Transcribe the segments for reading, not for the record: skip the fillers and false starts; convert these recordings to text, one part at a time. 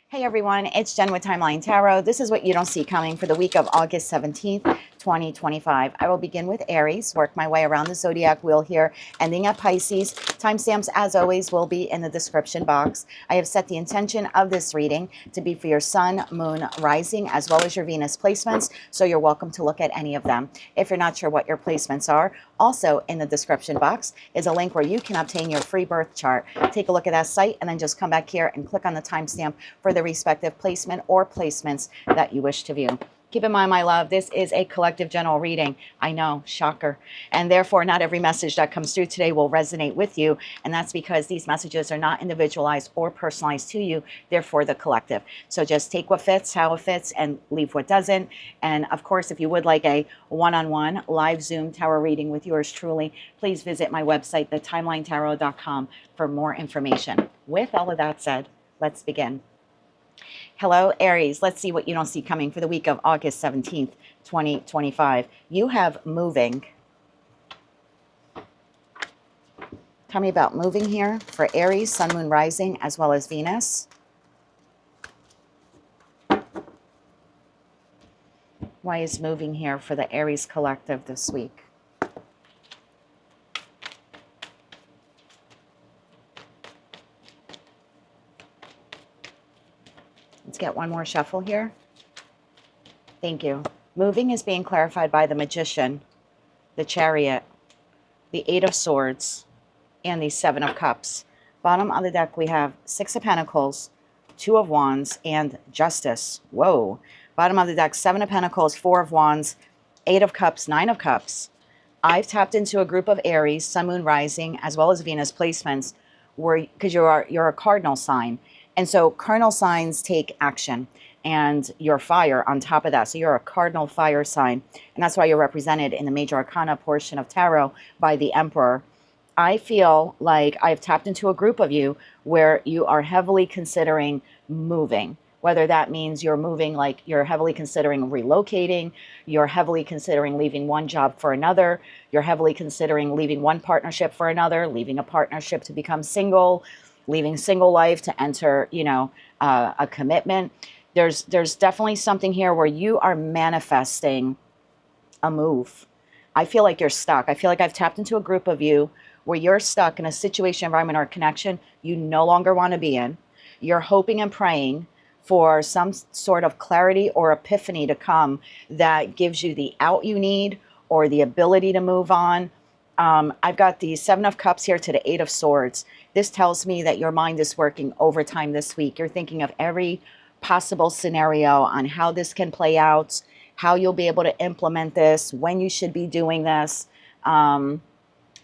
Hey everyone, it's Jen with Timeline Tarot. This is what you don't see coming for the week of August 17th, 2025. I will begin with Aries, work my way around the zodiac wheel here, ending at Pisces. Timestamps, as always, will be in the description box. I have set the intention of this reading to be for your sun, moon, rising, as well as your Venus placements, so you're welcome to look at any of them. If you're not sure what your placements are, also in the description box is a link where you can obtain your free birth chart. Take a look at that site and then just come back here and click on the timestamp for the respective placement or placements that you wish to view. Keep in mind, my love, this is a collective general reading. I know, shocker. And therefore, not every message that comes through today will resonate with you. And that's because these messages are not individualized or personalized to you. They're for the collective. So just take what fits, how it fits, and leave what doesn't. And of course, if you would like a one-on-one live Zoom tarot reading with yours truly, please visit my website, thetimeline.tarot.com, for more information. With all of that said, let's begin. Hello, Aries. Let's see what you don't see coming for the week of August 17th, 2025. You have moving. Tell me about moving here for Aries, Sun, Moon, Rising, as well as Venus. Why is moving here for the Aries collective this week? Let's get one more shuffle here. Thank you. Moving is being clarified by the Magician, the Chariot, the Eight of Swords, and the Seven of Cups. Bottom of the deck, we have Six of Pentacles, Two of Wands, and Justice. Whoa. Bottom of the deck, Seven of Pentacles, Four of Wands, Eight of Cups, Nine of Cups. I've tapped into a group of Aries, Sun, Moon, Rising, as well as Venus placements, where because you're a cardinal sign. And so cardinal signs take action, and you're fire on top of that. So you're a cardinal fire sign. And that's why you're represented in the major arcana portion of tarot by the Emperor. I feel like I've tapped into a group of you where you are heavily considering moving. Whether that means you're moving, like you're heavily considering relocating, you're heavily considering leaving one job for another, you're heavily considering leaving one partnership for another, leaving a partnership to become single, leaving single life to enter, a commitment. There's definitely something here where you are manifesting a move. I feel like you're stuck. I feel like I've tapped into a group of you where you're stuck in a situation, environment, or connection you no longer want to be in. You're hoping and praying for some sort of clarity or epiphany to come that gives you the out you need or the ability to move on. I've got the Seven of Cups here to the Eight of Swords. This tells me that your mind is working overtime this week. You're thinking of every possible scenario on how this can play out, how you'll be able to implement this, when you should be doing this.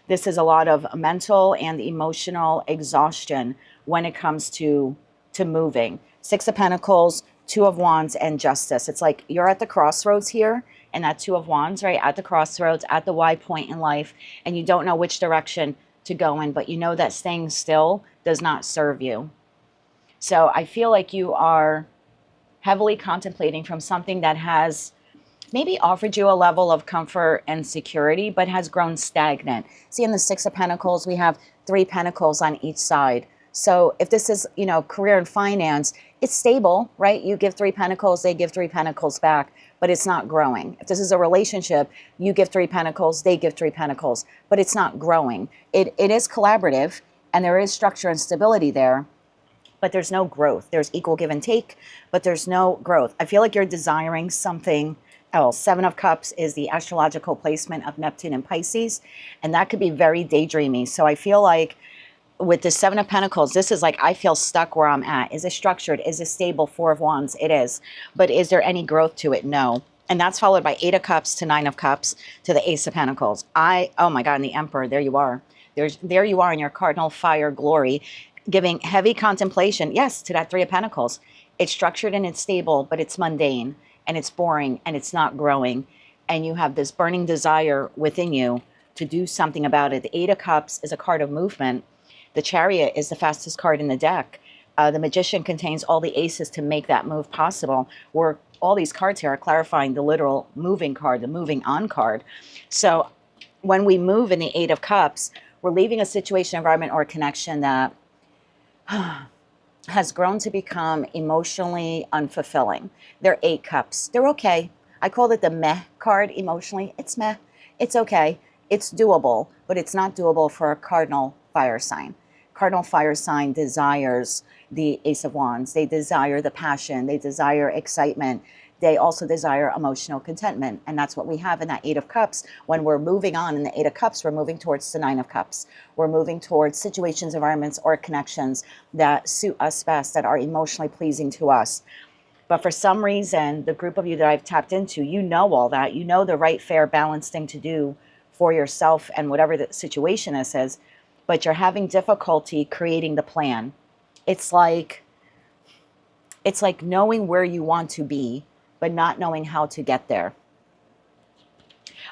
This is a lot of mental and emotional exhaustion when it comes to moving. Six of Pentacles, Two of Wands, and Justice. It's like you're at the crossroads here, and that Two of Wands, right? At the crossroads, at the Y point in life, and you don't know which direction to go in, but you know that staying still does not serve you. So I feel like you are heavily contemplating from something that has maybe offered you a level of comfort and security, but has grown stagnant. See, in the Six of Pentacles, we have Three Pentacles on each side. So if this is, career and finance, it's stable, right? You give Three Pentacles, they give Three Pentacles back, but it's not growing. If this is a relationship, you give Three Pentacles, they give Three Pentacles, but it's not growing. It is collaborative, and there is structure and stability there, but there's no growth. There's equal give and take, but there's no growth. I feel like you're desiring something else. Seven of Cups is the astrological placement of Neptune and Pisces, and that could be very daydreamy. So I feel like with the Seven of Pentacles, this is like, I feel stuck where I'm at. Is it structured? Is it stable? Four of Wands, it is. But is there any growth to it? No. And that's followed by Eight of Cups to Nine of Cups to the Ace of Pentacles. Oh my God, and the Emperor, there you are. There you are in your cardinal fire glory, giving heavy contemplation, yes, to that Three of Pentacles. It's structured and it's stable, but it's mundane and it's boring and it's not growing. And you have this burning desire within you to do something about it. The Eight of Cups is a card of movement. The Chariot is the fastest card in the deck. The Magician contains all the aces to make that move possible, where all these cards here are clarifying the literal moving card, the moving on card. So when we move in the Eight of Cups, we're leaving a situation, environment, or connection that has grown to become emotionally unfulfilling. They're 8 cups. They're okay. I called it the meh card emotionally. It's meh. It's okay. It's doable, but it's not doable for a cardinal fire sign. Cardinal fire sign desires the Ace of Wands. They desire the passion. They desire excitement. They also desire emotional contentment. And that's what we have in that 8 of Cups. When we're moving on in the 8 of Cups, we're moving towards the 9 of Cups. We're moving towards situations, environments, or connections that suit us best, that are emotionally pleasing to us. But for some reason, the group of you that I've tapped into, you know all that. You know the right, fair, balanced thing to do for yourself and whatever the situation this is. But you're having difficulty creating the plan. It's like knowing where you want to be, but not knowing how to get there.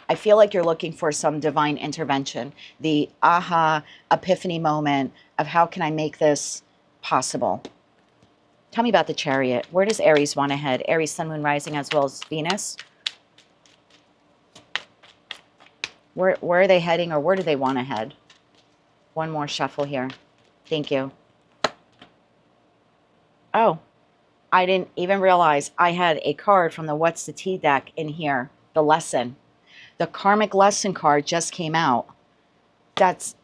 I feel like you're looking for some divine intervention, the aha, epiphany moment of how can I make this possible? Tell me about the Chariot. Where does Aries want to head? Aries, Sun, Moon, Rising, as well as Venus. Where are they heading, or where do they want to head? One more shuffle here. Thank you. Oh, I didn't even realize I had a card from the What's the Tea deck in here. The lesson. The karmic lesson card just came out. That's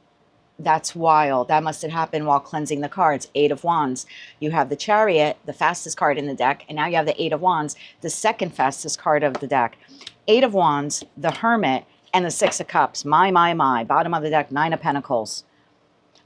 wild. That must have happened while cleansing the cards. 8 of Wands. You have the Chariot, the fastest card in the deck, and now you have the 8 of Wands, the second fastest card of the deck. 8 of Wands, the Hermit, and the 6 of Cups. My. Bottom of the deck, 9 of Pentacles.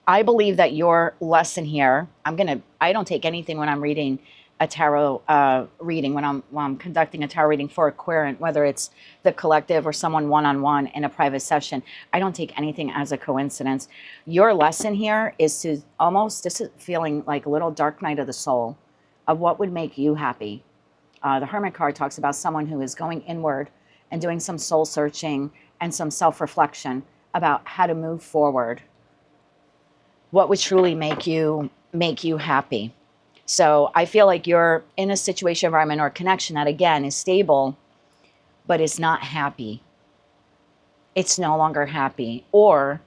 I believe that your lesson here, I don't take anything when I'm reading a tarot reading, when I'm conducting a tarot reading for a querent, whether it's the collective or someone one-on-one in a private session. I don't take anything as a coincidence. Your lesson here is to this is feeling like a little dark night of the soul of what would make you happy. The Hermit card talks about someone who is going inward and doing some soul searching and some self-reflection about how to move forward. What would truly make you happy. So I feel like you're in a situation, environment, or connection that, again, is stable, but is not happy. It's no longer happy. Or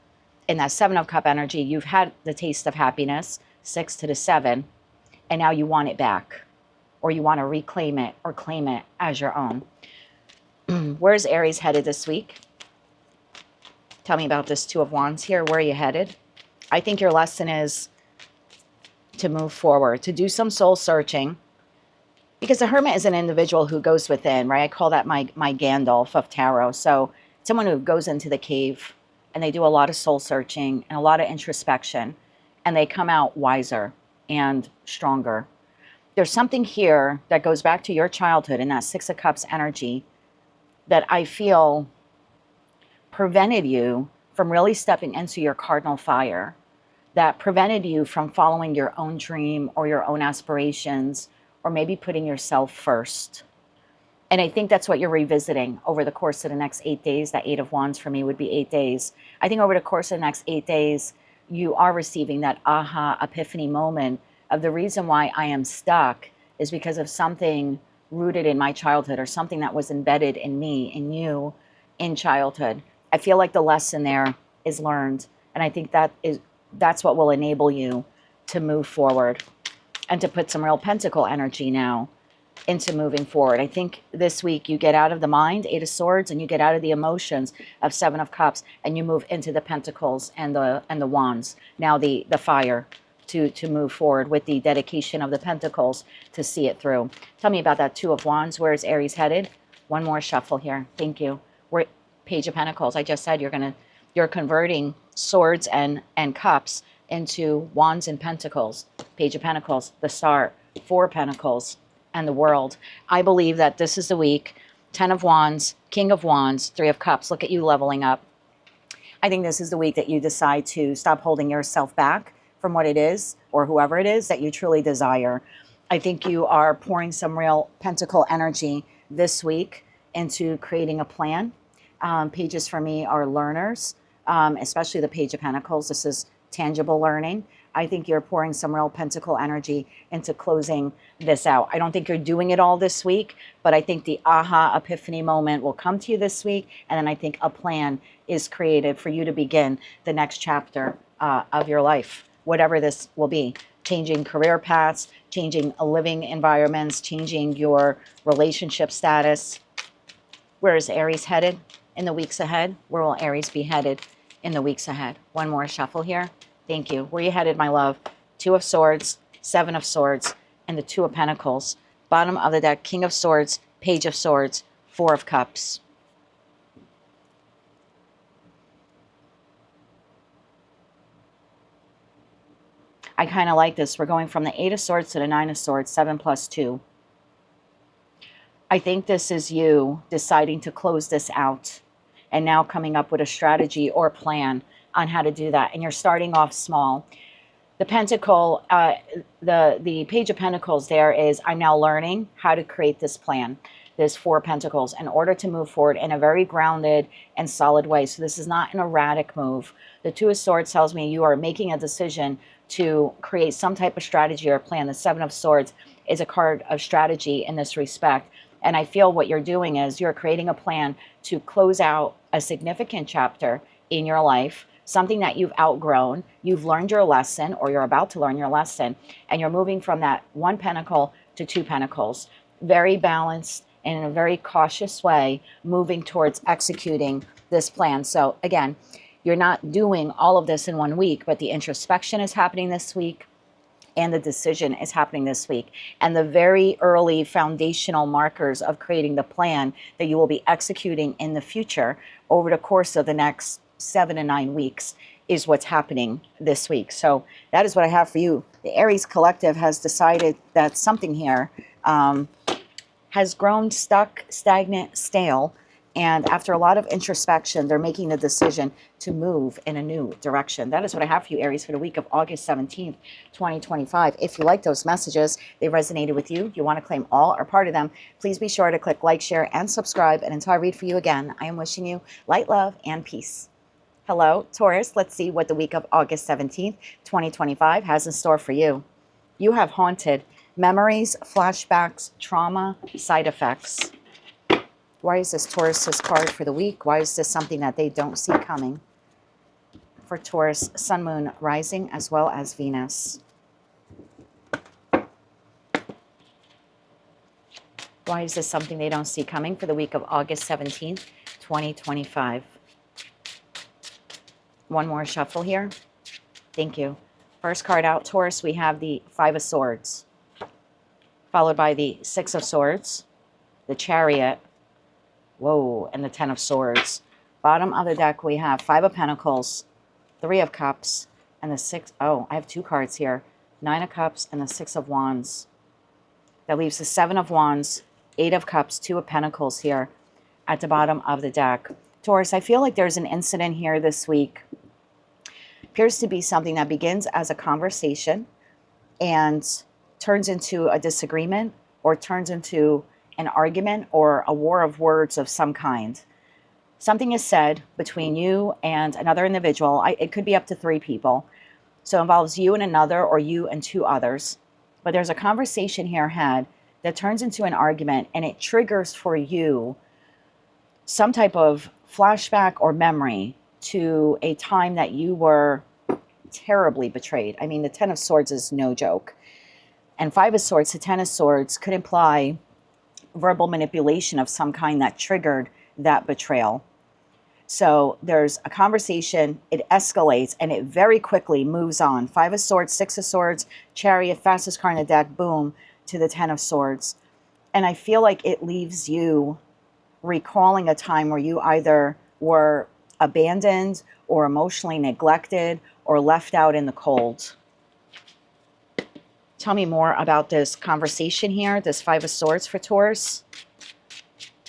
in that 7 of Cup energy, you've had the taste of happiness, 6 to the 7, and now you want it back, or you want to reclaim it or claim it as your own. Where's Aries headed this week? Tell me about this 2 of Wands here. Where are you headed? I think your lesson is to move forward, to do some soul searching, because the Hermit is an individual who goes within, right? I call that my Gandalf of tarot. So someone who goes into the cave and they do a lot of soul searching and a lot of introspection, and they come out wiser and stronger. There's something here that goes back to your childhood and that 6 of Cups energy that I feel prevented you from really stepping into your cardinal fire, that prevented you from following your own dream or your own aspirations, or maybe putting yourself first. And I think that's what you're revisiting over the course of the next 8 days. That 8 of Wands for me would be 8 days. I think over the course of the next 8 days, you are receiving that aha epiphany moment of the reason why I am stuck is because of something rooted in my childhood, or something that was embedded in me, in you, in childhood. I feel like the lesson there is learned. And I think that's what will enable you to move forward and to put some real pentacle energy now into moving forward. I think this week you get out of the mind, 8 of Swords, and you get out of the emotions of 7 of Cups, and you move into the Pentacles and the Wands. Now the fire to move forward with the dedication of the Pentacles to see it through. Tell me about that 2 of Wands. Where is Aries headed? One more shuffle here. Thank you. We're Page of Pentacles. I just said you're converting Swords and Cups into Wands and Pentacles. Page of Pentacles, the Star, 4 Pentacles, and the World. I believe that this is the week. 10 of Wands, King of Wands, 3 of Cups. Look at you leveling up. I think this is the week that you decide to stop holding yourself back from what it is, or whoever it is that you truly desire. I think you are pouring some real pentacle energy this week into creating a plan. Pages for me are learners, especially the Page of Pentacles. This is tangible learning. I think you're pouring some real pentacle energy into closing this out. I don't think you're doing it all this week, but I think the aha epiphany moment will come to you this week. And then I think a plan is created for you to begin the next chapter of your life, whatever this will be. changing career paths, changing living environments, changing your relationship status. Where is Aries headed in the weeks ahead? Where will Aries be headed in the weeks ahead? One more shuffle here. Thank you. Where are you headed, my love? Two of Swords, Seven of Swords, and the Two of Pentacles. Bottom of the deck, King of Swords, Page of Swords, Four of Cups. I kind of like this. We're going from the Eight of Swords to the Nine of Swords, 7 plus 2. I think this is you deciding to close this out and now coming up with a strategy or plan on how to do that. And you're starting off small. The Pentacle, the Page of Pentacles there is, I'm now learning how to create this plan. There's Four Pentacles in order to move forward in a very grounded and solid way. So this is not an erratic move. The Two of Swords tells me you are making a decision to create some type of strategy or plan. The Seven of Swords is a card of strategy in this respect. And I feel what you're doing is you're creating a plan to close out a significant chapter in your life, something that you've outgrown. You've learned your lesson, or you're about to learn your lesson, and you're moving from that One Pentacle to Two Pentacles. Very balanced and in a very cautious way, moving towards executing this plan. So again, you're not doing all of this in 1 week, but the introspection is happening this week and the decision is happening this week. And the very early foundational markers of creating the plan that you will be executing in the future over the course of the next 7 to 9 weeks is what's happening this week. So that is what I have for you. The Aries Collective has decided that something here has grown stuck, stagnant, stale. And after a lot of introspection, they're making the decision to move in a new direction. That is what I have for you, Aries, for the week of August 17th, 2025. If you like those messages, they resonated with you, you want to claim all or part of them, please be sure to click like, share, and subscribe. And until I read for you again, I am wishing you light, love, and peace. Hello, Taurus. Let's see what the week of August 17th, 2025 has in store for you. You have haunted memories, flashbacks, trauma, side effects. Why is this Taurus's card for the week? Why is this something that they don't see coming? For Taurus, Sun, Moon, Rising, as well as Venus. Why is this something they don't see coming for the week of August 17th, 2025? One more shuffle here. Thank you. First card out, Taurus, we have the Five of Swords, followed by the Six of Swords, the Chariot, whoa, and the Ten of Swords. Bottom of the deck, we have Five of Pentacles, Three of Cups, and the Six. Oh, I have two cards here. Nine of Cups and the Six of Wands. That leaves the Seven of Wands, Eight of Cups, Two of Pentacles here at the bottom of the deck. Taurus, I feel like there's an incident here this week. Appears to be something that begins as a conversation and turns into a disagreement, or turns into an argument or a war of words of some kind. Something is said between you and another individual. It could be up to 3 people. So it involves you and another, or you and 2 others. But there's a conversation here had that turns into an argument, and it triggers for you some type of flashback or memory to a time that you were terribly betrayed. I mean, the Ten of Swords is no joke. And Five of Swords, the Ten of Swords could imply verbal manipulation of some kind that triggered that betrayal. So there's a conversation, it escalates, and it very quickly moves on. Five of Swords, Six of Swords, Chariot, fastest card in the deck, boom, to the Ten of Swords. And I feel like it leaves you recalling a time where you either were abandoned or emotionally neglected or left out in the cold. Tell me more about this conversation here, this Five of Swords for Taurus.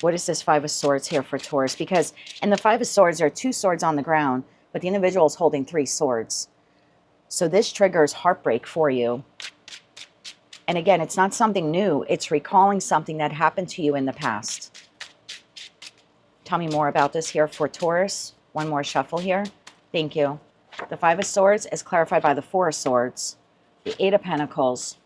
What is this Five of Swords here for Taurus? Because in the Five of Swords, there are 2 swords on the ground, but the individual is holding 3 swords. So this triggers heartbreak for you. And again, it's not something new. It's recalling something that happened to you in the past. Tell me more about this here for Taurus. One more shuffle here. Thank you. The Five of Swords is clarified by the Four of Swords, the Eight of Pentacles,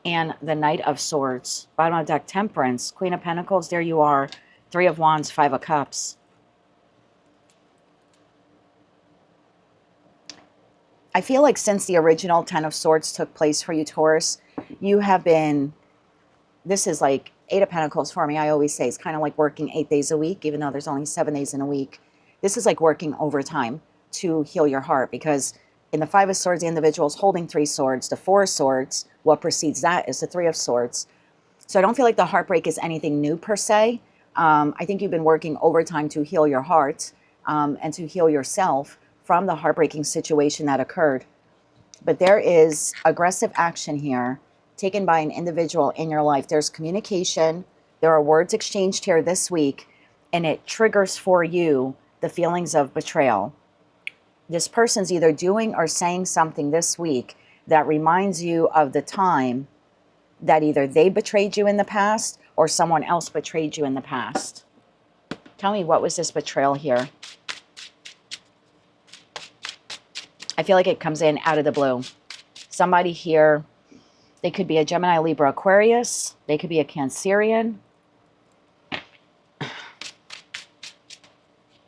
and the Knight of Swords. Bottom of the deck, Temperance, Queen of Pentacles, there you are. Three of Wands, Five of Cups. I feel like since the original Ten of Swords took place for you, Taurus, you have been, this is like Eight of Pentacles for me. I always say it's kind of like working 8 days a week, even though there's only 7 days in a week. This is like working overtime to heal your heart, because in the Five of Swords, the individual is holding 3 swords. The Four of Swords, what precedes that is the Three of Swords. So I don't feel like the heartbreak is anything new per se. I think you've been working overtime to heal your heart and to heal yourself from the heartbreaking situation that occurred. But there is aggressive action here taken by an individual in your life. There's communication. There are words exchanged here this week, and it triggers for you the feelings of betrayal. This person's either doing or saying something this week that reminds you of the time that either they betrayed you in the past or someone else betrayed you in the past. Tell me, what was this betrayal here? I feel like it comes in out of the blue. Somebody here, they could be a Gemini, Libra, Aquarius. They could be a Cancerian.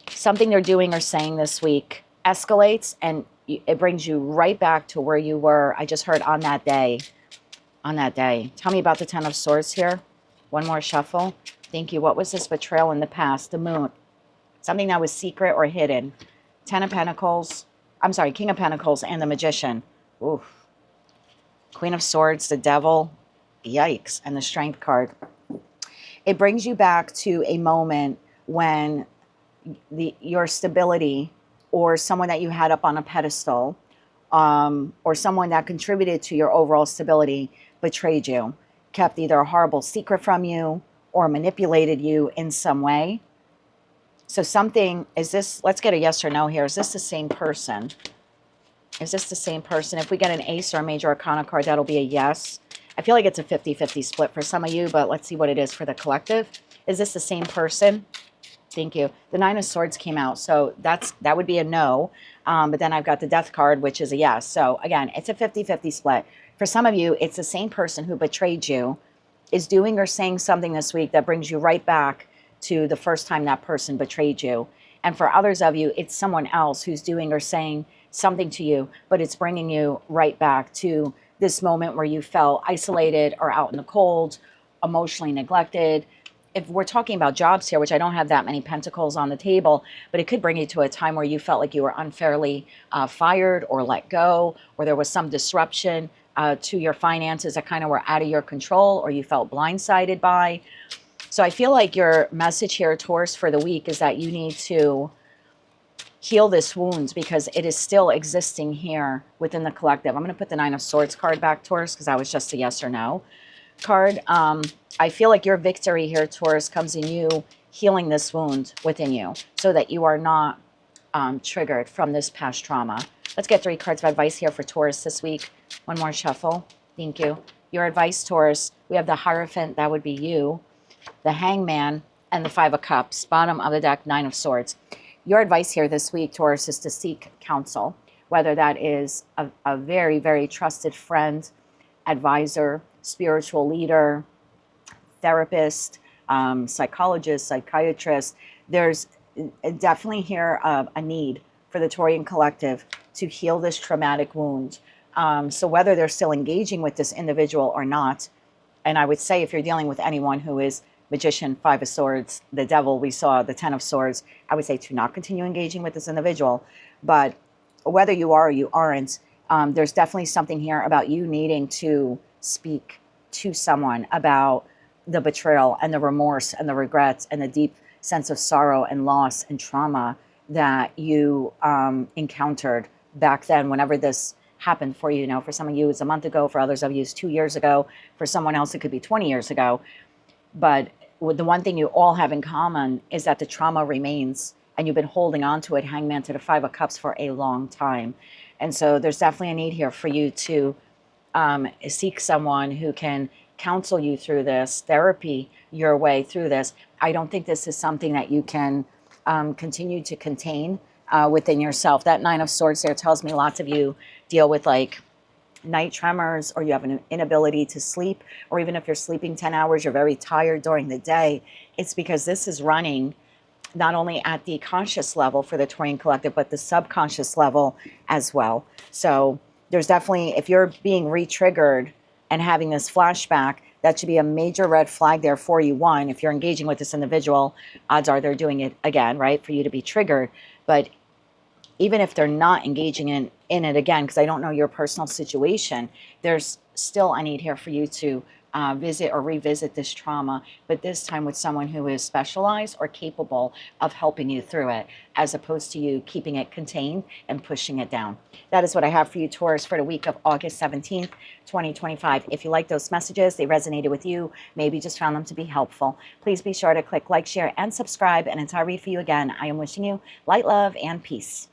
Something they're doing or saying this week escalates, and it brings you right back to where you were. I just heard on that day. On that day. Tell me about the Ten of Swords here. One more shuffle. Thank you. What was this betrayal in the past? The Moon. Something that was secret or hidden. Ten of Pentacles. I'm sorry, King of Pentacles and the Magician. Oof. Queen of Swords, the Devil. Yikes. And the Strength card. It brings you back to a moment when your stability, or someone that you had up on a pedestal, or someone that contributed to your overall stability, betrayed you, kept either a horrible secret from you or manipulated you in some way. So something, is this, let's get a yes or no here. Is this the same person? Is this the same person? If we get an ace or a major arcana card, that'll be a yes. I feel like it's a 50-50 split for some of you, but let's see what it is for the collective. Is this the same person? Thank you. The Nine of Swords came out, so that would be a no. But then I've got the Death card, which is a yes. So again, it's a 50-50 split. For some of you, it's the same person who betrayed you is doing or saying something this week that brings you right back to the first time that person betrayed you. And for others of you, it's someone else who's doing or saying something to you, but it's bringing you right back to this moment where you felt isolated or out in the cold, emotionally neglected. If we're talking about jobs here, which I don't have that many pentacles on the table, but it could bring you to a time where you felt like you were unfairly fired or let go, or there was some disruption to your finances that kind of were out of your control, or you felt blindsided by. So I feel like your message here, Taurus, for the week is that you need to heal this wound, because it is still existing here within the collective. I'm going to put the Nine of Swords card back, Taurus, because that was just a yes or no card. I feel like your victory here, Taurus, comes in you healing this wound within you so that you are not triggered from this past trauma. Let's get 3 cards of advice here for Taurus this week. One more shuffle. Thank you. Your advice, Taurus. We have the Hierophant, that would be you, the Hangman, and the Five of Cups. Bottom of the deck, Nine of Swords. Your advice here this week, Taurus, is to seek counsel, whether that is a very, very trusted friend, advisor, spiritual leader, therapist, psychologist, psychiatrist. There's definitely here a need for the Taurian collective to heal this traumatic wound. So whether they're still engaging with this individual or not, and I would say if you're dealing with anyone who is Magician, Five of Swords, the Devil, we saw the Ten of Swords, I would say to not continue engaging with this individual. But whether you are or you aren't, there's definitely something here about you needing to speak to someone about the betrayal and the remorse and the regrets and the deep sense of sorrow and loss and trauma that you encountered back then, whenever this happened for you. You know, for some of you, it's a month ago. For others of you, it's 2 years ago. For someone else, it could be 20 years ago. But the one thing you all have in common is that the trauma remains, and you've been holding on to it, Hangman to the Five of Cups, for a long time. And so there's definitely a need here for you to seek someone who can counsel you through this, therapy your way through this. I don't think this is something that you can continue to contain within yourself. That Nine of Swords there tells me lots of you deal with like night tremors, or you have an inability to sleep, or even if you're sleeping 10 hours, you're very tired during the day. It's because this is running not only at the conscious level for the Taurian collective, but the subconscious level as well. So there's definitely, if you're being re-triggered and having this flashback, that should be a major red flag there for you. One, if you're engaging with this individual, odds are they're doing it again, right, for you to be triggered. But even if they're not engaging in it again, because I don't know your personal situation, there's still a need here for you to visit or revisit this trauma, but this time with someone who is specialized or capable of helping you through it, as opposed to you keeping it contained and pushing it down. That is what I have for you, Taurus, for the week of August 17th, 2025. If you like those messages, they resonated with you, maybe just found them to be helpful, please be sure to click like, share, and subscribe. And until I read for you again, I am wishing you light, love, and peace.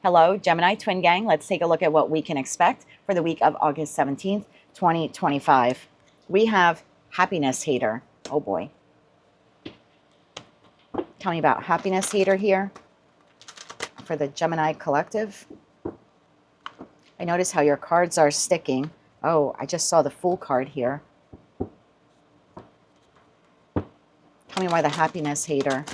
Hello, Gemini Twin Gang. Let's take a look at what we can expect for the week of August 17th, 2025. We have happiness hater. Oh boy. Tell me about happiness hater here for the Gemini collective. I notice how your cards are sticking. Oh, I just saw the Fool card here. Tell me why the happiness hater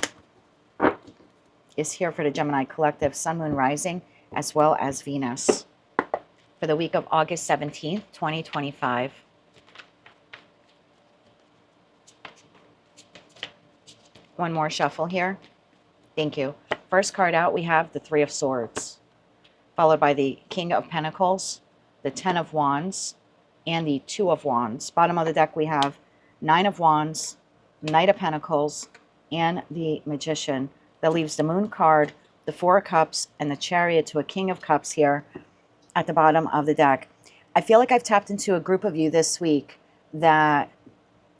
is here for the Gemini collective, Sun, Moon, Rising, as well as Venus, for the week of August 17th, 2025. One more shuffle here. Thank you. First card out, we have the Three of Swords, followed by the King of Pentacles, the Ten of Wands, and the Two of Wands. Bottom of the deck, we have Nine of Wands, Knight of Pentacles, and the Magician. That leaves the Moon card, the Four of Cups, and the Chariot to a King of Cups here at the bottom of the deck. I feel like I've tapped into a group of you this week that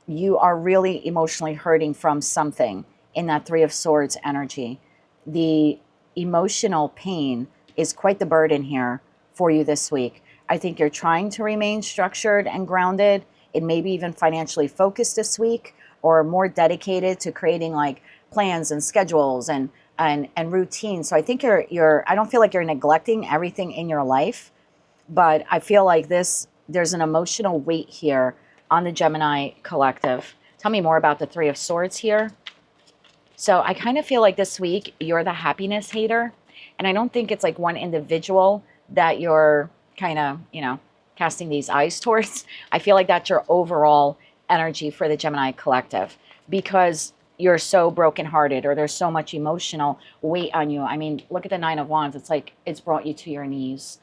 you are really emotionally hurting from something in that Three of Swords energy. The emotional pain is quite the burden here for you this week. I think you're trying to remain structured and grounded, and maybe even financially focused this week, or more dedicated to creating like plans and schedules and routines. So I think I don't feel like you're neglecting everything in your life, but I feel like there's an emotional weight here on the Gemini collective. Tell me more about the Three of Swords here. So I kind of feel like this week you're the happiness hater, and I don't think it's like one individual that you're kind of, casting these eyes towards. I feel like that's your overall energy for the Gemini collective, because you're so brokenhearted, or there's so much emotional weight on you. I mean, look at the Nine of Wands. It's like it's brought you to your knees.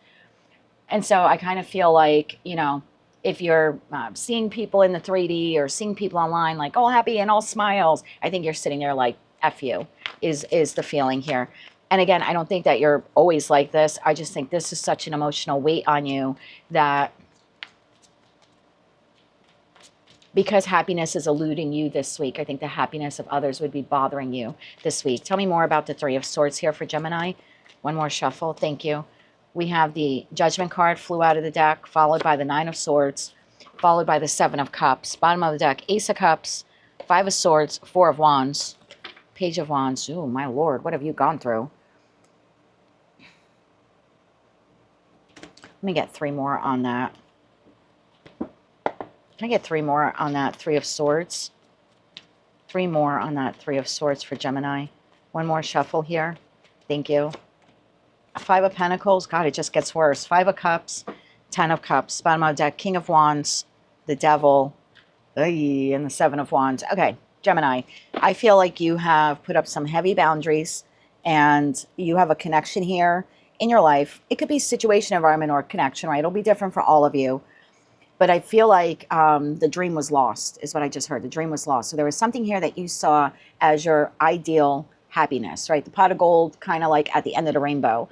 And so I kind of feel like, if you're seeing people in the 3D or seeing people online like all happy and all smiles, I think you're sitting there like, F you, is the feeling here. And again, I don't think that you're always like this. I just think this is such an emotional weight on you that, because happiness is eluding you this week, I think the happiness of others would be bothering you this week. Tell me more about the Three of Swords here for Gemini. One more shuffle. Thank you. We have the Judgment card flew out of the deck, followed by the Nine of Swords, followed by the Seven of Cups. Bottom of the deck, Ace of Cups, Five of Swords, Four of Wands, Page of Wands. Oh, my Lord, what have you gone through? Let me get three more on that. Can I get three more on that Three of Swords? Three more on that Three of Swords for Gemini. One more shuffle here. Thank you. Five of Pentacles. God, it just gets worse. Five of Cups, Ten of Cups. Bottom of the deck, King of Wands, the Devil, and the Seven of Wands. Okay, Gemini, I feel like you have put up some heavy boundaries, and you have a connection here in your life. It could be situation, environment, or connection, right? It'll be different for all of you. But I feel like the dream was lost, is what I just heard. The dream was lost. So there was something here that you saw as your ideal happiness, right? The pot of gold, kind of like at the end of the rainbow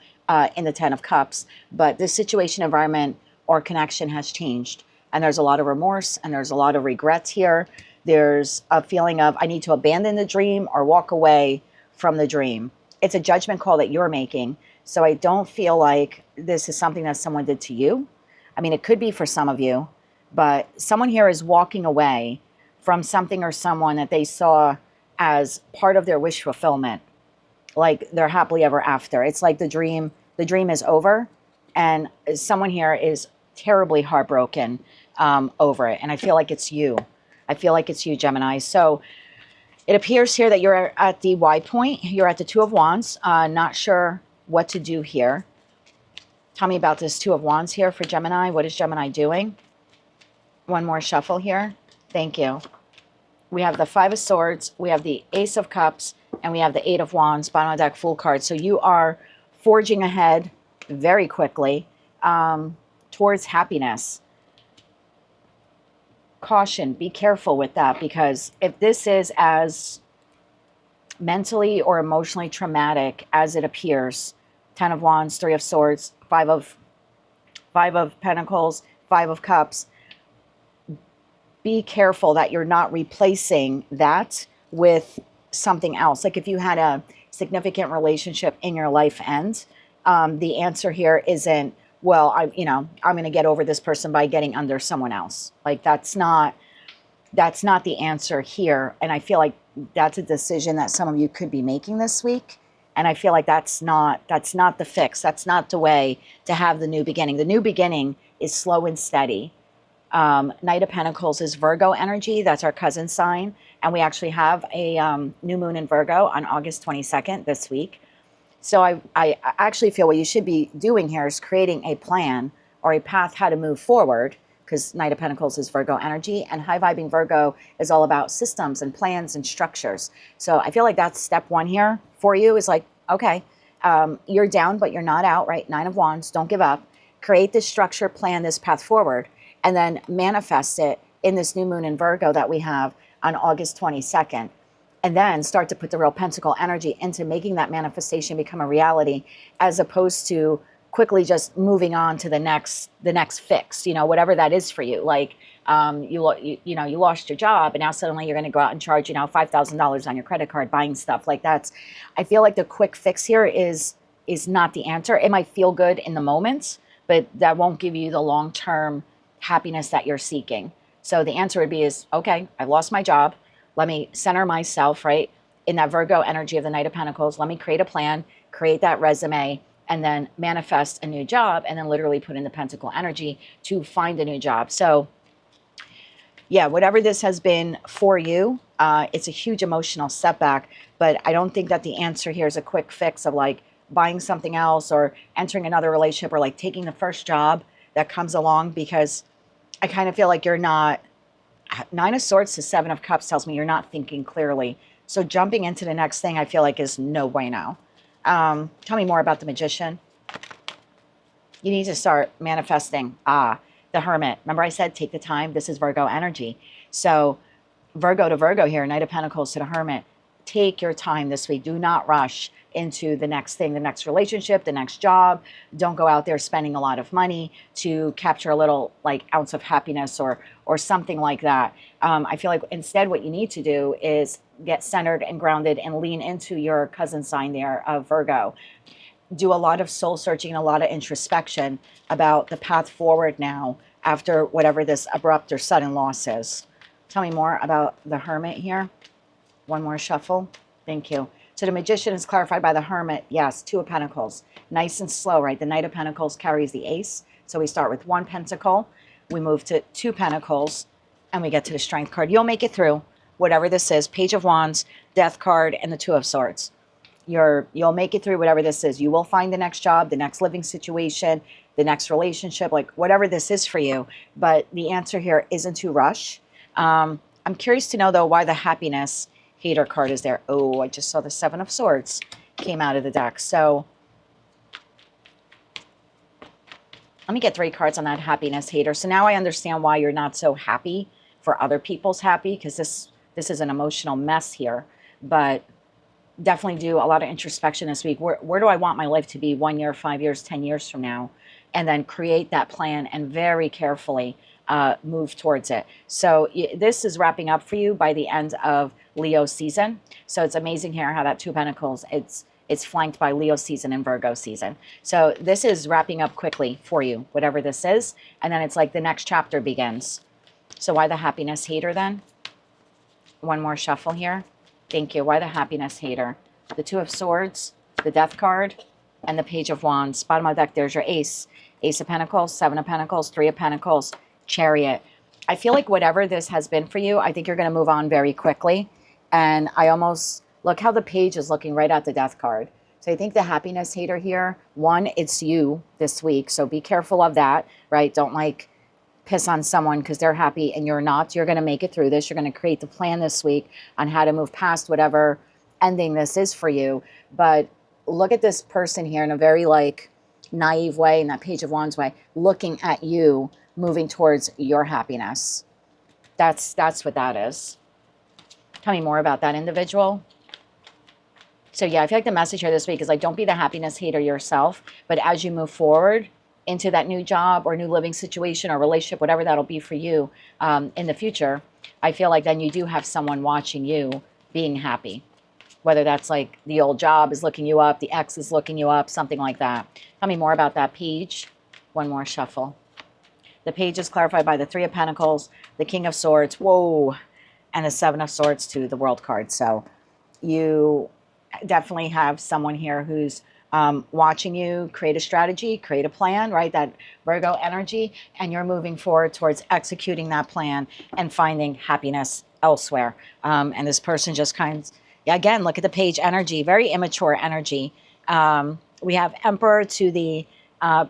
in the Ten of Cups. But the situation, environment, or connection has changed. And there's a lot of remorse, and there's a lot of regrets here. There's a feeling of, I need to abandon the dream or walk away from the dream. It's a judgment call that you're making. So I don't feel like this is something that someone did to you. I mean, it could be for some of you. But someone here is walking away from something or someone that they saw as part of their wish fulfillment, like they're happily ever after. It's like the dream is over, and someone here is terribly heartbroken over it. And I feel like it's you. I feel like it's you, Gemini. So It appears here that you're at the Y point. You're at the Two of Wands. Not sure what to do here. Tell me about this Two of Wands here for Gemini. What is Gemini doing? One more shuffle here. Thank you. We have the Five of Swords. We have the Ace of Cups. And we have the Eight of Wands. Bottom of the deck, Fool card. So you are forging ahead very quickly towards happiness. Caution, be careful with that, because if this is as mentally or emotionally traumatic as it appears, 10 of Wands, 3 of Swords, 5 of Pentacles, 5 of Cups, be careful that you're not replacing that with something else. Like if you had a significant relationship in your life end, the answer here isn't, well, I'm going to get over this person by getting under someone else. Like that's not the answer here. And I feel like that's a decision that some of you could be making this week. And I feel like that's not the fix. That's not the way to have the new beginning. The new beginning is slow and steady. Knight of Pentacles is Virgo energy. That's our cousin sign. And we actually have a new moon in Virgo on August 22nd this week. So I actually feel what you should be doing here is creating a plan or a path how to move forward, because Knight of Pentacles is Virgo energy, and high vibing Virgo is all about systems and plans and structures. So I feel like that's step one here for you, is like, okay, you're down, but you're not out, right? 9 of Wands, don't give up. Create this structure, plan this path forward, and then manifest it in this new moon in Virgo that we have on August 22nd. And then start to put the real pentacle energy into making that manifestation become a reality, as opposed to quickly just moving on to the next fix, whatever that is for you. Like you lost your job and now suddenly you're going to go out and charge, $5,000 on your credit card buying stuff. Like I feel like the quick fix here is not the answer. It might feel good in the moment, but that won't give you the long-term happiness that you're seeking. So the answer would be okay, I lost my job. Let me center myself, right, in that Virgo energy of the Knight of Pentacles. Let me create a plan, create that resume, and then manifest a new job, and then literally put in the pentacle energy to find a new job. So yeah, whatever this has been for you, it's a huge emotional setback, but I don't think that the answer here is a quick fix of like buying something else or entering another relationship or like taking the first job that comes along, because I kind of feel like you're not. 9 of Swords to 7 of Cups tells me you're not thinking clearly. So jumping into the next thing I feel like is no bueno. Tell me more about the Magician. You need to start manifesting. The Hermit. Remember I said take the time? This is Virgo energy. So Virgo to Virgo here, Knight of Pentacles to the Hermit. Take your time this week. Do not rush into the next thing, the next relationship, the next job. Don't go out there spending a lot of money to capture a little like ounce of happiness or something like that. I feel like instead what you need to do is get centered and grounded and lean into your cousin sign there of Virgo. Do a lot of soul searching, a lot of introspection about the path forward now after whatever this abrupt or sudden loss is. Tell me more about the Hermit here. One more shuffle. Thank you. So the Magician is clarified by the Hermit. Yes, 2 of Pentacles. Nice and slow, right? The Knight of Pentacles carries the Ace. So we start with 1 Pentacle. We move to 2 Pentacles. And we get to the Strength card. You'll make it through, whatever this is. Page of Wands, Death card, and the 2 of Swords. You'll make it through whatever this is. You will find the next job, the next living situation, the next relationship, like whatever this is for you. But the answer here isn't to rush. I'm curious to know, though, why the Happiness Hater card is there. Oh, I just saw the 7 of Swords came out of the deck. So let me get 3 cards on that Happiness Hater. So now I understand why you're not so happy for other people's happy, because this is an emotional mess here. But definitely do a lot of introspection this week. Where do I want my life to be 1 year, 5 years, 10 years from now? And then create that plan and very carefully move towards it. So this is wrapping up for you by the end of Leo season. So it's amazing here how that 2 Pentacles, it's flanked by Leo season and Virgo season. So this is wrapping up quickly for you, whatever this is. And then it's like the next chapter begins. So why the Happiness Hater then? One more shuffle here. Thank you. Why the Happiness Hater? The 2 of Swords, the Death card, and the Page of Wands. Bottom of the deck, there's your Ace. Ace of Pentacles, 7 of Pentacles, 3 of Pentacles, Chariot. I feel like whatever this has been for you, I think you're going to move on very quickly. And I almost, look how the page is looking right at the death card. So I think the happiness hater here, one, it's you this week. So be careful of that, right? Don't like piss on someone because they're happy and you're not. You're going to make it through this. You're going to create the plan this week on how to move past whatever ending this is for you. But look at this person here in a very like naive way, in that Page of Wands way, looking at you, moving towards your happiness. That's what that is. Tell me more about that individual. So yeah, I feel like the message here this week is like, don't be the happiness hater yourself, but as you move forward into that new job or new living situation or relationship, whatever that'll be for you in the future, I feel like then you do have someone watching you being happy. Whether that's like the old job is looking you up, the ex is looking you up, something like that. Tell me more about that page. One more shuffle. The page is clarified by the Three of Pentacles, the King of Swords, whoa, and the Seven of Swords to the World card. So you definitely have someone here who's watching you create a strategy, create a plan, right? That Virgo energy, and you're moving forward towards executing that plan and finding happiness elsewhere. And this person just kind of, again, look at the page energy, very immature energy. We have Emperor to the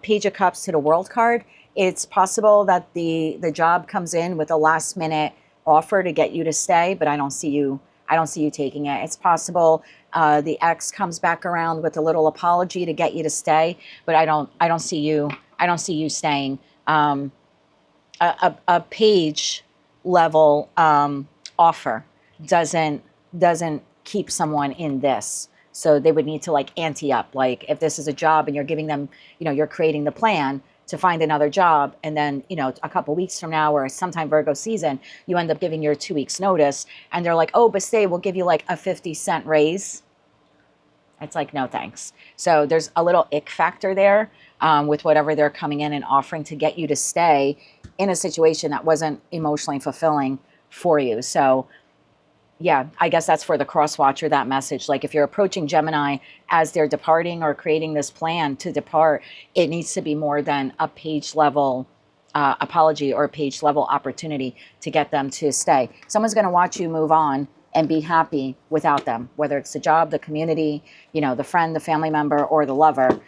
Page of Cups to the World card. It's possible that the job comes in with a last minute offer to get you to stay, but I don't see you taking it. It's possible the ex comes back around with a little apology to get you to stay, but I don't see you staying. A page level offer doesn't keep someone in this. So they would need to like ante up. Like if this is a job and you're giving them, you're creating the plan to find another job, and then, a couple weeks from now or sometime Virgo season, you end up giving your 2 weeks notice and they're like, oh, but stay, we'll give you like a 50-cent raise. It's like, no, thanks. So there's a little ick factor there with whatever they're coming in and offering to get you to stay in a situation that wasn't emotionally fulfilling for you. So yeah, I guess that's for the cross watcher, that message. Like if you're approaching Gemini as they're departing or creating this plan to depart, it needs to be more than a page level apology or a page level opportunity to get them to stay. Someone's going to watch you move on and be happy without them, whether it's the job, the community, the friend, the family member, or the lover.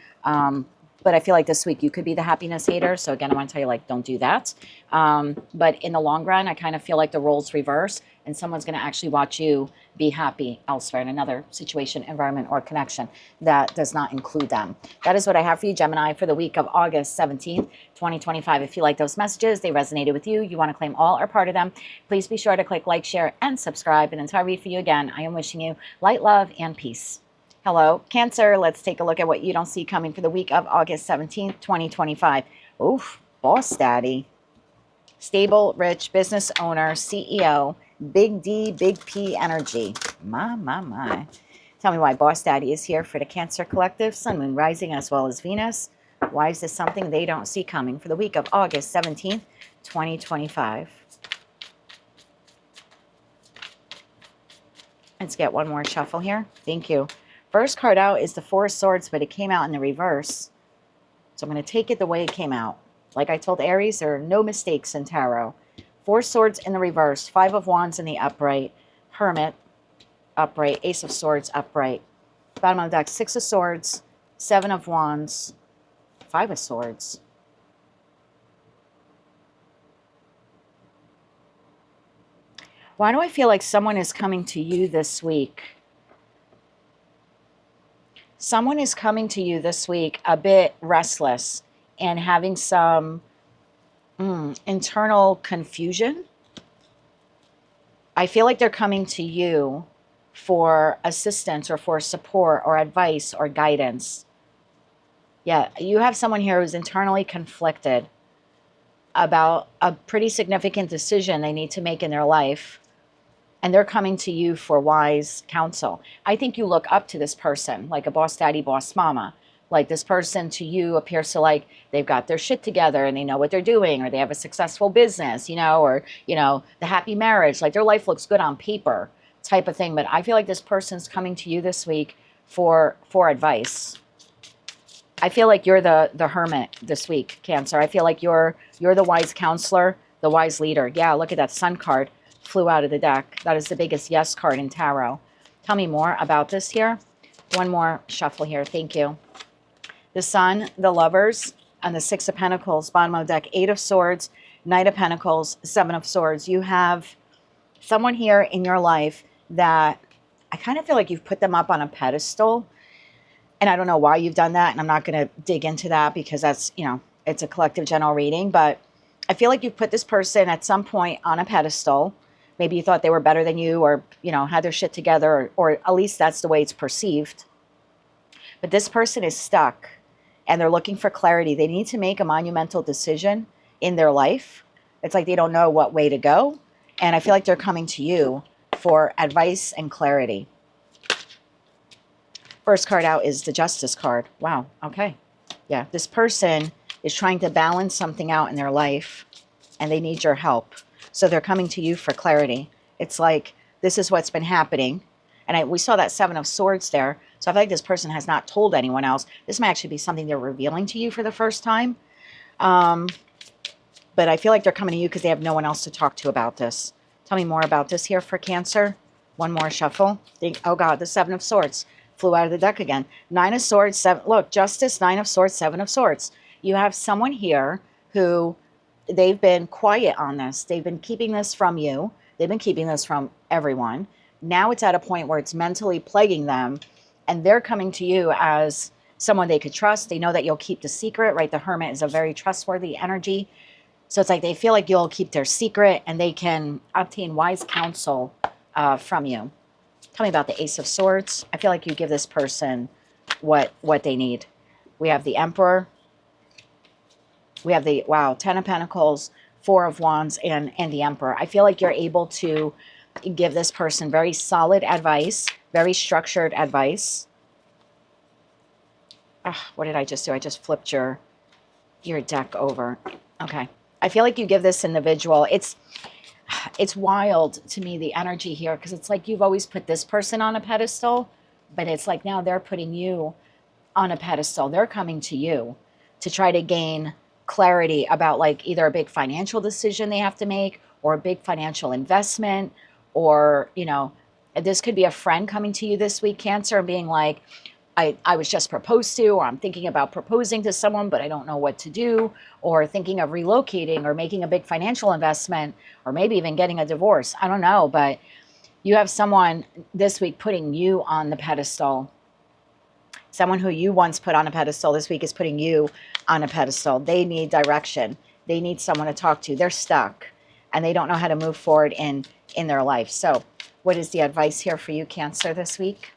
But I feel like this week you could be the happiness hater. So again, I want to tell you, like, don't do that. But in the long run, I kind of feel like the roles reverse and someone's going to actually watch you be happy elsewhere in another situation, environment, or connection that does not include them. That is what I have for you, Gemini, for the week of August 17th, 2025. If you like those messages, they resonated with you, you want to claim all or part of them, please be sure to click like, share, and subscribe. And until I read for you again, I am wishing you light, love, and peace. Hello, Cancer. Let's take a look at what you don't see coming for the week of August 17th, 2025. Oof, boss daddy. Stable, rich, business owner, CEO, big D, big P energy. My. Tell me why boss daddy is here for the Cancer collective, Sun, Moon, Rising, as well as Venus. Why is this something they don't see coming for the week of August 17th, 2025? Let's get one more shuffle here. Thank you. First card out is the Four of Swords, but it came out in the reverse. So I'm going to take it the way it came out. Like I told Aries, there are no mistakes in tarot. Four Swords in the reverse, Five of Wands in the upright, Hermit, upright, Ace of Swords, upright. Bottom of the deck, Six of Swords, Seven of Wands, Five of Swords. Why do I feel like someone is coming to you this week? Someone is coming to you this week a bit restless and having some internal confusion. I feel like they're coming to you for assistance or for support or advice or guidance. Yeah, you have someone here who's internally conflicted about a pretty significant decision they need to make in their life. And they're coming to you for wise counsel. I think you look up to this person, like a boss daddy, boss mama. Like this person to you appears to like they've got their shit together and they know what they're doing, or they have a successful business, or, the happy marriage. Like their life looks good on paper type of thing. But I feel like this person's coming to you this week for advice. I feel like you're the hermit this week, Cancer. I feel like you're the wise counselor, the wise leader. Yeah, look at that Sun card. flew out of the deck. That is the biggest yes card in tarot. Tell me more about this here. One more shuffle here. Thank you. The Sun, the Lovers, and the Six of Pentacles. Bottom of the deck, Eight of Swords, Knight of Pentacles, Seven of Swords. You have someone here in your life that I kind of feel like you've put them up on a pedestal. And I don't know why you've done that. And I'm not going to dig into that because that's, you know, it's a collective general reading. But I feel like you've put this person at some point on a pedestal. Maybe you thought they were better than you, or, you know, had their shit together, or at least that's the way it's perceived. But this person is stuck and they're looking for clarity. They need to make a monumental decision in their life. It's like they don't know what way to go. And I feel like they're coming to you for advice and clarity. First card out is the Justice card. Wow. Okay. Yeah. This person is trying to balance something out in their life and they need your help. So they're coming to you for clarity. It's like, this is what's been happening. And we saw that Seven of Swords there. So I feel like this person has not told anyone else. This might actually be something they're revealing to you for the first time. But I feel like they're coming to you because they have no one else to talk to about this. Tell me more about this here for Cancer. One more shuffle. Oh God, the Seven of Swords flew out of the deck again. Nine of Swords, seven. Look, Justice, Nine of Swords, Seven of Swords. You have someone here who they've been quiet on this. They've been keeping this from you. They've been keeping this from everyone. Now it's at a point where it's mentally plaguing them, and they're coming to you as someone they could trust. They know that you'll keep the secret, right? The Hermit is a very trustworthy energy. So it's like they feel like you'll keep their secret and they can obtain wise counsel from you. Tell me about the Ace of Swords. I feel like you give this person what they need. We have the Emperor. We have the, wow, Ten of Pentacles, Four of Wands, and the Emperor. I feel like you're able to give this person very solid advice, very structured advice. What did I just do? I just flipped your deck over. Okay. I feel like you give this individual, it's wild to me, the energy here, because it's like you've always put this person on a pedestal, but it's like now they're putting you on a pedestal. They're coming to you to try to gain clarity about like either a big financial decision they have to make or a big financial investment, or, you know, this could be a friend coming to you this week, Cancer, and being like, I was just proposed to, or I'm thinking about proposing to someone, but I don't know what to do, or thinking of relocating or making a big financial investment, or maybe even getting a divorce. I don't know, but you have someone this week putting you on the pedestal. Someone who you once put on a pedestal this week is putting you on a pedestal. They need direction. They need someone to talk to. They're stuck and they don't know how to move forward in their life. So what is the advice here for you, Cancer, this week?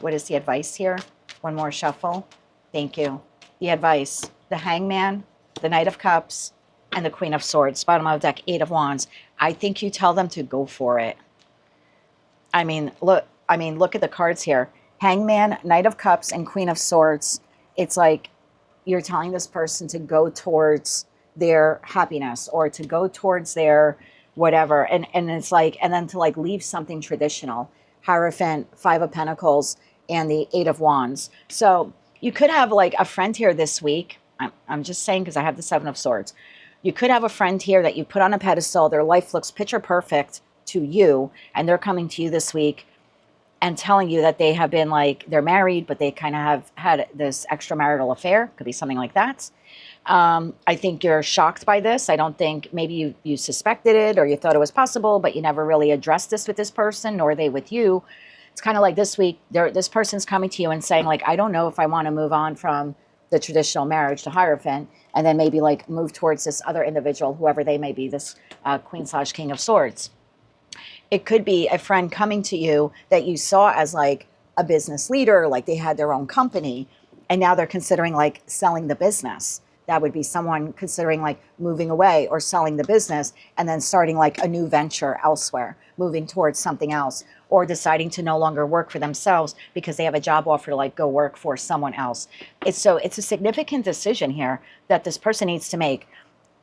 What is the advice here? One more shuffle. Thank you. The advice, the Hangman, the Knight of Cups, and the Queen of Swords. Bottom of the deck, Eight of Wands. I think you tell them to go for it. I mean, look at the cards here. Hangman, Knight of Cups, and Queen of Swords. It's like you're telling this person to go towards their happiness or to go towards their whatever. And it's like, and then to like leave something traditional. Hierophant, Five of Pentacles, and the Eight of Wands. So you could have like a friend here this week. I'm just saying because I have the Seven of Swords. You could have a friend here that you put on a pedestal. Their life looks picture perfect to you, and they're coming to you this week and telling you that they have been like, they're married, but they kind of have had this extramarital affair. Could be something like that. I think you're shocked by this. I don't think, maybe you suspected it or you thought it was possible, but you never really addressed this with this person, nor they with you. It's kind of like this week, this person's coming to you and saying like, I don't know if I want to move on from the traditional marriage to Hierophant, and then maybe like move towards this other individual, whoever they may be, this Queen/King of Swords. It could be a friend coming to you that you saw as like a business leader, like they had their own company, and now they're considering like selling the business. That would be someone considering like moving away or selling the business and then starting like a new venture elsewhere, moving towards something else, or deciding to no longer work for themselves because they have a job offer to like go work for someone else. It's a significant decision here that this person needs to make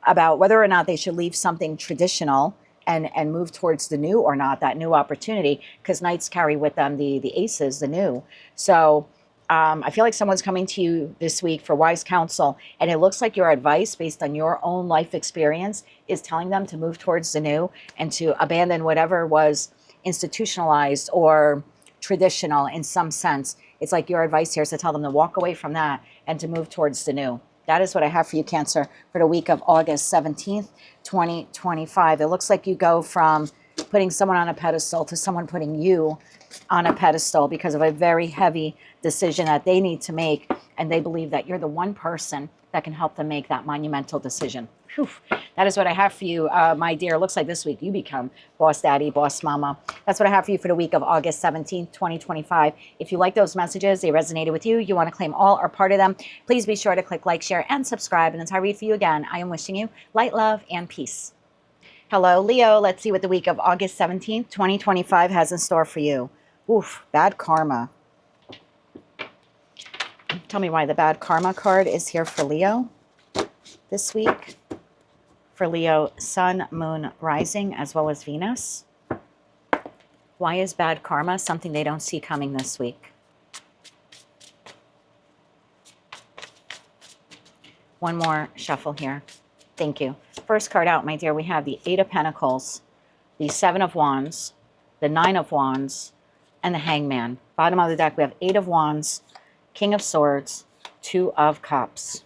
about whether or not they should leave something traditional and move towards the new or not, that new opportunity, because knights carry with them the aces, the new. So I feel like someone's coming to you this week for wise counsel, and it looks like your advice based on your own life experience is telling them to move towards the new and to abandon whatever was institutionalized or traditional in some sense. It's like your advice here is to tell them to walk away from that and to move towards the new. That is what I have for you, Cancer, for the week of August 17th, 2025. It looks like you go from putting someone on a pedestal to someone putting you on a pedestal because of a very heavy decision that they need to make, and they believe that you're the one person that can help them make that monumental decision. Whew. That is what I have for you, my dear. Looks like this week you become boss daddy, boss mama. That's what I have for you for the week of August 17th, 2025. If you like those messages, they resonated with you, you want to claim all or part of them, please be sure to click like, share, and subscribe. And until I read for you again, I am wishing you light, love, and peace. Hello, Leo. Let's see what the week of August 17th, 2025 has in store for you. Oof, bad karma. Tell me why the bad karma card is here for Leo this week. For Leo, Sun, Moon, Rising, as well as Venus. Why is bad karma something they don't see coming this week? One more shuffle here. Thank you. First card out, my dear, we have the Eight of Pentacles, the Seven of Wands, the Nine of Wands, and the Hangman. Bottom of the deck, we have Eight of Wands, King of Swords, Two of Cups.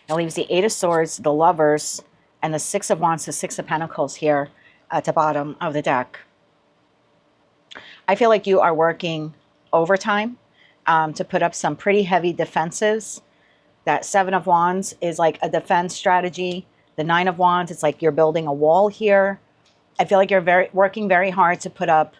That leaves the Eight of Swords, the Lovers, and the Six of Wands, the Six of Pentacles here at the bottom of the deck. I feel like you are working overtime to put up some pretty heavy defenses. That Seven of Wands is like a defense strategy. The Nine of Wands, it's like you're building a wall here. I feel like you're working very hard to put up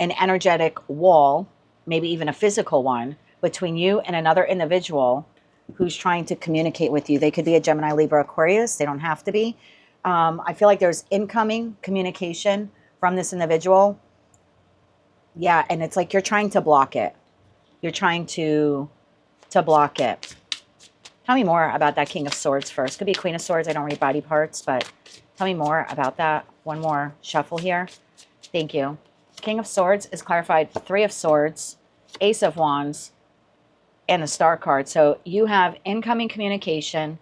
an energetic wall, maybe even a physical one, between you and another individual who's trying to communicate with you. They could be a Gemini, Libra, Aquarius. They don't have to be. I feel like there's incoming communication from this individual. Yeah, and it's like you're trying to block it. You're trying to block it. Tell me more about that King of Swords first. Could be Queen of Swords. I don't read body parts, but tell me more about that. One more shuffle here. Thank you. King of Swords is clarified Three of Swords, Ace of Wands, and the Star card. So you have incoming communication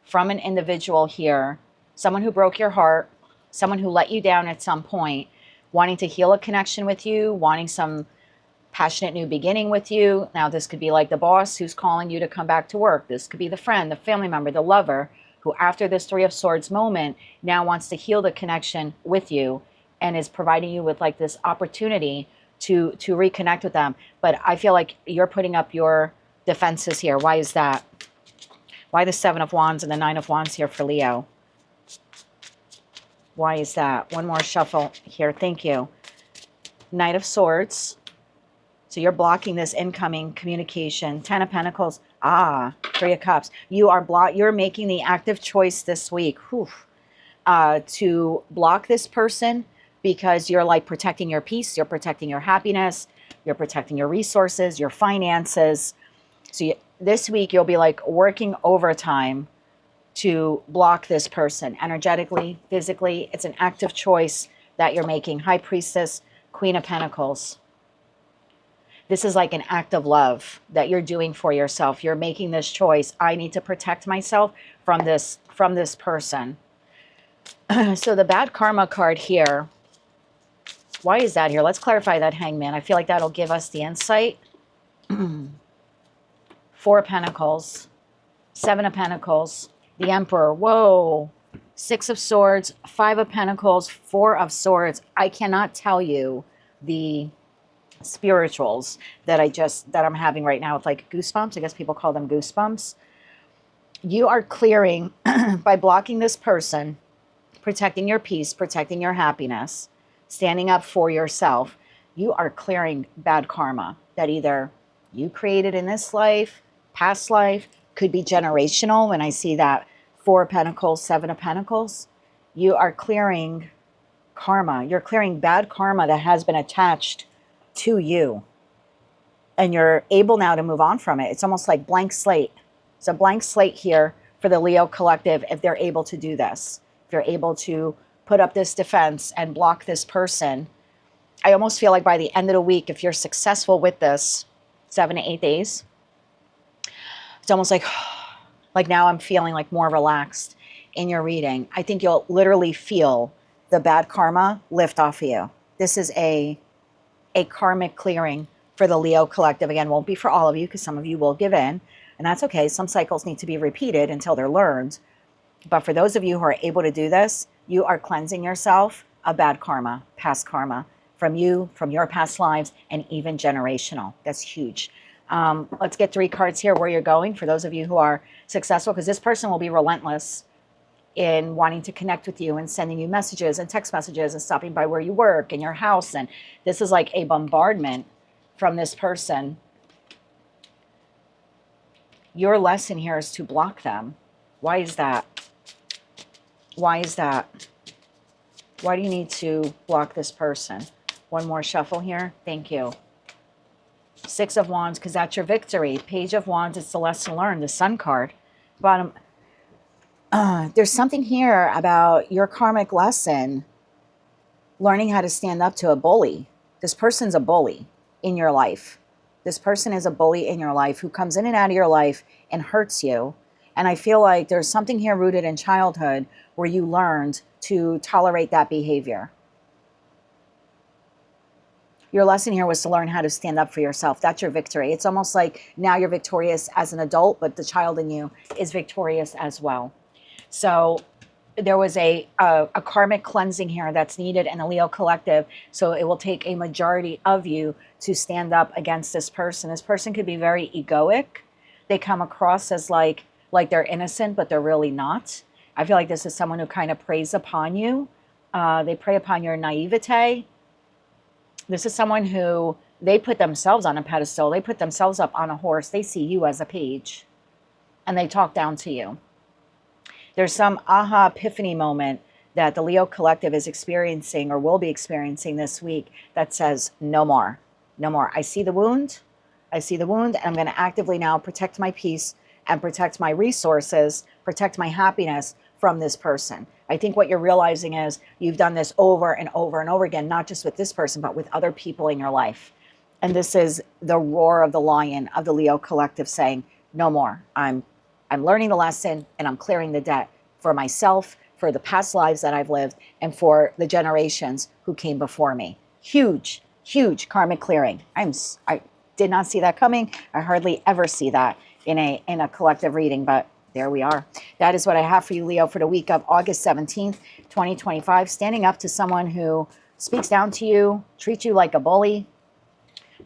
from an individual here, someone who broke your heart, someone who let you down at some point, wanting to heal a connection with you, wanting some passionate new beginning with you. Now, this could be like the boss who's calling you to come back to work. This could be the friend, the family member, the lover, who after this Three of Swords moment now wants to heal the connection with you and is providing you with like this opportunity to reconnect with them. But I feel like you're putting up your defenses here. Why is that? Why the Seven of Wands and the Nine of Wands here for Leo? Why is that? One more shuffle here. Thank you. Knight of Swords. So you're blocking this incoming communication. Ten of Pentacles. Three of Cups. You're making the active choice this week to block this person because you're like protecting your peace, you're protecting your happiness, you're protecting your resources, your finances. So this week you'll be like working overtime to block this person energetically, physically. It's an active choice that you're making. High Priestess, Queen of Pentacles. This is like an act of love that you're doing for yourself. You're making this choice. I need to protect myself from this person. So the bad karma card here, why is that here? Let's clarify that Hangman. I feel like that'll give us the insight. Four of Pentacles, Seven of Pentacles, the Emperor. Whoa. Six of Swords, Five of Pentacles, Four of Swords. I cannot tell you the spirituals that I'm having right now with like goosebumps. I guess people call them goosebumps. You are clearing by blocking this person, protecting your peace, protecting your happiness, standing up for yourself. You are clearing bad karma that either you created in this life, past life, could be generational. When I see that Four of Pentacles, Seven of Pentacles, you are clearing karma. You're clearing bad karma that has been attached to you. And you're able now to move on from it. It's almost like blank slate. It's a blank slate here for the Leo collective if they're able to do this. If you're able to put up this defense and block this person. I almost feel like by the end of the week, if you're successful with this, 7 to 8 days. It's almost like now I'm feeling like more relaxed in your reading. I think you'll literally feel the bad karma lift off of you. This is a karmic clearing for the Leo collective. Again, won't be for all of you because some of you will give in, and that's okay. Some cycles need to be repeated until they're learned. But for those of you who are able to do this, you are cleansing yourself of bad karma, past karma, from you, from your past lives, and even generational. That's huge. Let's get 3 cards here where you're going for those of you who are successful, because this person will be relentless in wanting to connect with you and sending you messages and text messages and stopping by where you work and your house. And this is like a bombardment from this person. Your lesson here is to block them. Why is that? Why is that? Why do you need to block this person? One more shuffle here. Thank you. 6 of Wands, because that's your victory. Page of Wands, it's the lesson learned. The Sun card. Bottom. There's something here about your karmic lesson, learning how to stand up to a bully. This person's a bully in your life. This person is a bully in your life who comes in and out of your life and hurts you. And I feel like there's something here rooted in childhood where you learned to tolerate that behavior. Your lesson here was to learn how to stand up for yourself. That's your victory. It's almost like now you're victorious as an adult, but the child in you is victorious as well. So there was a karmic cleansing here that's needed in the Leo collective. So it will take a majority of you to stand up against this person. This person could be very egoic. They come across as like they're innocent, but they're really not. I feel like this is someone who kind of preys upon you. They prey upon your naivete. This is someone who, they put themselves on a pedestal. They put themselves up on a horse. They see you as a page and they talk down to you. There's some aha epiphany moment that the Leo collective is experiencing or will be experiencing this week that says, no more, no more. I see the wound. I see the wound, and I'm going to actively now protect my peace and protect my resources, protect my happiness from this person. I think what you're realizing is you've done this over and over and over again, not just with this person, but with other people in your life. And this is the roar of the lion of the Leo collective saying, no more. I'm learning the lesson and I'm clearing the debt for myself, for the past lives that I've lived, and for the generations who came before me. Huge, huge karmic clearing. I did not see that coming. I hardly ever see that in a collective reading, but there we are. That is what I have for you, Leo, for the week of August 17th, 2025. Standing up to someone who speaks down to you, treats you like a bully,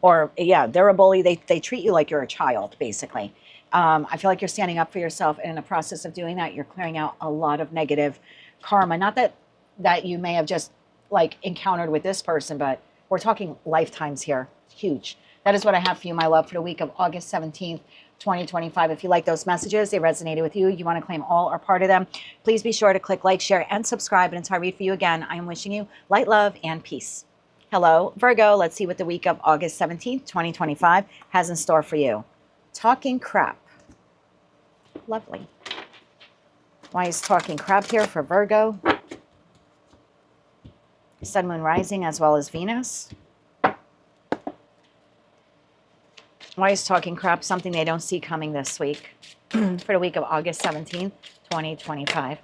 or yeah, they're a bully. They treat you like you're a child, basically. I feel like you're standing up for yourself, and in the process of doing that, you're clearing out a lot of negative karma. Not that you may have just like encountered with this person, but we're talking lifetimes here. Huge. That is what I have for you, my love, for the week of August 17th, 2025. If you like those messages, they resonated with you, you want to claim all or part of them, please be sure to click like, share, and subscribe. And until I read for you again, I am wishing you light, love, and peace. Hello, Virgo. Let's see what the week of August 17th, 2025 has in store for you. Talking crap. Lovely. Why is talking crap here for Virgo? Sun, Moon, Rising, as well as Venus. Why is talking crap something they don't see coming this week? For the week of August 17th, 2025.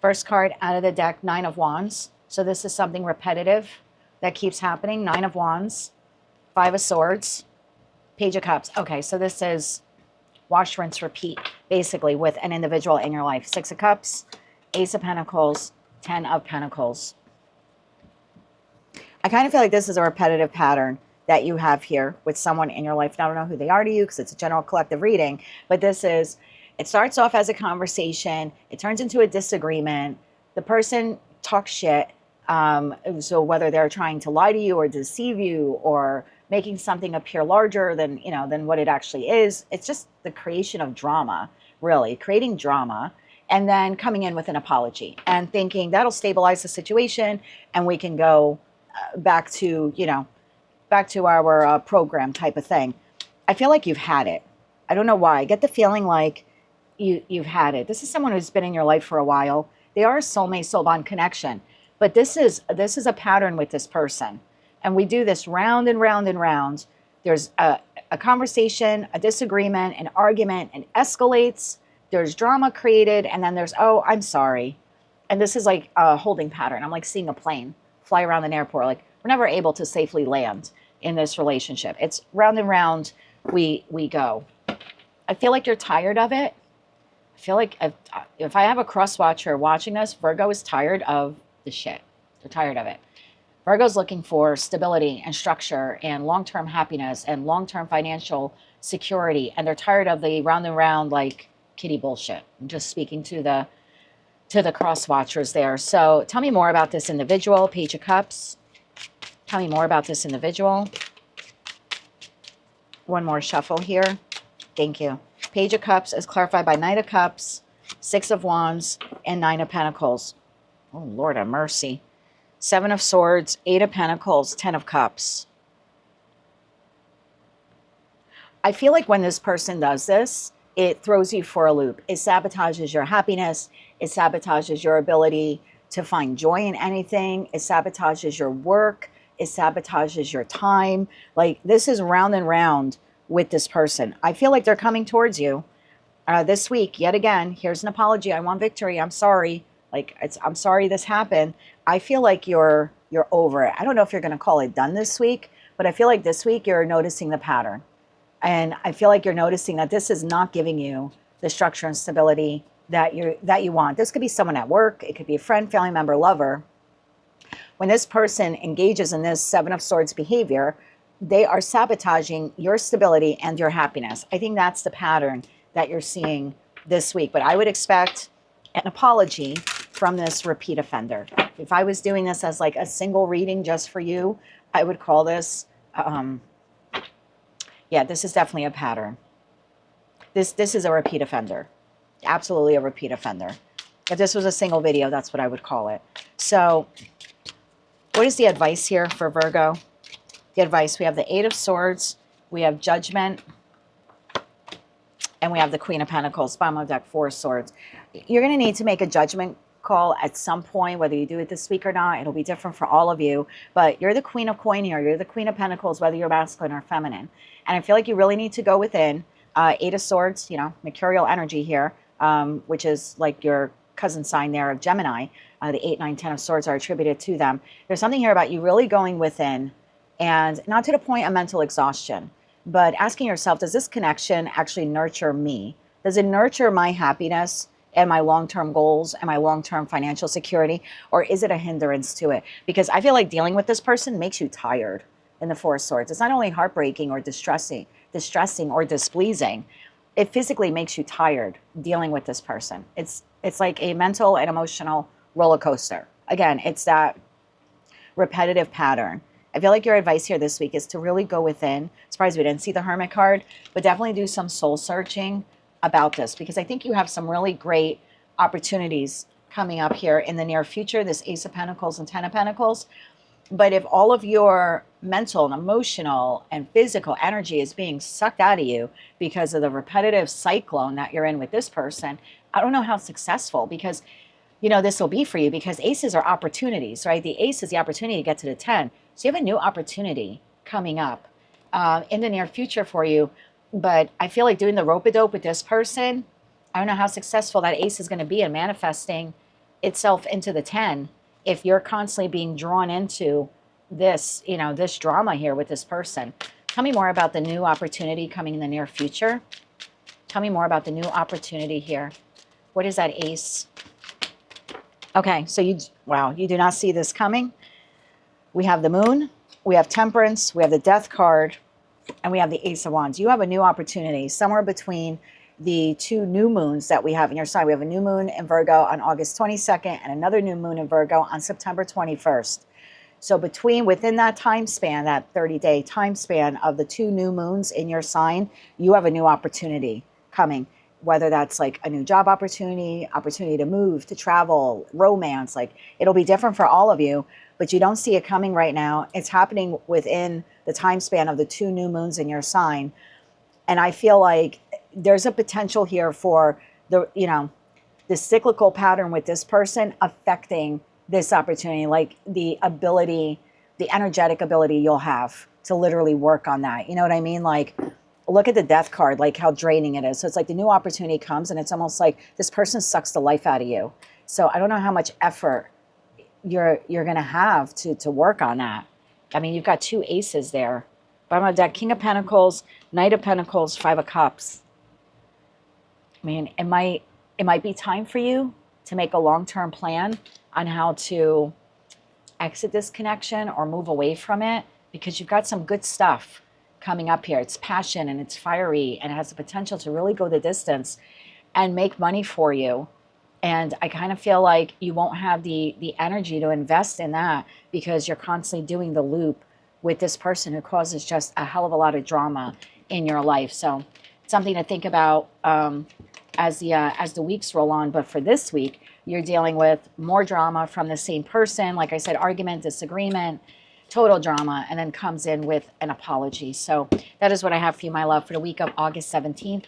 First card out of the deck, 9 of Wands. So this is something repetitive that keeps happening. 9 of Wands, 5 of Swords, Page of Cups. Okay, so this is wash, rinse, repeat, basically, with an individual in your life. 6 of Cups, Ace of Pentacles, 10 of Pentacles. I kind of feel like this is a repetitive pattern that you have here with someone in your life. Now, I don't know who they are to you because it's a general collective reading, but this is, it starts off as a conversation. It turns into a disagreement. The person talks shit. So whether they're trying to lie to you or deceive you or making something appear larger than, than what it actually is. It's just the creation of drama, really, creating drama, and then coming in with an apology and thinking that'll stabilize the situation and we can go back to, back to our program type of thing. I feel like you've had it. I don't know why. I get the feeling like you've had it. This is someone who's been in your life for a while. They are a soulmate, soul bond connection. But this is a pattern with this person. And we do this round and round and round. There's a conversation, a disagreement, an argument, and escalates. There's drama created, and then there's, oh, I'm sorry. And this is like a holding pattern. I'm like seeing a plane fly around an airport. Like, we're never able to safely land in this relationship. It's round and round we go. I feel like you're tired of it. I feel like if I have a cross watcher watching this, Virgo is tired of the shit. They're tired of it. Virgo's looking for stability and structure and long-term happiness and long-term financial security. And they're tired of the round and round, like, kitty bullshit. I'm just speaking to the cross watchers there. So tell me more about this individual. Page of Cups. Tell me more about this individual. One more shuffle here. Thank you. Page of Cups is clarified by Knight of Cups, Six of Wands, and Nine of Pentacles. Oh, Lord have mercy. Seven of Swords, Eight of Pentacles, Ten of Cups. I feel like when this person does this, it throws you for a loop. It sabotages your happiness. It sabotages your ability to find joy in anything. It sabotages your work. It sabotages your time. Like, this is round and round with this person. I feel like they're coming towards you this week. Yet again, here's an apology. I want victory. I'm sorry. Like, I'm sorry this happened. I feel like you're over it. I don't know if you're going to call it done this week, but I feel like this week you're noticing the pattern. And I feel like you're noticing that this is not giving you the structure and stability that you want. This could be someone at work. It could be a friend, family member, lover. When this person engages in this Seven of Swords behavior, they are sabotaging your stability and your happiness. I think that's the pattern that you're seeing this week. But I would expect an apology from this repeat offender. If I was doing this as like a single reading just for you, I would call this, yeah, this is definitely a pattern. This is a repeat offender. Absolutely a repeat offender. If this was a single video, that's what I would call it. So what is the advice here for Virgo? The advice, we have the Eight of Swords, we have Judgment, and we have the Queen of Pentacles, bottom of deck, Four of Swords. You're going to need to make a judgment call at some point, whether you do it this week or not. It'll be different for all of you, but you're the Queen of Coin here. You're the Queen of Pentacles, whether you're masculine or feminine. And I feel like you really need to go within. Eight of Swords, you know, mercurial energy here, which is like your cousin sign there of Gemini. The 8, 9, 10 of Swords are attributed to them. There's something here about you really going within, and not to the point of mental exhaustion, but asking yourself, does this connection actually nurture me? Does it nurture my happiness and my long-term goals and my long-term financial security? Or is it a hindrance to it? Because I feel like dealing with this person makes you tired in the Four of Swords. It's not only heartbreaking or distressing or displeasing. It physically makes you tired dealing with this person. It's like a mental and emotional roller coaster. Again, it's that repetitive pattern. I feel like your advice here this week is to really go within. Surprised we didn't see the Hermit card, but definitely do some soul searching about this, because I think you have some really great opportunities coming up here in the near future, this Ace of Pentacles and Ten of Pentacles. But if all of your mental and emotional and physical energy is being sucked out of you because of the repetitive cyclone that you're in with this person, I don't know how successful, because you know this will be for you, because aces are opportunities, right? The ace is the opportunity to get to the 10. So you have a new opportunity coming up in the near future for you. But I feel like doing the rope-a-dope with this person, I don't know how successful that ace is going to be in manifesting itself into the 10 if you're constantly being drawn into this, you know, this drama here with this person. Tell me more about the new opportunity coming in the near future. Tell me more about the new opportunity here. What is that ace? Okay, so you do not see this coming. We have the Moon, we have Temperance, we have the Death card, and we have the Ace of Wands. You have a new opportunity somewhere between the two new moons that we have in your sign. We have a new moon in Virgo on August 22nd and another new moon in Virgo on September 21st. So within that time span, that 30-day time span of the two new moons in your sign, you have a new opportunity coming. Whether that's like a new job opportunity to move, to travel, romance, like it'll be different for all of you, but you don't see it coming right now. It's happening within the time span of the two new moons in your sign. And I feel like there's a potential here for the cyclical pattern with this person affecting this opportunity, like the energetic ability you'll have to literally work on that. You know what I mean? Like, look at the death card, like how draining it is. So it's like the new opportunity comes and it's almost like this person sucks the life out of you. So I don't know how much effort you're going to have to work on that. I mean, you've got 2 aces there. Bottom of the deck, King of Pentacles, Knight of Pentacles, 5 of Cups. I mean, it might be time for you to make a long-term plan on how to exit this connection or move away from it, because you've got some good stuff coming up here. It's passion and it's fiery and it has the potential to really go the distance and make money for you. And I kind of feel like you won't have the energy to invest in that because you're constantly doing the loop with this person who causes just a hell of a lot of drama in your life. So something to think about as the weeks roll on. But for this week, you're dealing with more drama from the same person. Like I said, argument, disagreement, total drama, and then comes in with an apology. So that is what I have for you, my love, for the week of August 17th.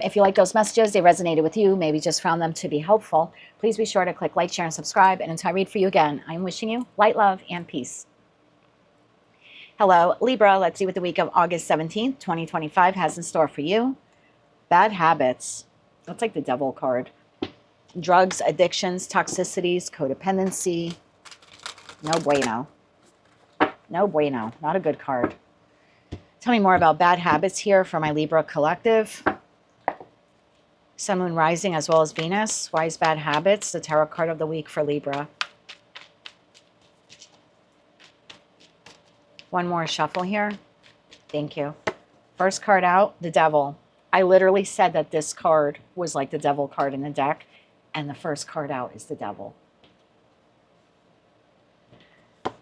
If you like those messages, they resonated with you, maybe just found them to be helpful, please be sure to click like, share, and subscribe. And until I read for you again, I'm wishing you light, love, and peace. Hello, Libra. Let's see what the week of August 17th, 2025 has in store for you. Bad habits. That's like the devil card. Drugs, addictions, toxicities, codependency. No bueno. No bueno. Not a good card. Tell me more about bad habits here for my Libra collective. Sun, Moon, Rising, as well as Venus. Wise bad habits, the tarot card of the week for Libra. One more shuffle here. Thank you. First card out, the devil. I literally said that this card was like the devil card in the deck, and the first card out is the devil.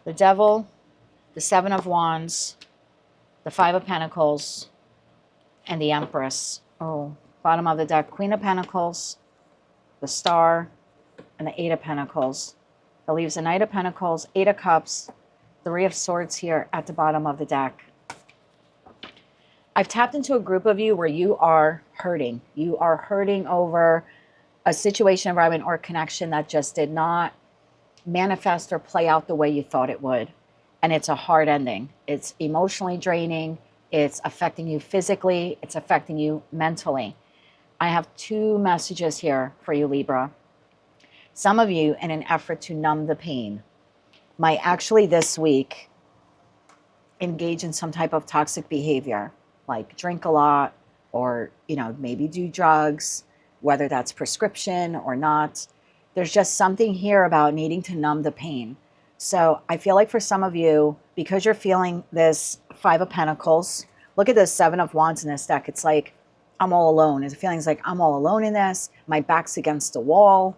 The devil, the 7 of Wands, the 5 of Pentacles, and the Empress. Oh, bottom of the deck, Queen of Pentacles, the Star, and the 8 of Pentacles. That leaves the Knight of Pentacles, 8 of Cups, 3 of Swords here at the bottom of the deck. I've tapped into a group of you where you are hurting. You are hurting over a situation, environment, or connection that just did not manifest or play out the way you thought it would. And it's a hard ending. It's emotionally draining. It's affecting you physically. It's affecting you mentally. I have 2 messages here for you, Libra. Some of you, in an effort to numb the pain, might actually this week engage in some type of toxic behavior, like drink a lot or, maybe do drugs, whether that's prescription or not. There's just something here about needing to numb the pain. So I feel like for some of you, because you're feeling this 5 of Pentacles, look at the 7 of Wands in this deck. It's like, I'm all alone. The feeling's like, I'm all alone in this. My back's against the wall.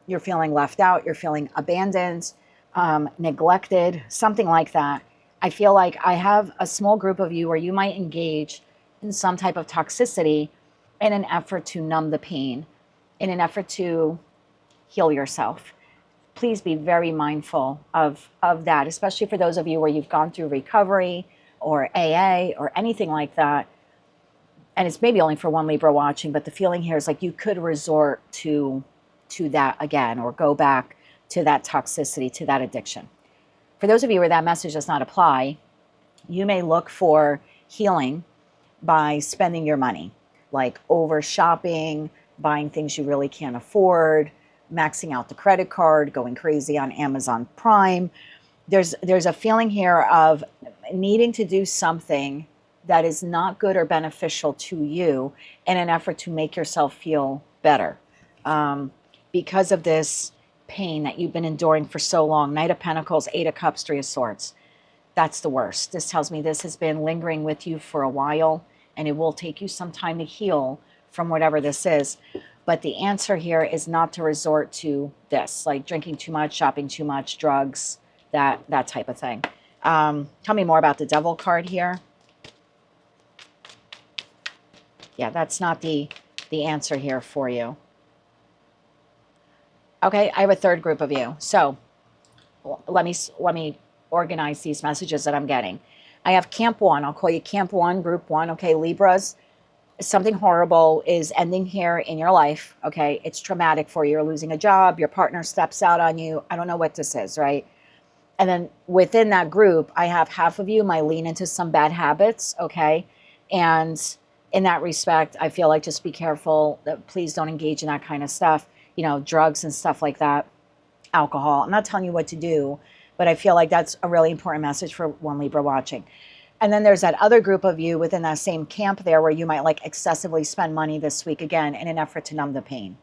You're feeling left out. You're feeling abandoned, neglected, something like that. I feel like I have a small group of you where you might engage in some type of toxicity in an effort to numb the pain, in an effort to heal yourself. Please be very mindful of that, especially for those of you where you've gone through recovery or AA or anything like that. And it's maybe only for one Libra watching, but the feeling here is like you could resort to that again or go back to that toxicity, to that addiction. For those of you where that message does not apply, you may look for healing by spending your money, like over shopping, buying things you really can't afford, maxing out the credit card, going crazy on Amazon Prime. There's a feeling here of needing to do something that is not good or beneficial to you in an effort to make yourself feel better. Because of this pain that you've been enduring for so long. Knight of Pentacles, 8 of Cups, 3 of Swords. That's the worst. This tells me this has been lingering with you for a while, and it will take you some time to heal from whatever this is. But the answer here is not to resort to this, like drinking too much, shopping too much, drugs, that type of thing. Tell me more about the Devil card here. Yeah, that's not the answer here for you. Okay, I have a third group of you. So let me organize these messages that I'm getting. I have Camp 1. I'll call you Camp 1, Group 1. Okay, Libras, something horrible is ending here in your life. Okay, it's traumatic for you. You're losing a job. Your partner steps out on you. I don't know what this is, right? And then within that group, I have half of you might lean into some bad habits, okay? And in that respect, I feel like just be careful. Please don't engage in that kind of stuff, you know, drugs and stuff like that, alcohol. I'm not telling you what to do, but I feel like that's a really important message for one Libra watching. And then there's that other group of you within that same camp there where you might like excessively spend money this week again in an effort to numb the pain.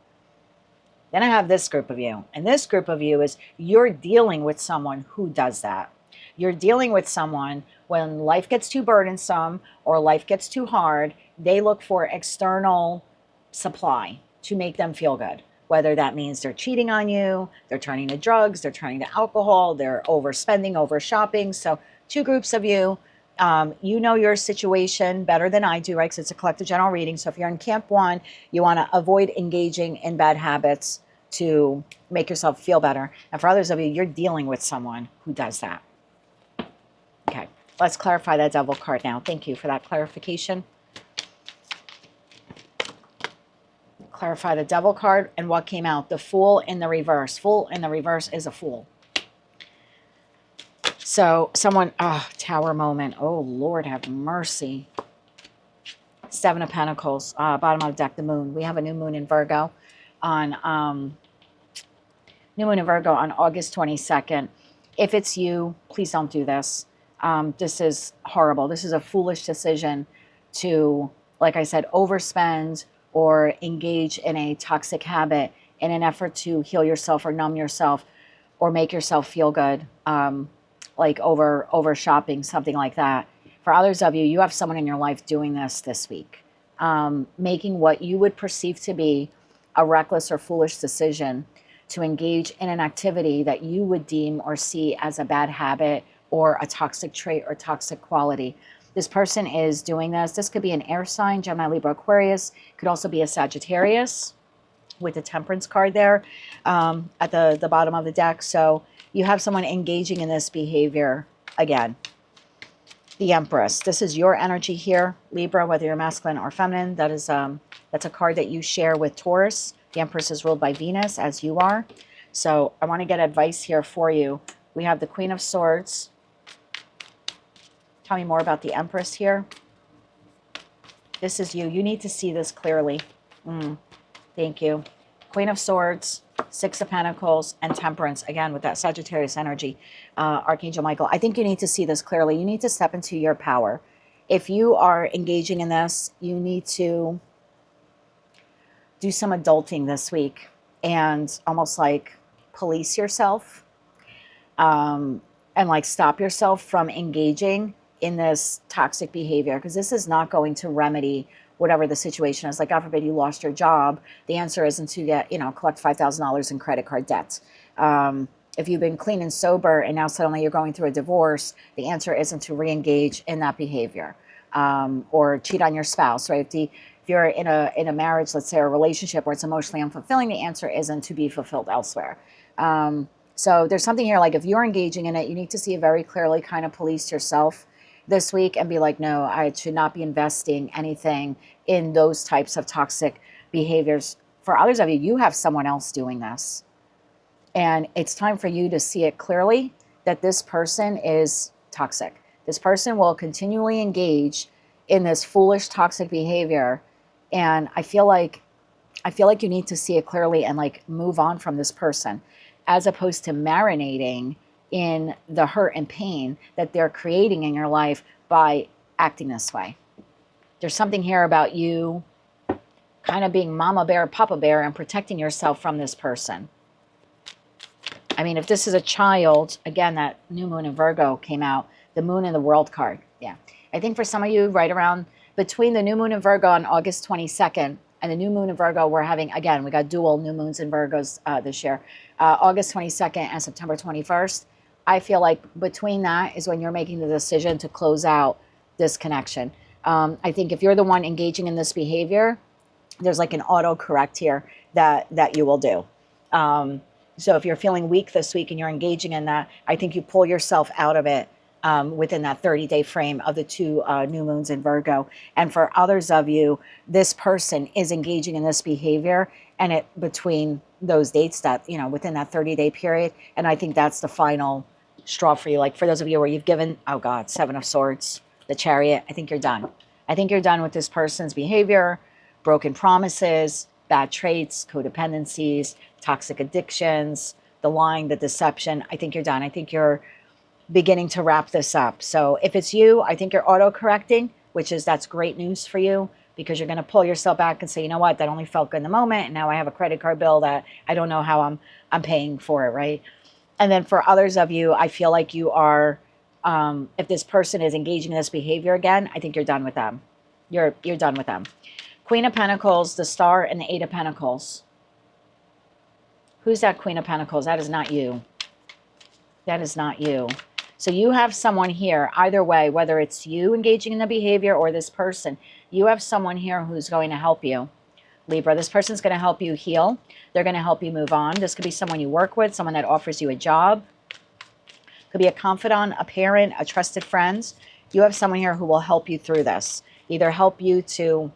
Then I have this group of you. And this group of you is you're dealing with someone who does that. You're dealing with someone when life gets too burdensome or life gets too hard, they look for external supply to make them feel good. Whether that means they're cheating on you, they're turning to drugs, they're turning to alcohol, they're overspending, over shopping. So two groups of you. You know your situation better than I do, right? Because it's a collective general reading. So if you're in camp one, you want to avoid engaging in bad habits to make yourself feel better. And for others of you, you're dealing with someone who does that. Okay, let's clarify that Devil card now. Thank you for that clarification. Clarify the Devil card and what came out. The Fool in the reverse. Fool in the reverse is a fool. So someone, Tower moment. Oh, Lord have mercy. Seven of Pentacles, bottom of the deck, the moon. We have a new moon in Virgo on August 22nd. If it's you, please don't do this. This is horrible. This is a foolish decision to, like I said, overspend or engage in a toxic habit in an effort to heal yourself or numb yourself or make yourself feel good. Like over shopping, something like that. For others of you, you have someone in your life doing this week, making what you would perceive to be a reckless or foolish decision to engage in an activity that you would deem or see as a bad habit or a toxic trait or toxic quality. This person is doing this. This could be an air sign, Gemini, Libra, Aquarius. Could also be a Sagittarius with the Temperance card there at the bottom of the deck. So you have someone engaging in this behavior again. The Empress. This is your energy here, Libra, whether you're masculine or feminine. That's a card that you share with Taurus. The Empress is ruled by Venus, as you are. So I want to get advice here for you. We have the Queen of Swords. Tell me more about the Empress here. This is you. You need to see this clearly. Thank you. Queen of Swords, Six of Pentacles, and Temperance, again, with that Sagittarius energy, Archangel Michael. I think you need to see this clearly. You need to step into your power. If you are engaging in this, you need to do some adulting this week and almost like police yourself and like stop yourself from engaging in this toxic behavior, because this is not going to remedy whatever the situation is. Like, God forbid you lost your job. The answer isn't to get, collect $5,000 in credit card debt. If you've been clean and sober and now suddenly you're going through a divorce, the answer isn't to re-engage in that behavior or cheat on your spouse, right? If you're in a marriage, let's say, a relationship where it's emotionally unfulfilling, the answer isn't to be fulfilled elsewhere. So there's something here, like if you're engaging in it, you need to see it very clearly, kind of police yourself this week and be like, no, I should not be investing anything in those types of toxic behaviors. For others of you, you have someone else doing this. And it's time for you to see it clearly that this person is toxic. This person will continually engage in this foolish, toxic behavior. And I feel like you need to see it clearly and like move on from this person, as opposed to marinating in the hurt and pain that they're creating in your life by acting this way. There's something here about you kind of being mama bear, papa bear, and protecting yourself from this person. I mean, if this is a child, again, that new moon in Virgo came out, the moon in the world card. Yeah. I think for some of you, right around between the new moon in Virgo on August 22nd and the new moon in Virgo, we're having, again, we got dual new moons in Virgos this year, August 22nd and September 21st. I feel like between that is when you're making the decision to close out this connection. I think if you're the one engaging in this behavior, there's like an auto-correct here that you will do. So if you're feeling weak this week and you're engaging in that, I think you pull yourself out of it within that 30-day frame of the two new moons in Virgo. And for others of you, this person is engaging in this behavior and it between those dates that, within that 30-day period. And I think that's the final straw for you. Like for those of you where you've given, oh God, Seven of Swords, the Chariot, I think you're done. I think you're done with this person's behavior, broken promises, bad traits, codependencies, toxic addictions, the lying, the deception. I think you're done. I think you're beginning to wrap this up. So if it's you, I think you're auto-correcting, that's great news for you, because you're going to pull yourself back and say, you know what, that only felt good in the moment, and now I have a credit card bill that I don't know how I'm paying for it, right? And then for others of you, I feel like you are, if this person is engaging in this behavior again, I think you're done with them. You're done with them. Queen of Pentacles, the Star, and the Eight of Pentacles. Who's that Queen of Pentacles? That is not you. That is not you. So you have someone here, either way, whether it's you engaging in the behavior or this person, you have someone here who's going to help you. Libra, this person's going to help you heal. They're going to help you move on. This could be someone you work with, someone that offers you a job. Could be a confidant, a parent, a trusted friend. You have someone here who will help you through this. Either help you to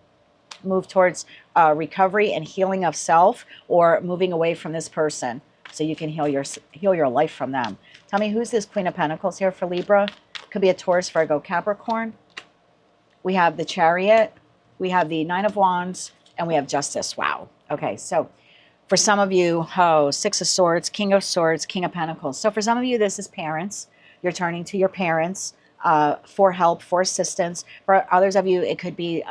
move towards recovery and healing of self, or moving away from this person so you can heal your life from them. Tell me, who's this Queen of Pentacles here for Libra? Could be a Taurus, Virgo, Capricorn. We have the Chariot. We have the Nine of Wands. And we have Justice. Wow. Okay, so for some of you, Six of Swords, King of Swords, King of Pentacles. So for some of you, this is parents. You're turning to your parents for help, for assistance. For others of you, it could be,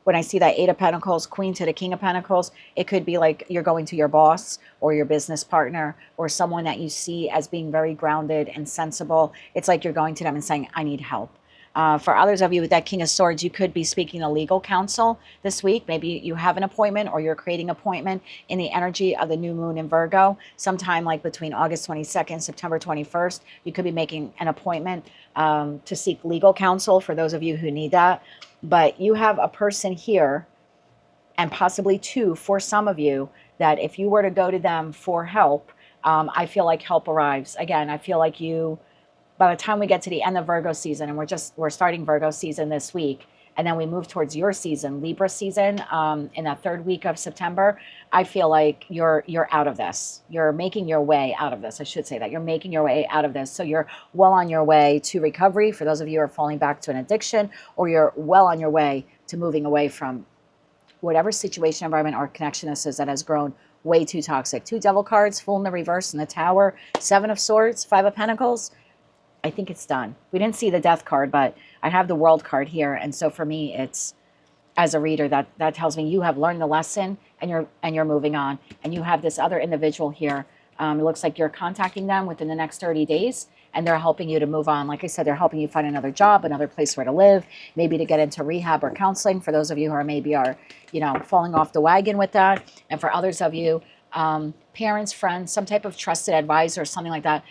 when I see that Eight of Pentacles, Queen to the King of Pentacles, it could be like you're going to your boss or your business partner or someone that you see as being very grounded and sensible. It's like you're going to them and saying, I need help. For others of you with that King of Swords, you could be speaking to legal counsel this week. Maybe you have an appointment, or you're creating an appointment in the energy of the new moon in Virgo. Sometime like between August 22nd, September 21st, you could be making an appointment to seek legal counsel for those of you who need that. But you have a person here, and possibly two for some of you, that if you were to go to them for help, I feel like help arrives. Again, I feel like you, by the time we get to the end of Virgo season, and we're starting Virgo season this week, and then we move towards your season, Libra season, in that third week of September, I feel like you're out of this. You're making your way out of this. I should say that. You're making your way out of this. So you're well on your way to recovery for those of you who are falling back to an addiction, or you're well on your way to moving away from whatever situation, environment, or connection this is that has grown way too toxic. Two Devil cards, Fool in the reverse in the Tower, Seven of Swords, Five of Pentacles. I think it's done. We didn't see the Death card, but I have the World card here. And so for me, it's, as a reader, that tells me you have learned the lesson and you're moving on. And you have this other individual here. It looks like you're contacting them within the next 30 days, and they're helping you to move on. Like I said, they're helping you find another job, another place where to live, maybe to get into rehab or counseling for those of you who are falling off the wagon with that. And for others of you, parents, friends, some type of trusted advisor, something like that,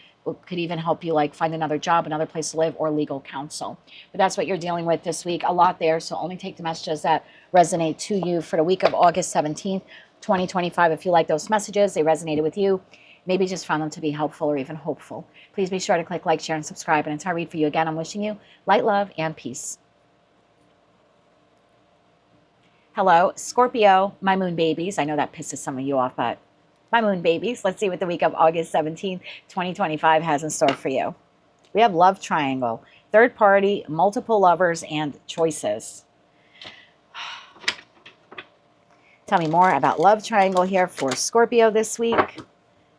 could even help you like find another job, another place to live, or legal counsel. But that's what you're dealing with this week. A lot there. So only take the messages that resonate to you for the week of August 17th, 2025. If you like those messages, they resonated with you, maybe just found them to be helpful or even hopeful, please be sure to click like, share, and subscribe. And until I read for you again, I'm wishing you light, love, and peace. Hello, Scorpio, my moon babies. I know that pisses some of you off, but my moon babies. Let's see what the week of August 17th, 2025 has in store for you. We have love triangle, third party, multiple lovers, and choices. Tell me more about love triangle here for Scorpio this week.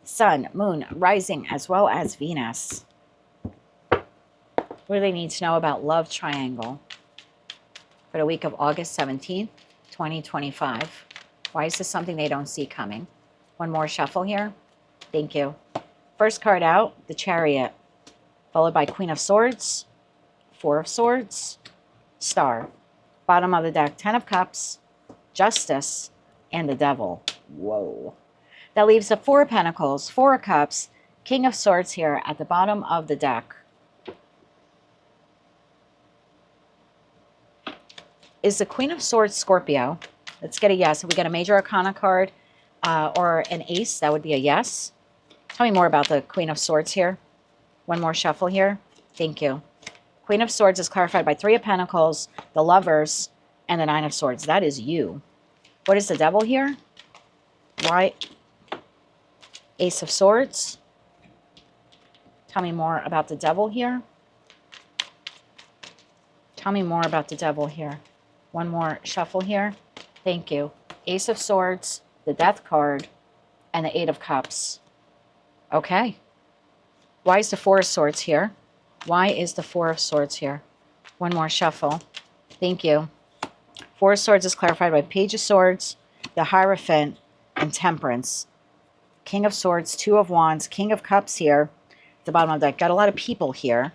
Sun, moon, rising, as well as Venus. What do they need to know about love triangle for the week of August 17th, 2025? Why is this something they don't see coming? One more shuffle here. Thank you. First card out, the Chariot, followed by Queen of Swords, Four of Swords, Star. Bottom of the deck, Ten of Cups, Justice, and the Devil. Whoa. That leaves the Four of Pentacles, Four of Cups, King of Swords here at the bottom of the deck. Is the Queen of Swords Scorpio? Let's get a yes. If we get a Major Arcana card, or an ace, that would be a yes. Tell me more about the Queen of Swords here. One more shuffle here. Thank you. Queen of Swords is clarified by Three of Pentacles, the Lovers, and the Nine of Swords. That is you. What is the Devil here? Why? Ace of Swords, Tell me more about the devil here. Tell me more about the devil here. One more shuffle here. Thank you. Ace of Swords, the Death card, and the Eight of Cups. Okay. Why is the Four of Swords here? Why is the Four of Swords here? One more shuffle. Thank you. Four of Swords is clarified by Page of Swords, the Hierophant, and Temperance. King of Swords, Two of Wands, King of Cups here. At the bottom of the deck. Got a lot of people here.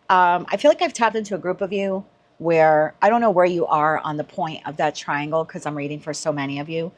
I feel like I've tapped into a group of you where I don't know where you are on the point of that triangle because I'm reading for so many of you.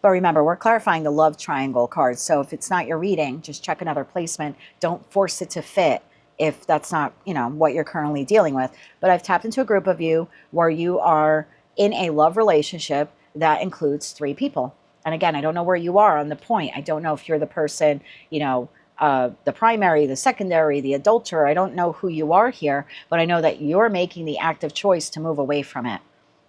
But remember, we're clarifying the love triangle cards. So if it's not your reading, just check another placement. Don't force it to fit if that's not, you know, what you're currently dealing with. But I've tapped into a group of you where you are in a love relationship that includes 3 people. And again, I don't know where you are on the point. I don't know if you're the person, you know, the primary, the secondary, the adulterer. I don't know who you are here, but I know that you're making the active choice to move away from it.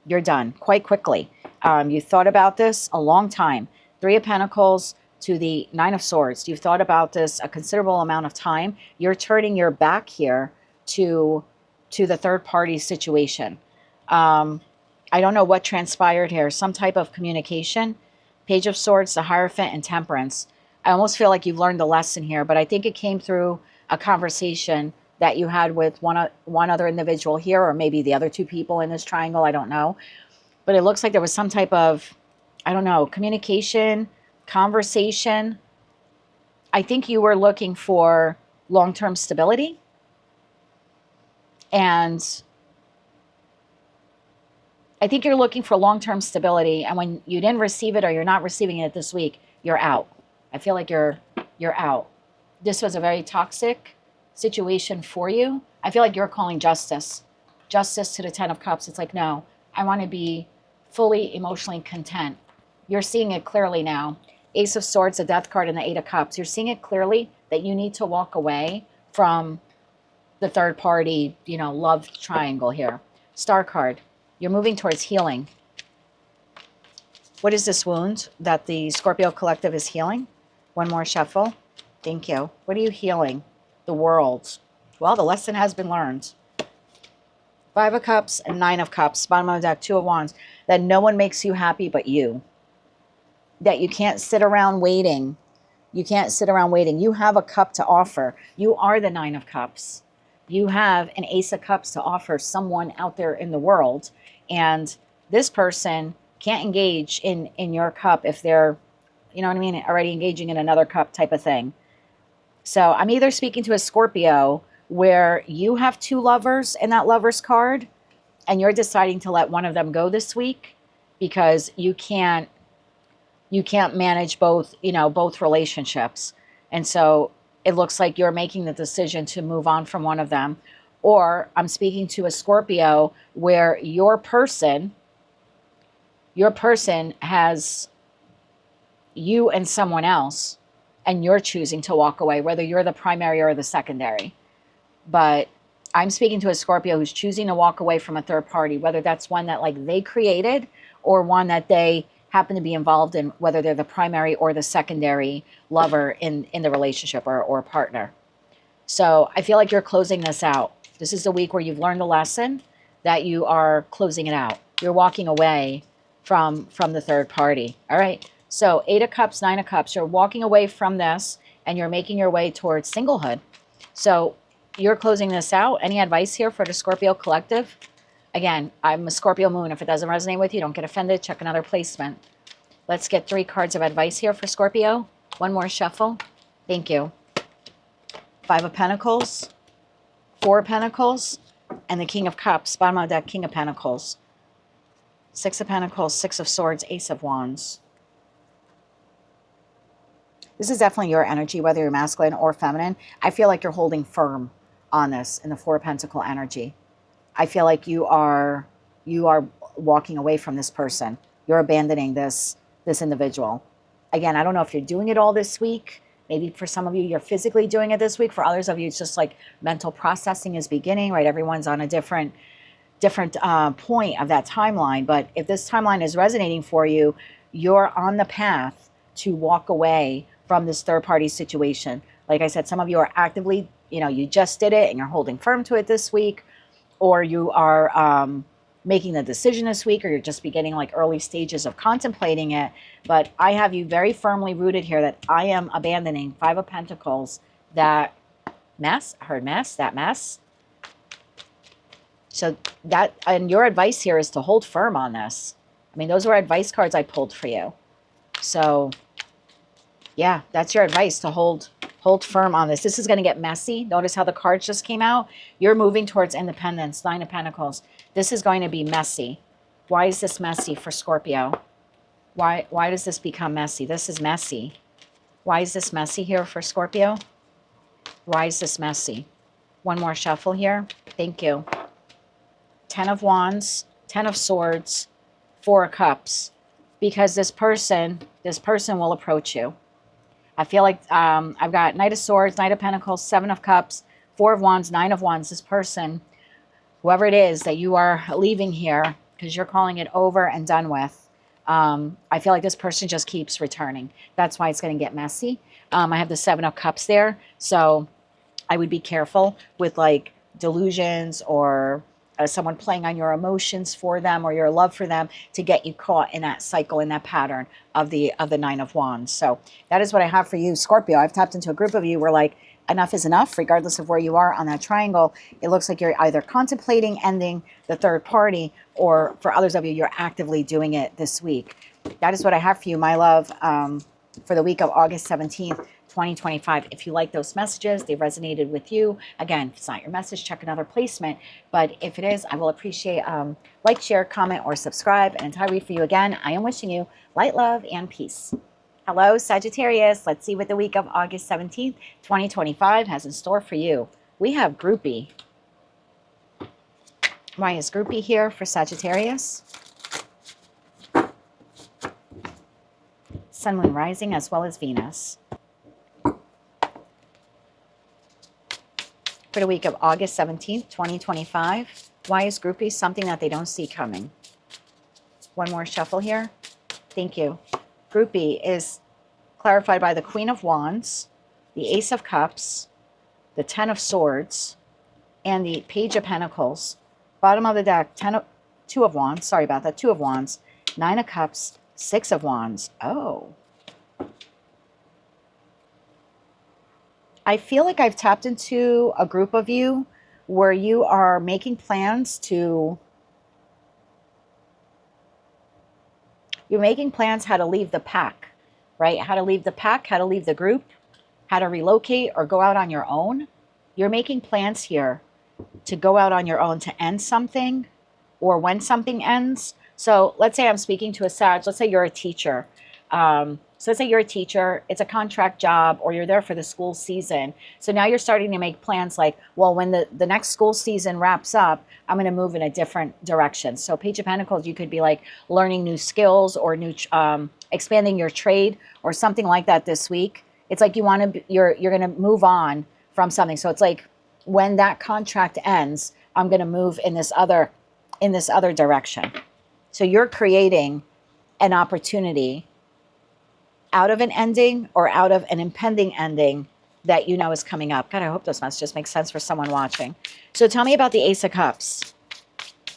You're done quite quickly. You thought about this a long time. 3 of Pentacles to the 9 of Swords. You've thought about this a considerable amount of time. You're turning your back here to the third party situation. I don't know what transpired here. Some type of communication. Page of Swords, the Hierophant, and Temperance. I almost feel like you've learned the lesson here, but I think it came through a conversation that you had with one other individual here, or maybe the other 2 people in this triangle. I don't know. But it looks like there was some type of, I don't know, communication, conversation. I think you were looking for long-term stability. And I think you're looking for long-term stability. And when you didn't receive it or you're not receiving it this week, you're out. I feel like you're out. This was a very toxic situation for you. I feel like you're calling justice. Justice to the 10 of Cups. It's like, no, I want to be fully emotionally content. You're seeing it clearly now. Ace of Swords, the Death card, and the 8 of Cups. You're seeing it clearly that you need to walk away from the third party, you know, love triangle here. Star card. You're moving towards healing. What is this wound that the Scorpio collective is healing? One more shuffle. Thank you. What are you healing? The world. Well, the lesson has been learned. 5 of Cups and 9 of Cups. Bottom of the deck, 2 of Wands. That no one makes you happy but you. That you can't sit around waiting. You can't sit around waiting. You have a cup to offer. You are the 9 of Cups. You have an Ace of Cups to offer someone out there in the world. And this person can't engage in your cup if they're, you know what I mean, already engaging in another cup type of thing. So I'm either speaking to a Scorpio where you have 2 lovers in that lover's card and you're deciding to let one of them go this week because you can't manage both, you know, both relationships. And so it looks like you're making the decision to move on from one of them. Or I'm speaking to a Scorpio where your person has you and someone else, and you're choosing to walk away, whether you're the primary or the secondary. But I'm speaking to a Scorpio who's choosing to walk away from a third party, whether that's one that like they created or one that they happen to be involved in, whether they're the primary or the secondary lover in the relationship or partner. So I feel like you're closing this out. This is the week where you've learned a lesson that you are closing it out. You're walking away from the third party. All right. So 8 of Cups, 9 of Cups, you're walking away from this and you're making your way towards singlehood. So you're closing this out. Any advice here for the Scorpio collective? Again, I'm a Scorpio moon. If it doesn't resonate with you, don't get offended. Check another placement. Let's get 3 cards of advice here for Scorpio. One more shuffle. Thank you. 5 of Pentacles, 4 of Pentacles, and the King of Cups. Bottom of that, King of Pentacles. 6 of Pentacles, 6 of Swords, Ace of Wands. This is definitely your energy, whether you're masculine or feminine. I feel like you're holding firm on this in the 4 of Pentacle energy. I feel like you are walking away from this person. You're abandoning this individual. Again, I don't know if you're doing it all this week. Maybe for some of you, you're physically doing it this week. For others of you, it's just like mental processing is beginning, right? Everyone's on a different point of that timeline. But if this timeline is resonating for you, you're on the path to walk away from this third-party situation. Like I said, some of you are actively you know, you just did it and you're holding firm to it this week, or you are making the decision this week, or you're just beginning like early stages of contemplating it. But I have you very firmly rooted here that I am abandoning 5 of Pentacles, that mess. I heard mess, that mess. So that, and your advice here is to hold firm on this. I mean, those were advice cards I pulled for you. So yeah, that's your advice, to hold firm on this. This is going to get messy. Notice how the cards just came out. You're moving towards independence, 9 of Pentacles. This is going to be messy. Why is this messy for Scorpio? Why does this become messy? This is messy. Why is this messy here for Scorpio? Why is this messy? One more shuffle here. Thank you. 10 of Wands, 10 of Swords, 4 of Cups. Because this person will approach you. I feel like I've got Knight of Swords, Knight of Pentacles, 7 of Cups, 4 of Wands, 9 of Wands. This person, whoever it is that you are leaving here, because you're calling it over and done with, I feel like this person just keeps returning. That's why it's going to get messy. I have the 7 of Cups there. So I would be careful with like delusions or someone playing on your emotions for them or your love for them to get you caught in that cycle, in that pattern of the 9 of Wands. So that is what I have for you, Scorpio. I've tapped into a group of you where like enough is enough, regardless of where you are on that triangle. It looks like you're either contemplating ending the third party, or for others of you, you're actively doing it this week. That is what I have for you, my love, for the week of August 17th. 2025. If you like those messages, they resonated with you. Again, if it's not your message, check another placement. But if it is, I will appreciate like, share, comment, or subscribe. And until I read for you again, I am wishing you light, love, and peace. Hello, Sagittarius. Let's see what the week of August 17th, 2025 has in store for you. We have Groupie. Why is Groupie here for Sagittarius? Sun, Moon, Rising, as well as Venus. For the week of August 17th, 2025. Why is Groupie something that they don't see coming? One more shuffle here. Thank you. Groupie is clarified by the Queen of Wands, the Ace of Cups, the 10 of Swords, and the Page of Pentacles. Bottom of the deck, 2 of Wands. Sorry about that. 2 of Wands, 9 of Cups, 6 of Wands. Oh. I feel like I've tapped into a group of you where you are making plans to, you're making plans how to leave the pack, right? How to leave the pack, how to leave the group, how to relocate or go out on your own. You're making plans here to go out on your own, to end something, or when something ends. So let's say I'm speaking to a Sag. Let's say you're a teacher. So let's say you're a teacher, it's a contract job, or you're there for the school season. So now you're starting to make plans like, well, when the next school season wraps up, I'm going to move in a different direction. So Page of Pentacles, you could be like learning new skills or new expanding your trade or something like that this week. It's like you want to, you're going to move on from something. So it's like when that contract ends, I'm going to move in this other direction. So you're creating an opportunity out of an ending or out of an impending ending that you know is coming up. God, I hope those messages make sense for someone watching. So tell me about the Ace of Cups,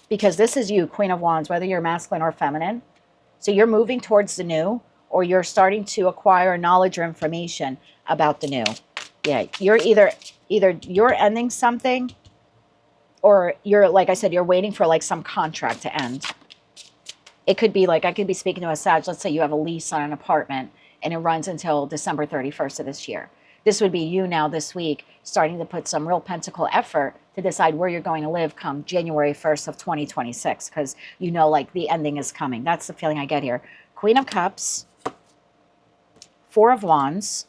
because this is you, Queen of Wands, whether you're masculine or feminine. So you're moving towards the new, or you're starting to acquire knowledge or information about the new. Yeah, you're either you're ending something, or you're, like I said, you're waiting for like some contract to end. It could be like, I could be speaking to a Sag. Let's say you have a lease on an apartment and it runs until December 31st of this year. This would be you now this week starting to put some real pentacle effort to decide where you're going to live come January 1st of 2026, because you know like the ending is coming. That's the feeling I get here. Queen of Cups, 4 of Wands,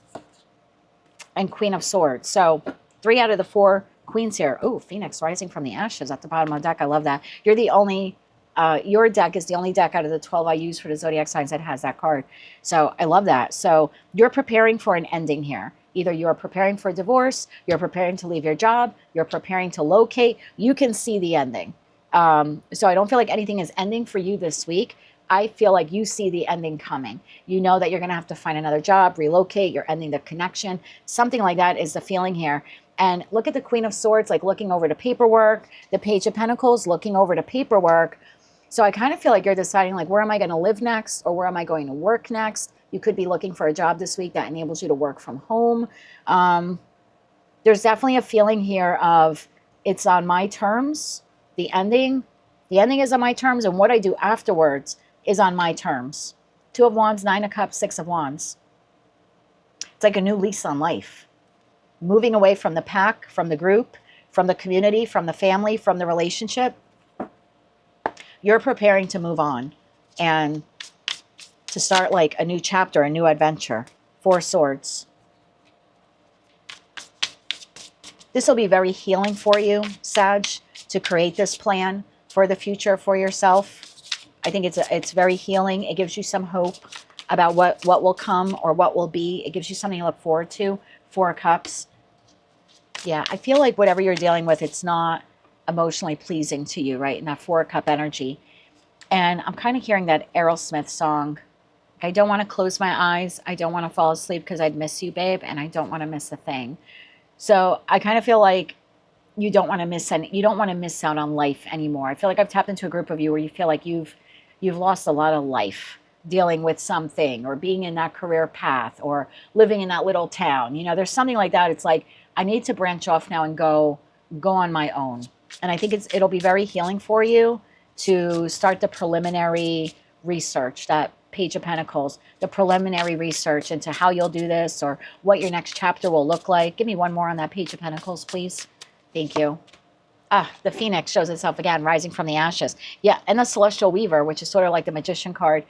and Queen of Swords. So 3 out of the 4 queens here. Oh, Phoenix rising from the ashes at the bottom of the deck. I love that. You're the only... your deck is the only deck out of the 12 I use for the zodiac signs that has that card. So I love that. So you're preparing for an ending here. Either you're preparing for a divorce, you're preparing to leave your job, you're preparing to locate. You can see the ending. So I don't feel like anything is ending for you this week. I feel like you see the ending coming. You know that you're going to have to find another job, relocate, you're ending the connection. Something like that is the feeling here. And look at the Queen of Swords, like looking over to paperwork, the Page of Pentacles, looking over to paperwork. So I kind of feel like you're deciding, like, where am I going to live next, or where am I going to work next? You could be looking for a job this week that enables you to work from home. There's definitely a feeling here of it's on my terms. The ending is on my terms, and what I do afterwards is on my terms. 2 of Wands, 9 of Cups, 6 of Wands. It's like a new lease on life. Moving away from the pack, from the group, from the community, from the family, from the relationship. You're preparing to move on and to start like a new chapter, a new adventure. 4 Swords. This will be very healing for you, Sag, to create this plan for the future for yourself. I think it's very healing. It gives you some hope about what will come or what will be. It gives you something to look forward to. 4 Cups. Yeah, I feel like whatever you're dealing with, it's not emotionally pleasing to you, right? In that 4 Cup energy. And I'm kind of hearing that Aerosmith song. I don't want to close my eyes. I don't want to fall asleep because I'd miss you, babe. And I don't want to miss a thing. So I kind of feel like you don't want to miss out on life anymore. I feel like I've tapped into a group of you where you feel like you've lost a lot of life dealing with something, or being in that career path, or living in that little town. You know, there's something like that. It's like, I need to branch off now and go on my own. And I think it'll be very healing for you to start the preliminary research, that Page of Pentacles, the preliminary research into how you'll do this or what your next chapter will look like. Give me one more on that Page of Pentacles, please. Thank you. The Phoenix shows itself again, rising from the ashes. Yeah, and the Celestial Weaver, which is sort of like the Magician card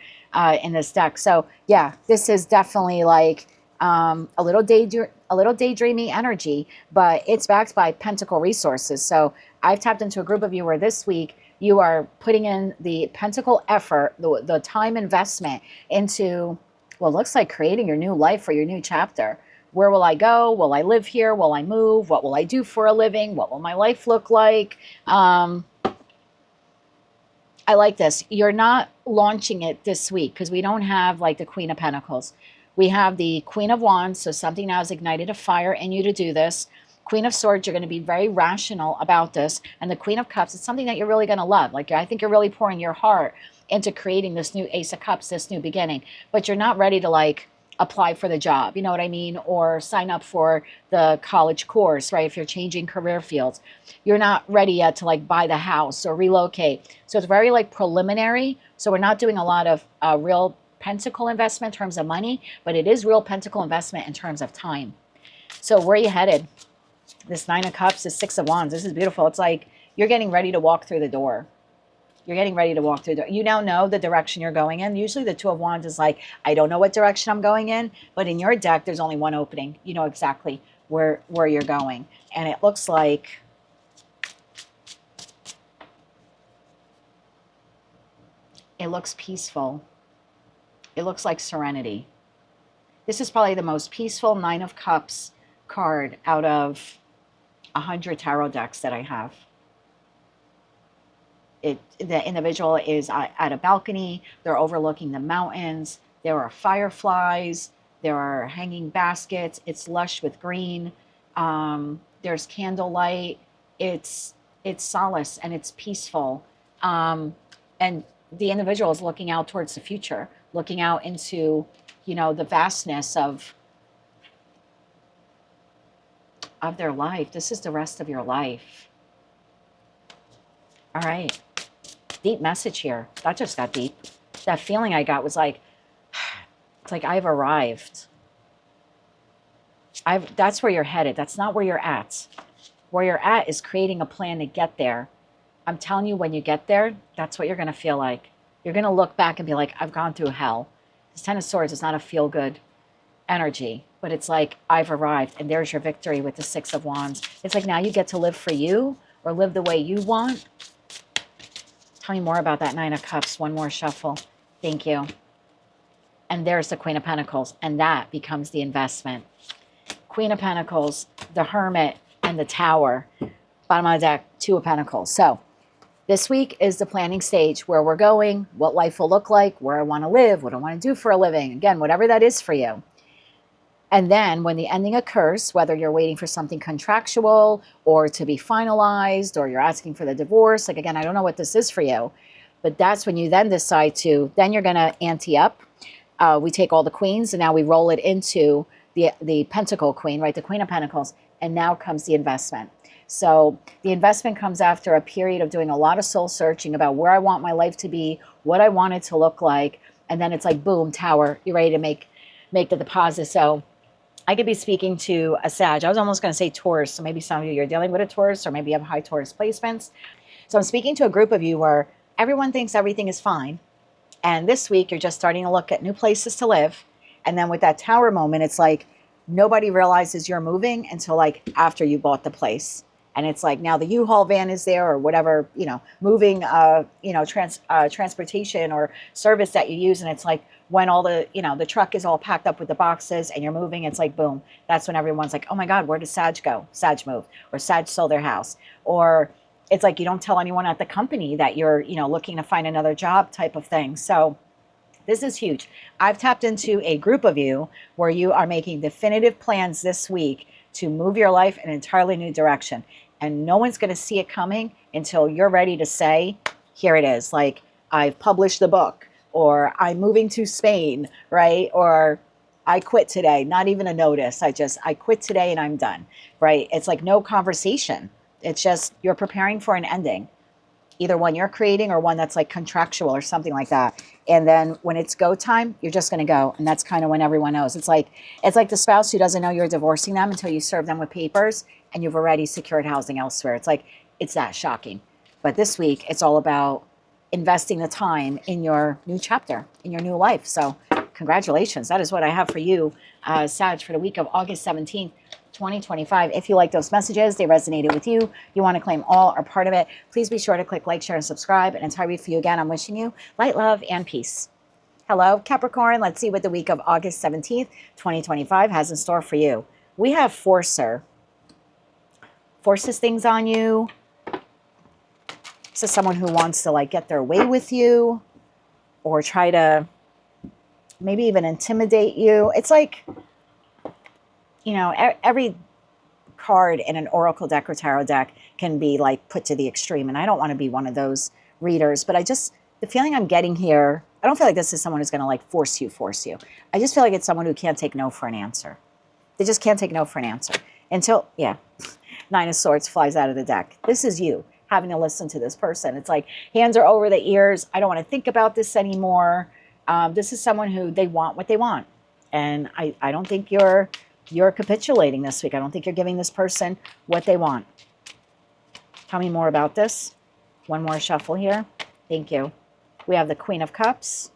in this deck. So yeah, this is definitely like a little daydreamy energy, but it's backed by Pentacle resources. So I've tapped into a group of you where this week you are putting in the Pentacle effort, the time investment into, well, it looks like creating your new life or your new chapter. Where will I go? Will I live here? Will I move? What will I do for a living? What will my life look like? I like this. You're not launching it this week because we don't have like the Queen of Pentacles. We have the Queen of Wands, so something now has ignited a fire in you to do this. Queen of Swords, you're going to be very rational about this. And the Queen of Cups, it's something that you're really going to love. Like, I think you're really pouring your heart into creating this new Ace of Cups, this new beginning. But you're not ready to, like, apply for the job, you know what I mean? Or sign up for the college course, right? If you're changing career fields. You're not ready yet to, like, buy the house or relocate. So it's very, like, preliminary. So we're not doing a lot of real Pentacle investment in terms of money, but it is real Pentacle investment in terms of time. So where are you headed? This 9 of Cups, this 6 of Wands. This is beautiful. It's like you're getting ready to walk through the door. You're getting ready to walk through the door. You now know the direction you're going in. Usually the 2 of Wands is like, I don't know what direction I'm going in. But in your deck, there's only one opening. You know exactly where you're going. And it looks like it looks peaceful. It looks like serenity. This is probably the most peaceful 9 of Cups card out of 100 tarot decks that I have. The individual is at a balcony. They're overlooking the mountains. There are fireflies. There are hanging baskets. It's lush with green. There's candlelight. It's solace and it's peaceful. And the individual is looking out towards the future, looking out into, you know, the vastness of their life. This is the rest of your life. All right. Deep message here. That just got deep. That feeling I got was like, it's like I've arrived. That's where you're headed. That's not where you're at. Where you're at is creating a plan to get there. I'm telling you, when you get there, that's what you're going to feel like. You're going to look back and be like, I've gone through hell. This 10 of Swords is not a feel-good energy, but it's like, I've arrived, and there's your victory with the 6 of Wands. It's like now you get to live for you or live the way you want. Tell me more about that 9 of Cups. One more shuffle. Thank you. And there's the Queen of Pentacles, and that becomes the investment. Queen of Pentacles, the Hermit, and the Tower. Bottom of the deck, 2 of Pentacles. So this week is the planning stage, where we're going, what life will look like, where I want to live, what I want to do for a living. Again, whatever that is for you. And then when the ending occurs, whether you're waiting for something contractual or to be finalized, or you're asking for the divorce, like, again, I don't know what this is for you, but that's when you then decide to, then you're going to ante up. We take all the queens and now we roll it into the Pentacle Queen, right? The Queen of Pentacles. And now comes the investment. So the investment comes after a period of doing a lot of soul searching about where I want my life to be, what I want it to look like. And then it's like, boom, tower, you're ready to make the deposit. So I could be speaking to a Sag. I was almost going to say Taurus. So maybe some of you, you're dealing with a Taurus, or maybe you have high Taurus placements. So I'm speaking to a group of you where everyone thinks everything is fine. And this week, you're just starting to look at new places to live. And then with that tower moment, it's like nobody realizes you're moving until like after you bought the place. And it's like now the U-Haul van is there, or whatever, moving, transportation or service that you use. And it's like when all the, the truck is all packed up with the boxes and you're moving, it's like, boom. That's when everyone's like, oh my God, where did Sag go? Sag moved, or Sag sold their house. Or it's like you don't tell anyone at the company that you're, looking to find another job type of thing. So this is huge. I've tapped into a group of you where you are making definitive plans this week to move your life in an entirely new direction. And no one's going to see it coming until you're ready to say, here it is. Like, I've published the book, or I'm moving to Spain, right? Or I quit today. Not even a notice. I quit today and I'm done, right? It's like no conversation. It's just you're preparing for an ending. Either one you're creating or one that's like contractual or something like that. And then when it's go time, you're just going to go. And that's kind of when everyone knows. It's like the spouse who doesn't know you're divorcing them until you serve them with papers and you've already secured housing elsewhere. It's like, it's that shocking. But this week, it's all about investing the time in your new chapter, in your new life. So congratulations. That is what I have for you, Sag, for the week of August 17th. 2025. If you like those messages, they resonated with you, you want to claim all or part of it, please be sure to click like, share, and subscribe. And until I read for you again, I'm wishing you light, love, and peace. Hello, Capricorn. Let's see what the week of August 17th, 2025 has in store for you. We have Forcer. Forces things on you. This is someone who wants to like get their way with you or try to maybe even intimidate you. It's like, every card in an oracle deck or tarot deck can be like put to the extreme. And I don't want to be one of those readers, but the feeling I'm getting here, I don't feel like this is someone who's going to like force you. I just feel like it's someone who can't take no for an answer. They just can't take no for an answer until, Nine of Swords flies out of the deck. This is you having to listen to this person. It's like hands are over the ears. I don't want to think about this anymore. This is someone who they want what they want. And I don't think you're capitulating this week. I don't think you're giving this person what they want. Tell me more about this. One more shuffle here. Thank you. We have the Queen of Cups.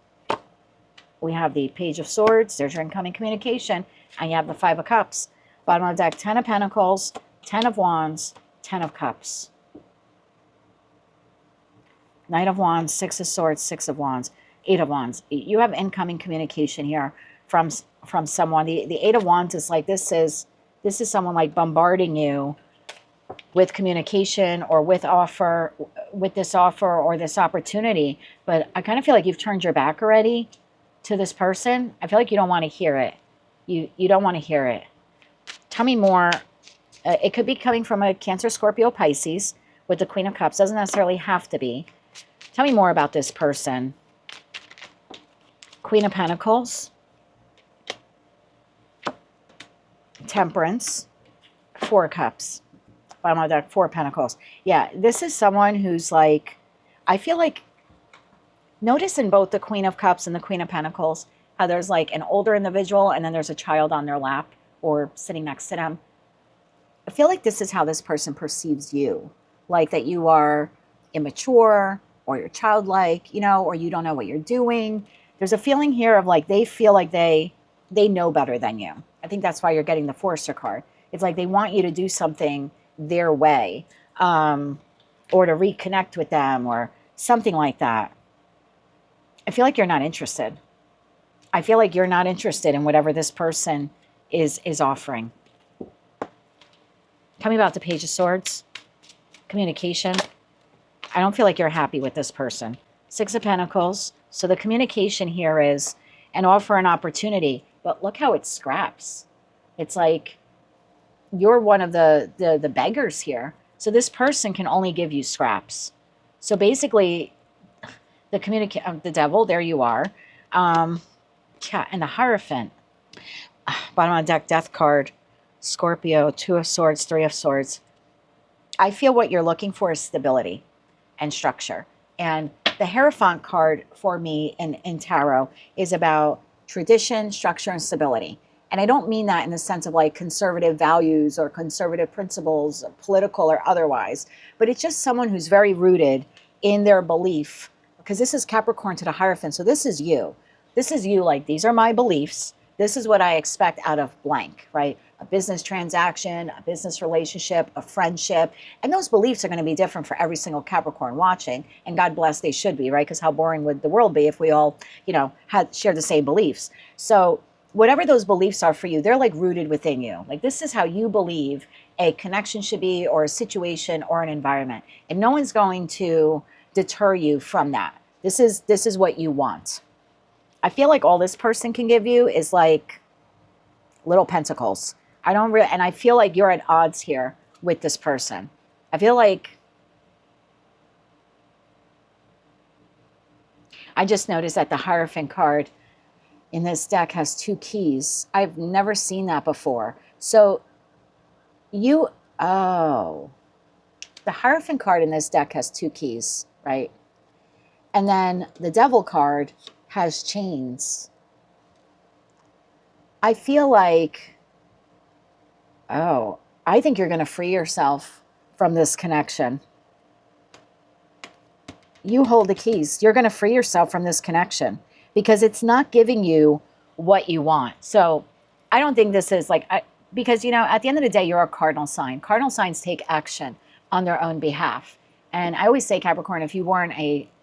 We have the Page of Swords. There's your incoming communication. And you have the Five of Cups. Bottom of the deck, 10 of Pentacles, 10 of Wands, 10 of Cups. Knight of Wands, 6 of Swords, 6 of Wands, 8 of Wands. You have incoming communication here from someone. The Eight of Wands is like, this is someone like bombarding you with communication or with this offer or this opportunity. But I kind of feel like you've turned your back already to this person. I feel like you don't want to hear it. You don't want to hear it. Tell me more. It could be coming from a Cancer, Scorpio, Pisces with the Queen of Cups. Doesn't necessarily have to be. Tell me more about this person. Queen of Pentacles. Temperance. 4 Cups. Bottom of the deck, 4 Pentacles. Yeah, this is someone who's like, I feel like, notice in both the Queen of Cups and the Queen of Pentacles, how there's like an older individual and then there's a child on their lap or sitting next to them. I feel like this is how this person perceives you. Like that you are immature or you're childlike, or you don't know what you're doing. There's a feeling here of like they feel like they know better than you. I think that's why you're getting the Forcer card. It's like they want you to do something their way, or to reconnect with them or something like that. I feel like you're not interested. I feel like you're not interested in whatever this person is offering. Tell me about the Page of Swords. Communication. I don't feel like you're happy with this person. 6 of Pentacles. So the communication here is an offer, an opportunity. But look how it scraps. It's like you're one of the beggars here. So this person can only give you scraps. So basically, the devil, there you are. Yeah, and the Hierophant. Bottom of the deck, Death card. Scorpio, 2 of Swords, 3 of Swords. I feel what you're looking for is stability and structure. And the Hierophant card for me in tarot is about tradition, structure, and stability. And I don't mean that in the sense of like conservative values or conservative principles, political or otherwise, but it's just someone who's very rooted in their belief, because this is Capricorn to the Hierophant. So this is you. This is you, like, these are my beliefs. This is what I expect out of blank, right? A business transaction, a business relationship, a friendship. And those beliefs are going to be different for every single Capricorn watching. And God bless, they should be, right? Because how boring would the world be if we all, had shared the same beliefs? So whatever those beliefs are for you, they're like rooted within you. Like, this is how you believe a connection should be, or a situation, or an environment. And no one's going to deter you from that. This is what you want. I feel like all this person can give you is like little pentacles. And I feel like you're at odds here with this person. I feel like I just noticed that the Hierophant card in this deck has 2 keys. I've never seen that before. So the Hierophant card in this deck has 2 keys, right? And then the Devil card has chains. I feel like, I think you're going to free yourself from this connection. You hold the keys. You're going to free yourself from this connection because it's not giving you what you want. So I don't think this is like, because, at the end of the day, you're a cardinal sign. Cardinal signs take action on their own behalf. And I always say, Capricorn, if you weren't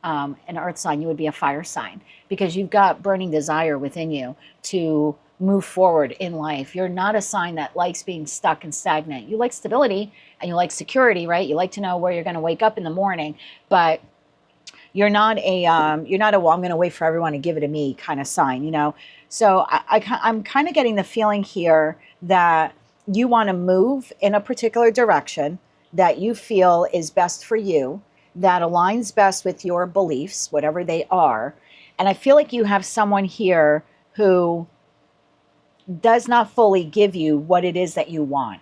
an earth sign, you would be a fire sign, because you've got burning desire within you to move forward in life. You're not a sign that likes being stuck and stagnant. You like stability and you like security, right? You like to know where you're going to wake up in the morning, but you're not well, I'm going to wait for everyone to give it to me kind of sign, So I'm kind of getting the feeling here that you want to move in a particular direction that you feel is best for you, that aligns best with your beliefs, whatever they are. And I feel like you have someone here who does not fully give you what it is that you want.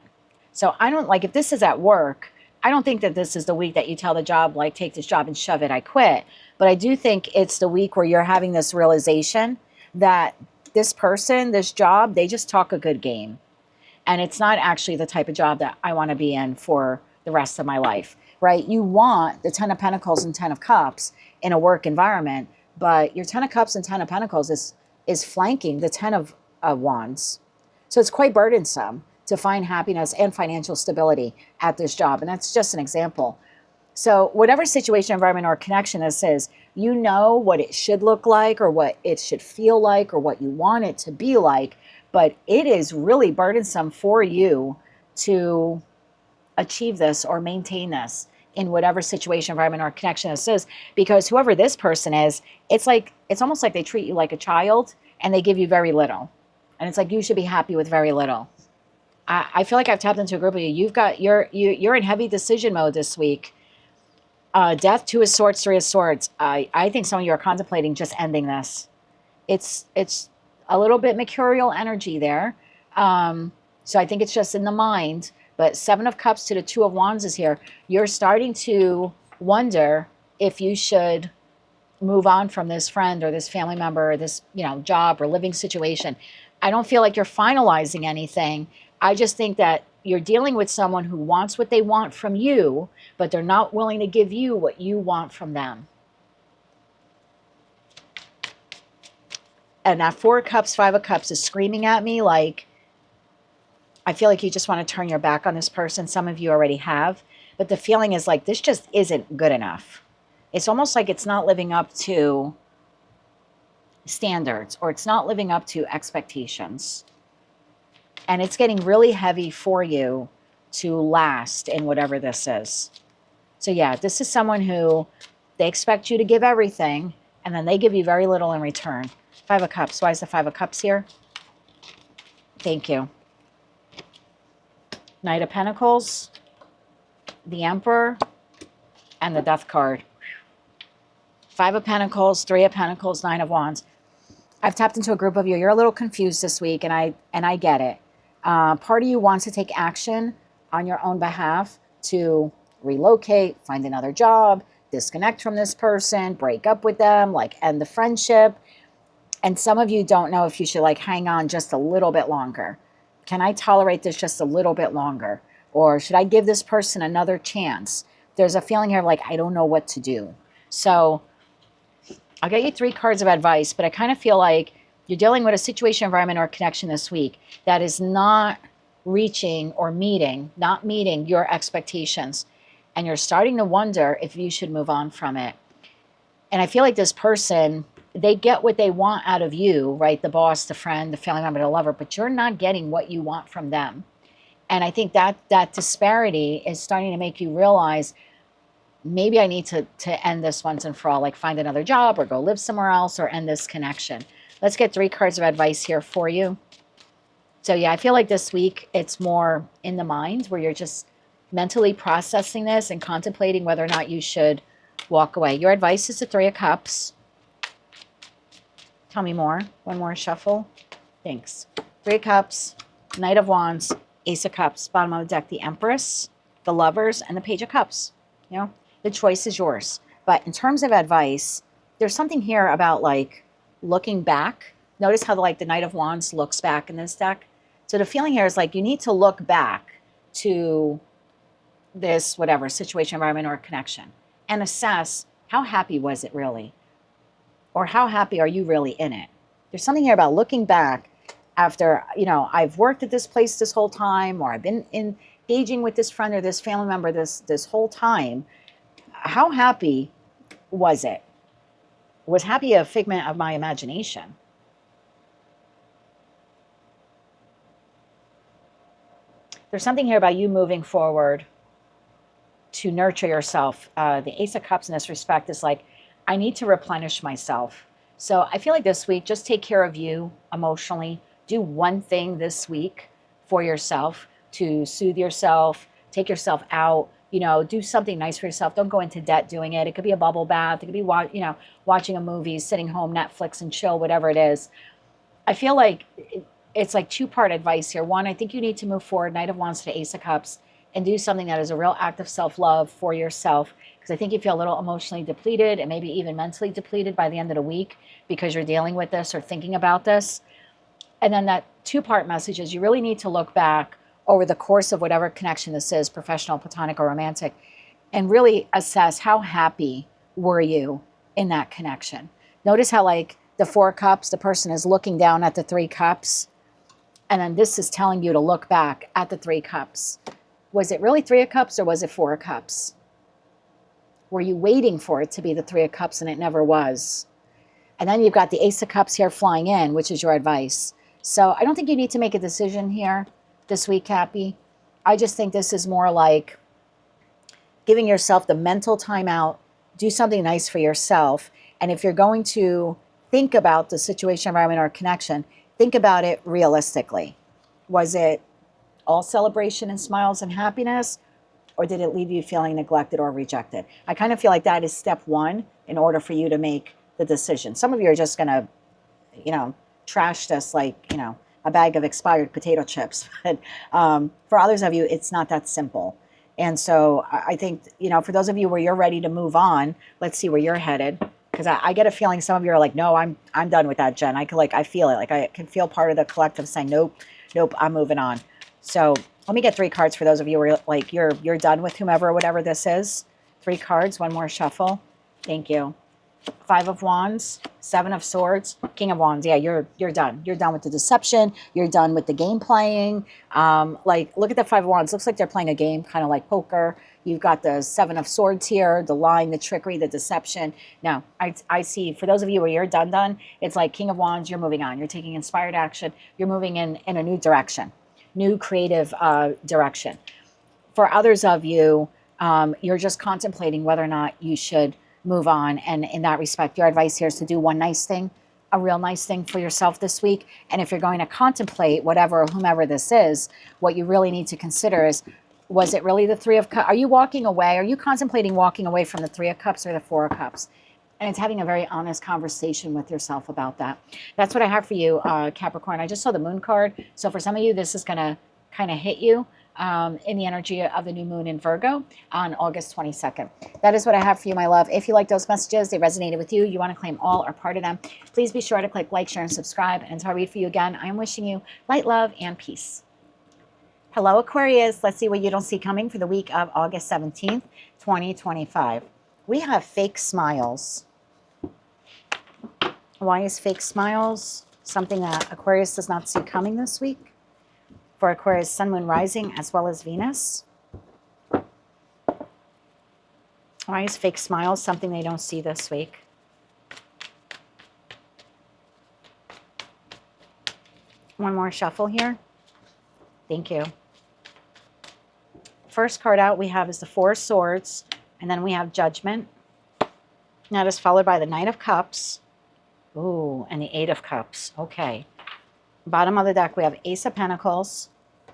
So I don't, like, if this is at work, I don't think that this is the week that you tell the job, like, take this job and shove it, I quit. But I do think it's the week where you're having this realization that this person, this job, they just talk a good game. And it's not actually the type of job that I want to be in for the rest of my life, right? You want the 10 of Pentacles and 10 of Cups in a work environment, but your 10 of Cups and 10 of Pentacles is flanking the 10 of Wands. So it's quite burdensome to find happiness and financial stability at this job. And that's just an example. So whatever situation, environment, or connection this is, you know what it should look like, or what it should feel like, or what you want it to be like. But it is really burdensome for you to achieve this or maintain this in whatever situation, environment, or connection this is, because whoever this person is, it's almost like they treat you like a child and they give you very little. And it's like, you should be happy with very little. I feel like I've tapped into a group of you. You're in heavy decision mode this week. Death, 2 of Swords, 3 of Swords. I think some of you are contemplating just ending this. It's a little bit mercurial energy there. So I think it's just in the mind. But 7 of Cups to the 2 of Wands is here. You're starting to wonder if you should move on from this friend or this family member or this, job or living situation. I don't feel like you're finalizing anything. I just think that you're dealing with someone who wants what they want from you, but they're not willing to give you what you want from them. And that 4 of Cups, 5 of Cups is screaming at me like, I feel like you just want to turn your back on this person. Some of you already have. But the feeling is like, this just isn't good enough. It's almost like it's not living up to standards, or it's not living up to expectations. And it's getting really heavy for you to last in whatever this is. So yeah, this is someone who they expect you to give everything, and then they give you very little in return. 5 of Cups. Why is the 5 of Cups here? Thank you. Knight of Pentacles, the Emperor, and the Death card. Five of Pentacles, Three of Pentacles, Nine of Wands. I've tapped into a group of you. You're a little confused this week, and I get it. Part of you wants to take action on your own behalf to relocate, find another job, disconnect from this person, break up with them, like end the friendship. And some of you don't know if you should like hang on just a little bit longer. Can I tolerate this just a little bit longer? Or should I give this person another chance? There's a feeling here of like, I don't know what to do. So I'll get you 3 cards of advice, but I kind of feel like you're dealing with a situation, environment, or connection this week that is not reaching or not meeting your expectations. And you're starting to wonder if you should move on from it. And I feel like this person, they get what they want out of you, right? The boss, the friend, the family member, the lover, but you're not getting what you want from them. And I think that disparity is starting to make you realize maybe I need to end this once and for all, like find another job or go live somewhere else or end this connection. Let's get 3 cards of advice here for you. So yeah, I feel like this week it's more in the mind where you're just mentally processing this and contemplating whether or not you should walk away. Your advice is the 3 of Cups. Tell me more. One more shuffle. Thanks. 3 of Cups, Knight of Wands, Ace of Cups, bottom of the deck, the Empress, the Lovers, and the Page of Cups. You know, the choice is yours. But in terms of advice, there's something here about like looking back. Notice how like the Knight of Wands looks back in this deck. So the feeling here is like you need to look back to this whatever situation, environment, or connection and assess how happy was it really? Or how happy are you really in it? There's something here about looking back after, you know, I've worked at this place this whole time, or I've been engaging with this friend or this family member this whole time. How happy was it? Was happy a figment of my imagination? There's something here about you moving forward to nurture yourself. The Ace of Cups in this respect is like, I need to replenish myself. So I feel like this week, just take care of you emotionally. Do one thing this week for yourself to soothe yourself, take yourself out, you know, do something nice for yourself. Don't go into debt doing it. It could be a bubble bath. It could be, you know, watching a movie, sitting home, Netflix and chill, whatever it is. I feel like it's like 2-part advice here. One, I think you need to move forward, Knight of Wands to Ace of Cups, and do something that is a real act of self-love for yourself. Because I think you feel a little emotionally depleted and maybe even mentally depleted by the end of the week because you're dealing with this or thinking about this. And then that 2-part message is you really need to look back over the course of whatever connection this is, professional, platonic, or romantic, and really assess how happy were you in that connection. Notice how like the 4 cups, the person is looking down at the 3 cups. And then this is telling you to look back at the 3 cups. Was it really 3 of Cups or was it 4 of Cups? Were you waiting for it to be the 3 of Cups and it never was? And then you've got the Ace of Cups here flying in, which is your advice. So I don't think you need to make a decision here this week, Cappy. I just think this is more like giving yourself the mental time out, do something nice for yourself. And if you're going to think about the situation, environment, or connection, think about it realistically. Was it all celebration and smiles and happiness, or did it leave you feeling neglected or rejected? I kind of feel like that is step 1 in order for you to make the decision. Some of you are just going to, you know, trash this like, you know, a bag of expired potato chips. But for others of you, it's not that simple. And so I think, you know, for those of you where you're ready to move on, let's see where you're headed. Because I get a feeling some of you are like, no, I'm done with that, Jen. I feel it. Like I can feel part of the collective saying, nope, I'm moving on. So let me get 3 cards for those of you where like you're done with whomever or whatever this is. 3 cards, one more shuffle. Thank you. 5 of Wands, 7 of Swords, King of Wands. Yeah, you're done. You're done with the deception. You're done with the game playing. Like, look at the 5 of Wands. Looks like they're playing a game, kind of like poker. You've got the 7 of Swords here, the lying, the trickery, the deception. Now, I see, for those of you where you're done, it's like King of Wands, you're moving on. You're taking inspired action. You're moving in a new direction, new creative direction. For others of you, you're just contemplating whether or not you should move on. And in that respect, your advice here is to do one nice thing a real nice thing for yourself this week. And if you're going to contemplate whatever or whomever this is, what you really need to consider is, was it really the Three of Cups? Are you walking away? Are you contemplating walking away from the Three of Cups or the Four of Cups? And it's having a very honest conversation with yourself about that. That's what I have for you, Capricorn. I just saw the moon card. So for some of you, this is going to kind of hit you in the energy of the new moon in Virgo on August 22nd. That is what I have for you, my love. If you like those messages, they resonated with you, you want to claim all or part of them, please be sure to click like, share, and subscribe. And until I read for you again, I am wishing you light, love, and peace. Hello, Aquarius. Let's see what you don't see coming for the week of August 17th, 2025. We have fake smiles. Why is fake smiles something that Aquarius does not see coming this week? For Aquarius, Sun, Moon, Rising, as well as Venus. Why is fake smiles something they don't see this week? One more shuffle here. Thank you. First card out we have is the Four of Swords, and then we have Judgment. Now that is followed by the Knight of Cups. Ooh, and the Eight of Cups. Okay. Bottom of the deck, we have Ace of Pentacles,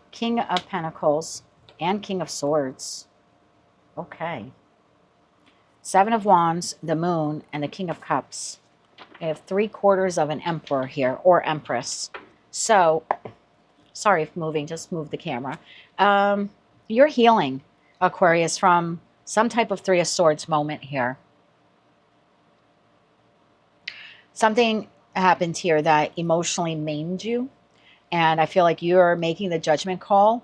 King of Pentacles, and King of Swords. Okay. Seven of Wands, the Moon, and the King of Cups. I have 3/4 of an Emperor here, or Empress. So, sorry if moving, just move the camera. You're healing, Aquarius, from some type of Three of Swords moment here. Something happened here that emotionally maimed you. And I feel like you're making the judgment call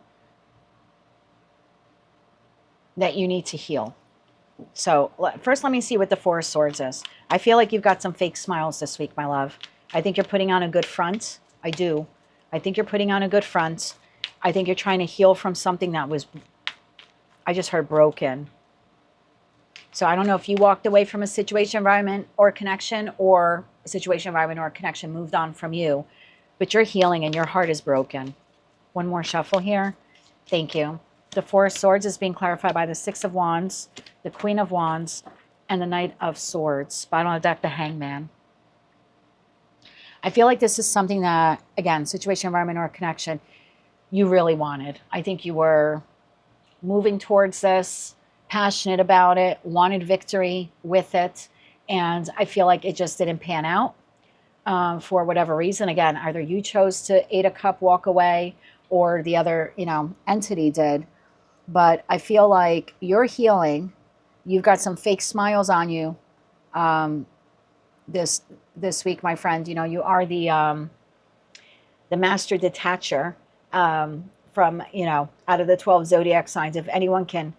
that you need to heal. So first, let me see what the Four of Swords is. I feel like you've got some fake smiles this week, my love. I think you're putting on a good front. I do. I think you're putting on a good front. I think you're trying to heal from something that was, I just heard, broken. So I don't know if you walked away from a situation, environment, or connection, or a situation, environment, or a connection moved on from you, but you're healing and your heart is broken. One more shuffle here. Thank you. The Four of Swords is being clarified by the Six of Wands, the Queen of Wands, and the Knight of Swords. Bottom of the deck, the Hangman. I feel like this is something that, again, situation, environment, or connection, you really wanted. I think you were moving towards this, passionate about it, wanted victory with it, and I feel like it just didn't pan out for whatever reason. Again, either you chose to Eight of Cups, walk away, or the other, entity did. But I feel like you're healing. You've got some fake smiles on you this week, my friend. You are the master detacher from, out of the 12 zodiac signs. If anyone can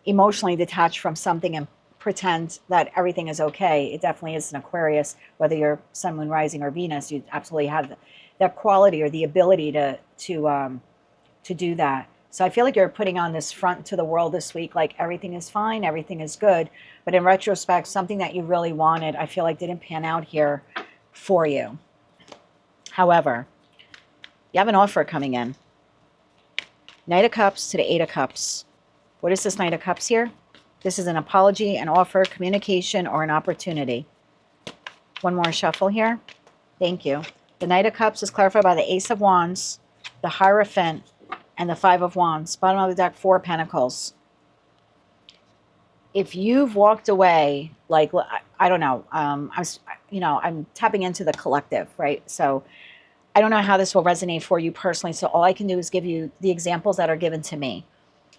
emotionally detach from something and pretend that everything is okay, it definitely is an Aquarius. Whether you're Sun, Moon, Rising, or Venus, you absolutely have that quality or the ability to do that. So I feel like you're putting on this front to the world this week, like everything is fine, everything is good. But in retrospect, something that you really wanted, I feel like didn't pan out here for you. However, you have an offer coming in. Knight of Cups to the Eight of Cups. What is this Knight of Cups here? This is an apology, an offer, communication, or an opportunity. One more shuffle here. Thank you. The Knight of Cups is clarified by the Ace of Wands, the Hierophant, and the Five of Wands. Bottom of the deck, Four of Pentacles. If you've walked away, like, I don't know, I'm tapping into the collective, right? So I don't know how this will resonate for you personally. So all I can do is give you the examples that are given to me.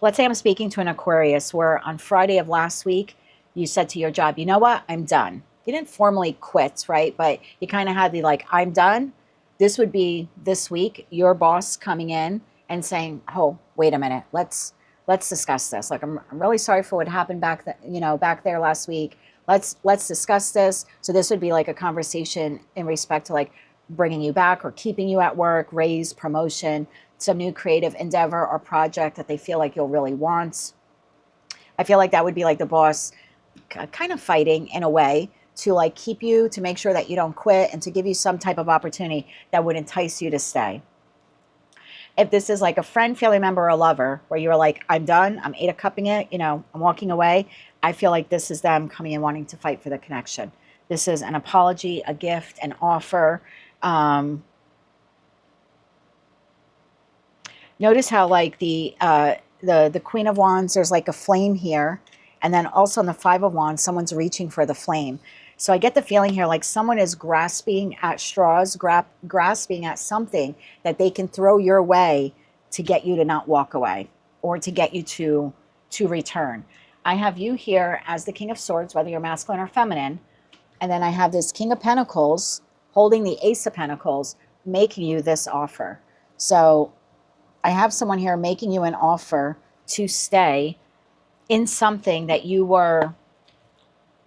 Let's say I'm speaking to an Aquarius where on Friday of last week, you said to your job, you know what, I'm done. You didn't formally quit, right? But you kind of had the I'm done. This would be this week, your boss coming in and saying, oh, wait a minute, let's discuss this. I'm really sorry for what happened back there last week. Let's discuss this. So this would be like a conversation in respect to bringing you back or keeping you at work, raise, promotion, some new creative endeavor or project that they feel like you'll really want. I feel like that would be the boss kind of fighting in a way to keep you, to make sure that you don't quit, and to give you some type of opportunity that would entice you to stay. If this is a friend, family member, or a lover where you're I'm done, I'm Eight of Cupping it, I'm walking away, I feel like this is them coming and wanting to fight for the connection. This is an apology, a gift, an offer. Notice how like the Queen of Wands, there's like a flame here. And then also on the Five of Wands, someone's reaching for the flame. So I get the feeling here like someone is grasping at straws, grasping at something that they can throw your way to get you to not walk away or to get you to return. I have you here as the King of Swords, whether you're masculine or feminine. And then I have this King of Pentacles holding the Ace of Pentacles, making you this offer. So I have someone here making you an offer to stay in something that you are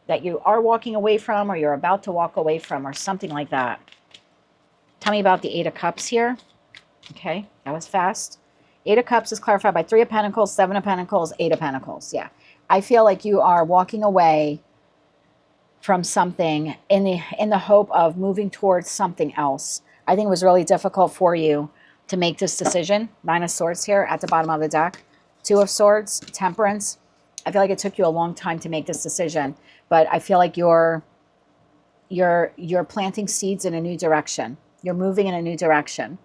walking away from, or you're about to walk away from, or something like that. Tell me about the Eight of Cups here. Okay, that was fast. Eight of Cups is clarified by Three of Pentacles, Seven of Pentacles, Eight of Pentacles. Yeah, I feel like you are walking away from something in the hope of moving towards something else. I think it was really difficult for you to make this decision. Nine of Swords here at the bottom of the deck. Two of Swords, Temperance. I feel like it took you a long time to make this decision, but I feel like you're planting seeds in a new direction. You're moving in a new direction.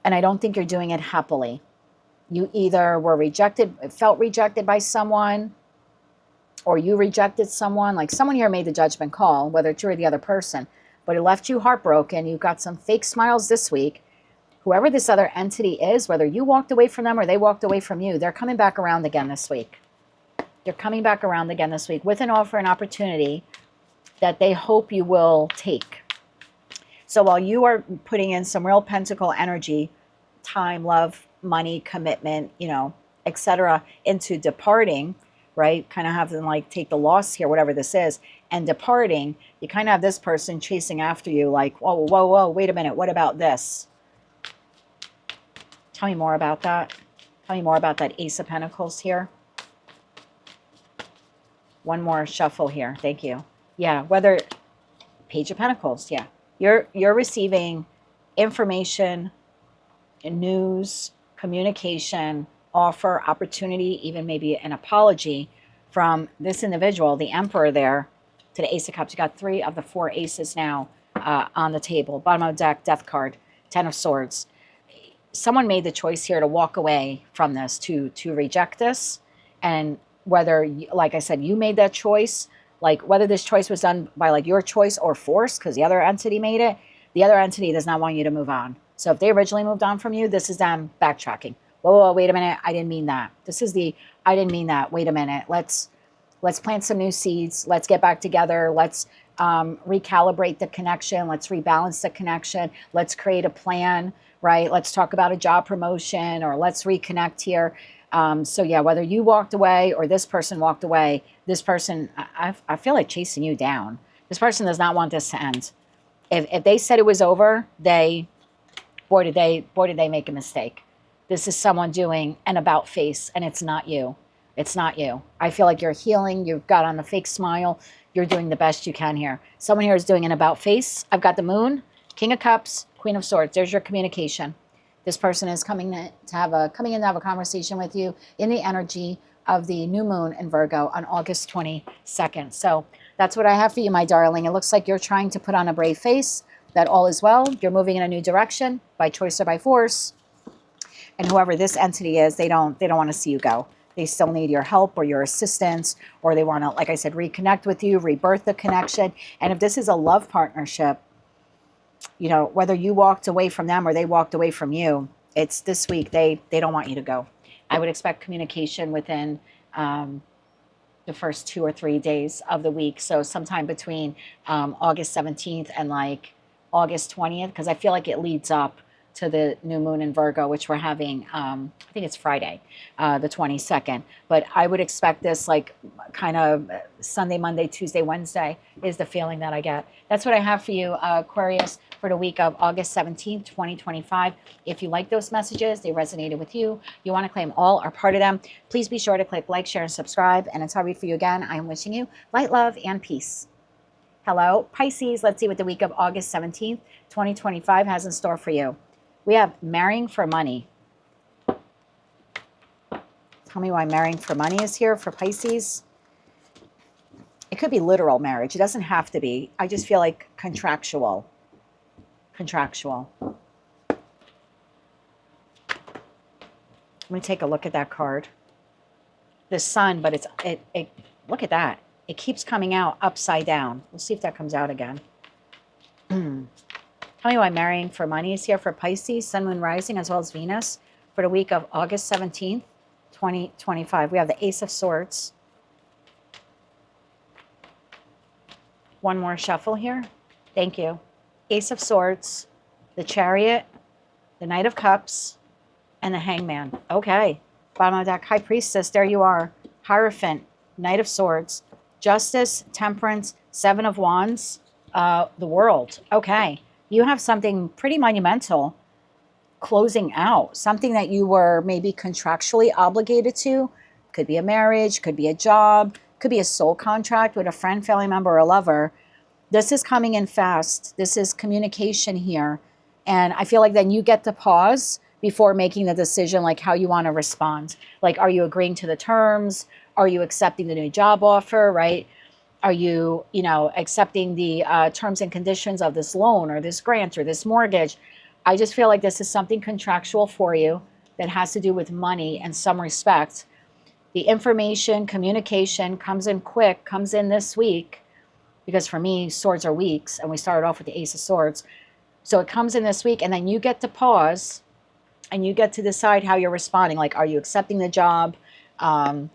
And I don't think you're doing it happily. You either were rejected, felt rejected by someone, or you rejected someone. Like someone here made the judgment call, whether it's you or the other person, but it left you heartbroken. You got some fake smiles this week. Whoever this other entity is, whether you walked away from them or they walked away from you, they're coming back around again this week. They're coming back around again this week with an offer, an opportunity that they hope you will take. So while you are putting in some real pentacle energy, time, love, money, commitment, you know, etc., into departing, right? Kind of having like take the loss here, whatever this is, and departing, you kind of have this person chasing after you like, whoa, whoa, whoa, wait a minute, what about this? Tell me more about that. Tell me more about that Ace of Pentacles here. One more shuffle here. Thank you. Yeah, whether Page of Pentacles, yeah. You're receiving information, news, communication, offer, opportunity, even maybe an apology from this individual, the Emperor there, to the Ace of Cups. You got three of the four aces now on the table. Bottom of the deck, Death card, Ten of Swords. Someone made the choice here to walk away from this, to reject this. And whether, like I said, you made that choice, like whether this choice was done by like your choice or force, because the other entity made it, the other entity does not want you to move on. So if they originally moved on from you, this is them backtracking. Whoa, wait a minute. I didn't mean that. This is the, I didn't mean that. Wait a minute. Let's plant some new seeds. Let's get back together. Let's recalibrate the connection. Let's rebalance the connection. Let's create a plan, right? Let's talk about a job promotion, or let's reconnect here. So yeah, whether you walked away or this person walked away, this person, I feel like chasing you down. This person does not want this to end. If they said it was over, boy did they make a mistake. This is someone doing an about face, and it's not you. It's not you. I feel like you're healing. You've got on the fake smile. You're doing the best you can here. Someone here is doing an about face. I've got the Moon, King of Cups, Queen of Swords. There's your communication. This person is coming in to have a conversation with you in the energy of the new moon in Virgo on August 22nd. So that's what I have for you, my darling. It looks like you're trying to put on a brave face, that all is well. You're moving in a new direction by choice or by force. And whoever this entity is, they don't want to see you go. They still need your help or your assistance, or they want to, like I said, reconnect with you, rebirth the connection. And if this is a love partnership, you know, whether you walked away from them or they walked away from you, it's this week, they don't want you to go. I would expect communication within the first 2 or 3 days of the week. So sometime between August 17th and like August 20th, because I feel like it leads up to the new moon in Virgo, which we're having, I think it's Friday, the 22nd. But I would expect this like kind of Sunday, Monday, Tuesday, Wednesday is the feeling that I get. That's what I have for you, Aquarius, for the week of August 17th, 2025. If you like those messages, they resonated with you, you want to claim all or part of them, please be sure to click like, share, and subscribe. And until I read for you again, I am wishing you light, love, and peace. Hello, Pisces. Let's see what the week of August 17th, 2025 has in store for you. We have marrying for money. Tell me why marrying for money is here for Pisces. It could be literal marriage. It doesn't have to be. I just feel like contractual. Contractual. Let me take a look at that card. The sun, but it look at that. It keeps coming out upside down. We'll see if that comes out again. Tell me why marrying for money is here for Pisces, Sun, Moon, Rising, as well as Venus for the week of August 17th, 2025. We have the Ace of Swords. One more shuffle here. Thank you. Ace of Swords, the Chariot, the Knight of Cups, and the Hangman. Okay. Bottom of the deck, High Priestess. There you are. Hierophant, Knight of Swords, Justice, Temperance, Seven of Wands, the World. Okay. You have something pretty monumental closing out. Something that you were maybe contractually obligated to. Could be a marriage, could be a job, could be a soul contract with a friend, family member, or a lover. This is coming in fast. This is communication here. And I feel like then you get to pause before making the decision, like how you want to respond. Like, are you agreeing to the terms? Are you accepting the new job offer, right? Are you, accepting the terms and conditions of this loan or this grant or this mortgage? I just feel like this is something contractual for you that has to do with money in some respect. The information, communication comes in quick, comes in this week, because for me, swords are weeks, and we started off with the Ace of Swords. So it comes in this week, and then you get to pause, and you get to decide how you're responding. Like, are you accepting the job? Are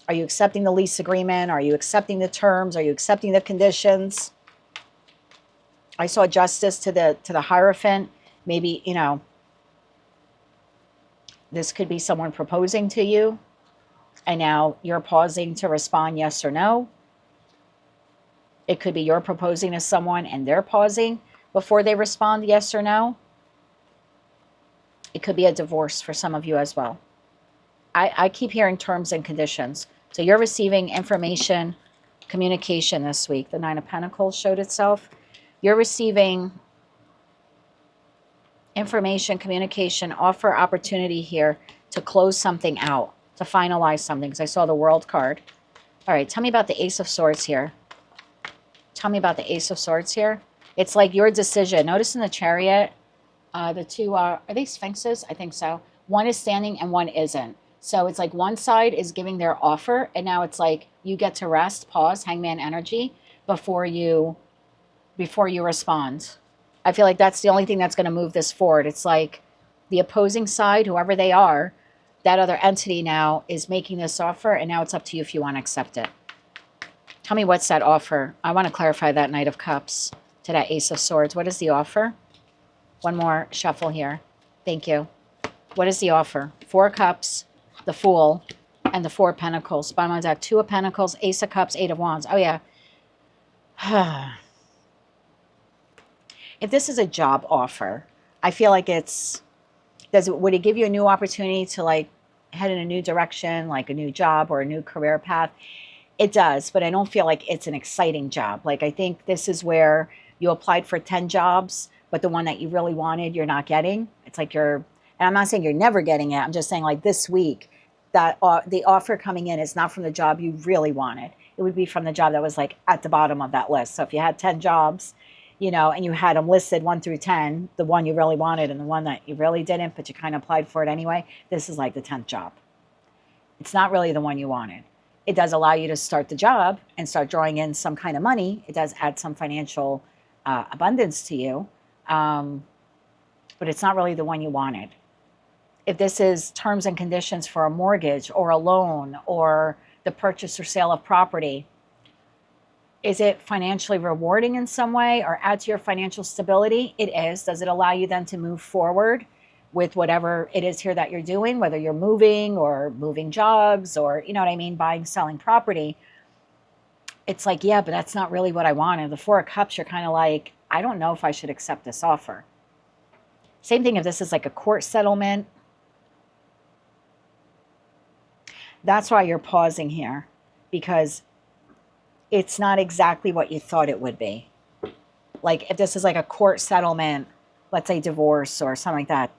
you accepting the lease agreement? Are you accepting the terms? Are you accepting the conditions? I saw justice to the Hierophant. Maybe, this could be someone proposing to you, and now you're pausing to respond yes or no. It could be you're proposing to someone and they're pausing before they respond yes or no. It could be a divorce for some of you as well. I keep hearing terms and conditions. So you're receiving information, communication this week. The Nine of Pentacles showed itself. You're receiving information, communication, offer, opportunity here to close something out, to finalize something, because I saw the World card. All right, tell me about the Ace of Swords here. Tell me about the Ace of Swords here. It's like your decision. Notice in the Chariot, the two are they Sphinxes? I think so. One is standing and one isn't. So it's like one side is giving their offer, and now it's like you get to rest, pause, Hangman energy before you respond. I feel like that's the only thing that's going to move this forward. It's like the opposing side, whoever they are, that other entity now is making this offer, and now it's up to you if you want to accept it. Tell me what's that offer. I want to clarify that Knight of Cups to that Ace of Swords. What is the offer? One more shuffle here. Thank you. What is the offer? Four Cups, the Fool, and the Four of Pentacles. Bottom of the deck, Two of Pentacles, Ace of Cups, Eight of Wands. Oh, yeah. If this is a job offer, I feel like would it give you a new opportunity to like head in a new direction, like a new job or a new career path? It does, but I don't feel like it's an exciting job. Like, I think this is where you applied for 10 jobs, but the one that you really wanted, you're not getting. It's like and I'm not saying you're never getting it. I'm just saying like this week, that the offer coming in is not from the job you really wanted. It would be from the job that was like at the bottom of that list. So if you had 10 jobs, and you had them listed 1 through 10, the one you really wanted and the one that you really didn't, but you kind of applied for it anyway, this is like the 10th job. It's not really the one you wanted. It does allow you to start the job and start drawing in some kind of money. It does add some financial abundance to you, but it's not really the one you wanted. If this is terms and conditions for a mortgage or a loan or the purchase or sale of property, is it financially rewarding in some way or add to your financial stability? It is. Does it allow you then to move forward with whatever it is here that you're doing, whether you're moving or moving jobs or, buying, selling property? It's like, yeah, but that's not really what I wanted. The Four of Cups, you're kind of like, I don't know if I should accept this offer. Same thing if this is like a court settlement. That's why you're pausing here, because it's not exactly what you thought it would be. Like if this is like a court settlement, let's say divorce or something like that,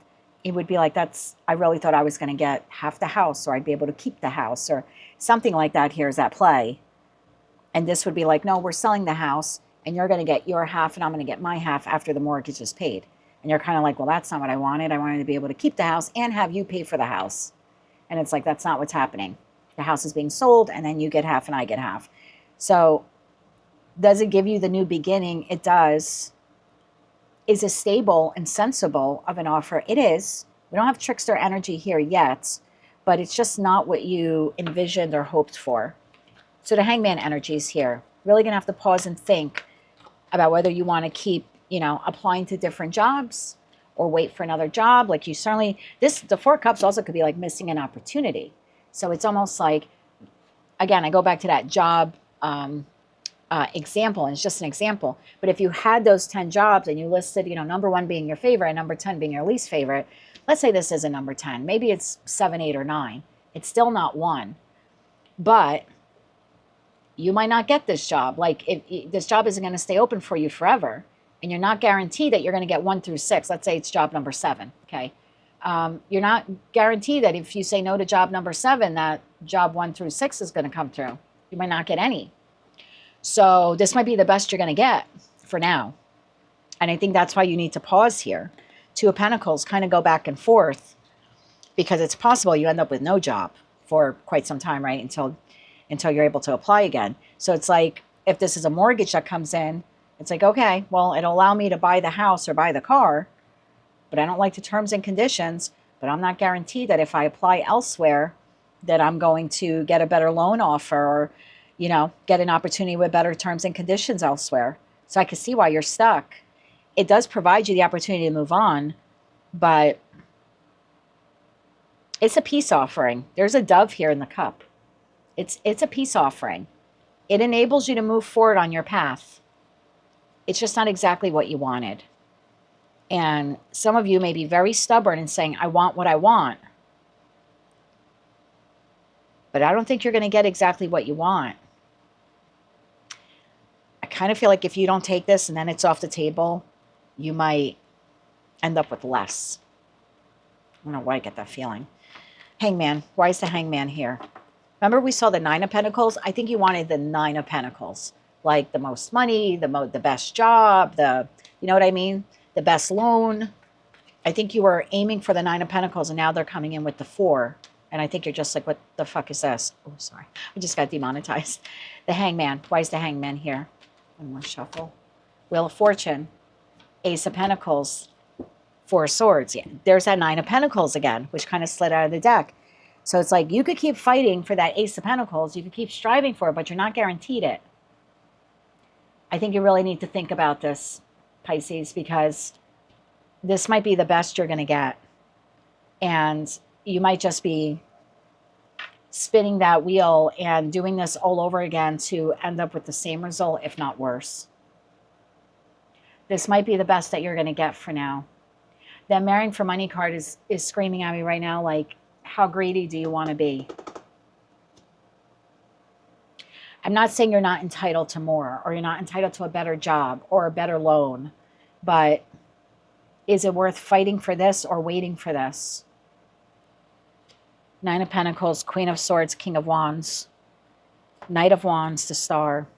it would be like, I really thought I was going to get half the house, or I'd be able to keep the house, or something like that here is at play. And this would be like, no, we're selling the house and you're going to get your half and I'm going to get my half after the mortgage is paid. And you're kind of like, well, that's not what I wanted. I wanted to be able to keep the house and have you pay for the house. And it's like, that's not what's happening. The house is being sold and then you get half and I get half. So does it give you the new beginning? It does. Is it stable and sensible of an offer? It is. We don't have trickster energy here yet, but it's just not what you envisioned or hoped for. So the hangman energy is here. Really going to have to pause and think about whether you want to keep, you know, applying to different jobs or wait for another job. Like you certainly, the Four of Cups also could be like missing an opportunity. So it's almost like, again, I go back to that job example, and it's just an example. But if you had those 10 jobs and you listed, you know, number 1 being your favorite and number 10 being your least favorite, let's say this is a number 10. Maybe it's 7, 8, or 9. It's still not 1. But you might not get this job. Like if this job isn't going to stay open for you forever, and you're not guaranteed that you're going to get 1 through 6. Let's say it's job number 7. Okay. You're not guaranteed that if you say no to job number 7, that job 1 through 6 is going to come through. You might not get any. So this might be the best you're going to get for now. And I think that's why you need to pause here. 2 of Pentacles, kind of go back and forth, because it's possible you end up with no job for quite some time, right? Until you're able to apply again. So it's like, if this is a mortgage that comes in, it's like, okay, well, it'll allow me to buy the house or buy the car, but I don't like the terms and conditions, but I'm not guaranteed that if I apply elsewhere that I'm going to get a better loan offer or, you know, get an opportunity with better terms and conditions elsewhere. So I can see why you're stuck. It does provide you the opportunity to move on, but it's a peace offering. There's a dove here in the cup. It's a peace offering. It enables you to move forward on your path. It's just not exactly what you wanted. And some of you may be very stubborn in saying, I want what I want. But I don't think you're going to get exactly what you want. I kind of feel like if you don't take this and then it's off the table, you might end up with less. I don't know why I get that feeling. Hangman. Why is the hangman here? Remember we saw the 9 of Pentacles? I think you wanted the 9 of Pentacles. Like the most money, the best job, you know what I mean? The best loan. I think you were aiming for the 9 of Pentacles and now they're coming in with the 4. And I think you're just like, what the fuck is this? Oh, sorry. I just got demonetized. The hangman. Why is the hangman here? One more shuffle. Wheel of Fortune. Ace of Pentacles. 4 of Swords. Yeah, there's that 9 of Pentacles again, which kind of slid out of the deck. So it's like you could keep fighting for that Ace of Pentacles. You could keep striving for it, but you're not guaranteed it. I think you really need to think about this, Pisces, because this might be the best you're going to get. And you might just be spinning that wheel and doing this all over again to end up with the same result, if not worse. This might be the best that you're going to get for now. That marrying for money card is screaming at me right now, like, how greedy do you want to be? I'm not saying you're not entitled to more or you're not entitled to a better job or a better loan, but is it worth fighting for this or waiting for this? 9 of Pentacles, Queen of Swords, King of Wands, Knight of Wands, the Star.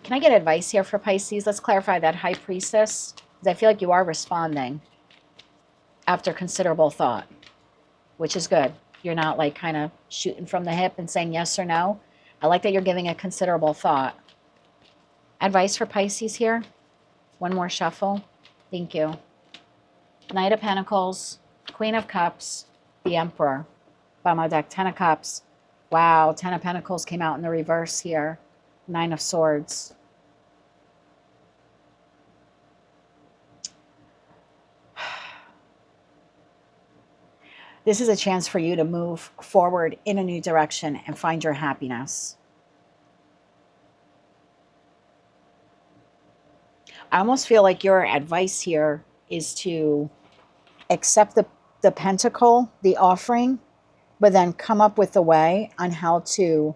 Can I get advice here for Pisces? Let's clarify that High Priestess, because I feel like you are responding after considerable thought, which is good. You're not like kind of shooting from the hip and saying yes or no. I like that you're giving a considerable thought. Advice for Pisces here? One more shuffle. Thank you. Knight of Pentacles, Queen of Cups, the Emperor. Bottom of deck, 10 of Cups. Wow, 10 of Pentacles came out in the reverse here. 9 of Swords. This is a chance for you to move forward in a new direction and find your happiness. I almost feel like your advice here is to accept the pentacle, the offering, but then come up with a way on how to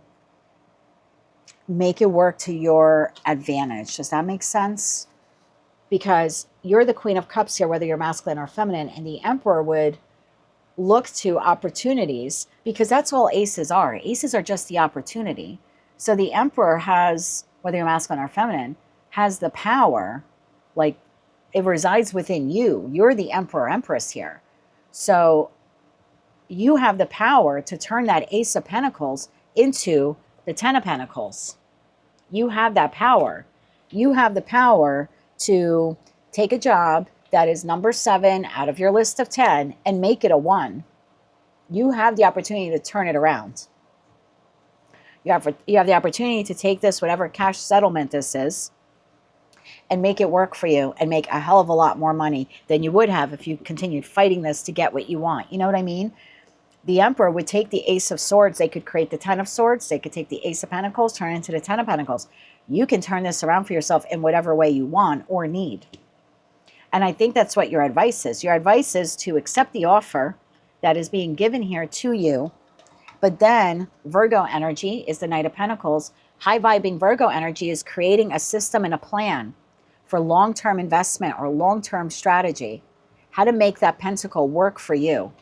make it work to your advantage. Does that make sense? Because you're the Queen of Cups here, whether you're masculine or feminine, and the Emperor would look to opportunities, because that's all aces are. Aces are just the opportunity. So the Emperor has, whether you're masculine or feminine, has the power, like it resides within you. You're the Emperor, Empress here. So you have the power to turn that Ace of Pentacles into the Ten of Pentacles. You have that power. You have the power to take a job that is number 7 out of your list of 10 and make it a 1. You have the opportunity to turn it around. You have the opportunity to take this, whatever cash settlement this is, and make it work for you and make a hell of a lot more money than you would have if you continued fighting this to get what you want. You know what I mean? The Emperor would take the Ace of Swords. They could create the Ten of Swords. They could take the Ace of Pentacles, turn it into the Ten of Pentacles. You can turn this around for yourself in whatever way you want or need. And I think that's what your advice is. Your advice is to accept the offer that is being given here to you. But then Virgo energy is the Knight of Pentacles. High vibing Virgo energy is creating a system and a plan for long-term investment or long-term strategy. How to make that pentacle work for you.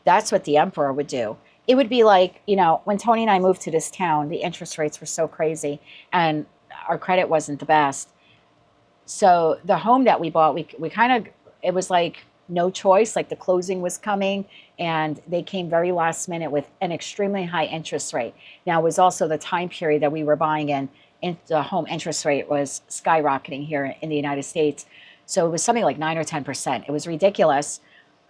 That's what the Emperor would do. It would be like, you know, when Tony and I moved to this town, the interest rates were so crazy and our credit wasn't the best. So the home that we bought, we kind of, it was like no choice, like the closing was coming and they came very last minute with an extremely high interest rate. Now it was also the time period that we were buying in, and the home interest rate was skyrocketing here in the United States. So it was something like 9 or 10%. It was ridiculous.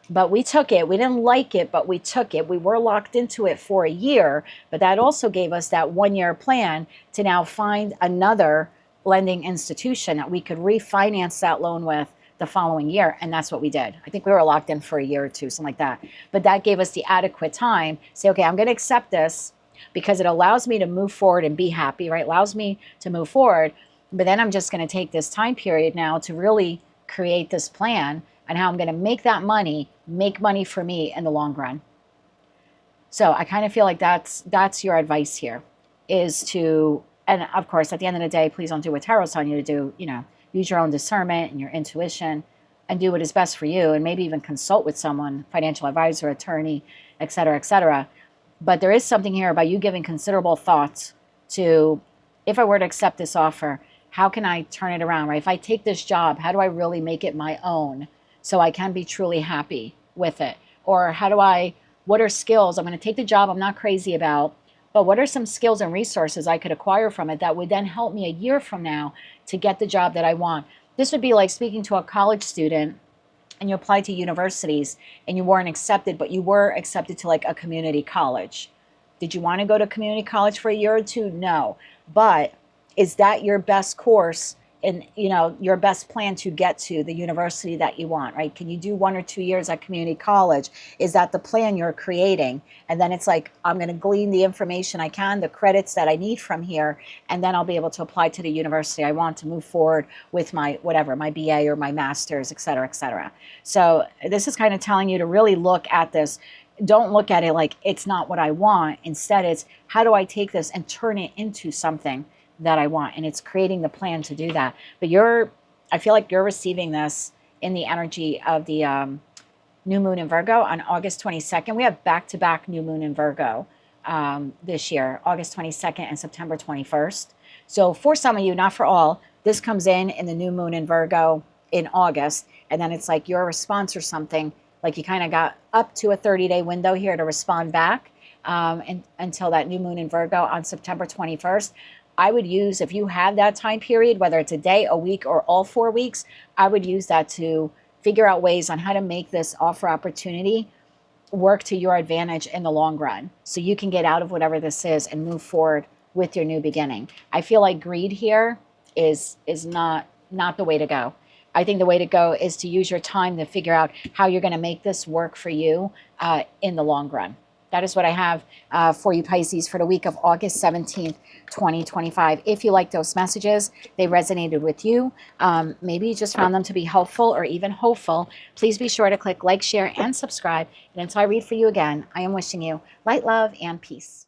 But we took it. We didn't like it, but we took it. We were locked into it for a year, but that also gave us that 1-year plan to now find another lending institution that we could refinance that loan with the following year. And that's what we did. I think we were locked in for a year or two, something like that. But that gave us the adequate time to say, okay, I'm going to accept this because it allows me to move forward and be happy, right? It allows me to move forward. But then I'm just going to take this time period now to really create this plan and how I'm going to make that money, make money for me in the long run. So I kind of feel like that's your advice here, is to, and of course, at the end of the day, please don't do what Tarot's telling you to do. You know, use your own discernment and your intuition and do what is best for you, and maybe even consult with someone, financial advisor, attorney, et cetera, et cetera. But there is something here about you giving considerable thought to, if I were to accept this offer, how can I turn it around, right? If I take this job, how do I really make it my own so I can be truly happy with it? Or what are skills? I'm going to take the job I'm not crazy about, but what are some skills and resources I could acquire from it that would then help me a year from now to get the job that I want? This would be like speaking to a college student and you applied to universities and you weren't accepted, but you were accepted to like a community college. Did you want to go to community college for a year or two? No. But is that your best course and, you know, your best plan to get to the university that you want, right? Can you do 1 or 2 years at community college? Is that the plan you're creating? And then it's like, I'm going to glean the information I can, the credits that I need from here, and then I'll be able to apply to the university I want to move forward with my, whatever, my BA or my master's, et cetera, et cetera. So this is kind of telling you to really look at this. Don't look at it like it's not what I want. Instead, it's how do I take this and turn it into something that I want? And it's creating the plan to do that. But I feel like you're receiving this in the energy of the new moon in Virgo on August 22nd. We have back-to-back new moon in Virgo this year, August 22nd and September 21st. So for some of you, not for all, this comes in the new moon in Virgo in August. And then it's like your response or something, like you kind of got up to a 30-day window here to respond back until that new moon in Virgo on September 21st. I would use, if you have that time period, whether it's a day, a week, or all 4 weeks, I would use that to figure out ways on how to make this offer opportunity work to your advantage in the long run so you can get out of whatever this is and move forward with your new beginning. I feel like greed here is not the way to go. I think the way to go is to use your time to figure out how you're going to make this work for you in the long run. That is what I have for you, Pisces, for the week of August 17th, 2025. If you like those messages, they resonated with you, maybe you just found them to be helpful or even hopeful, please be sure to click like, share, and subscribe. And until I read for you again, I am wishing you light, love, and peace.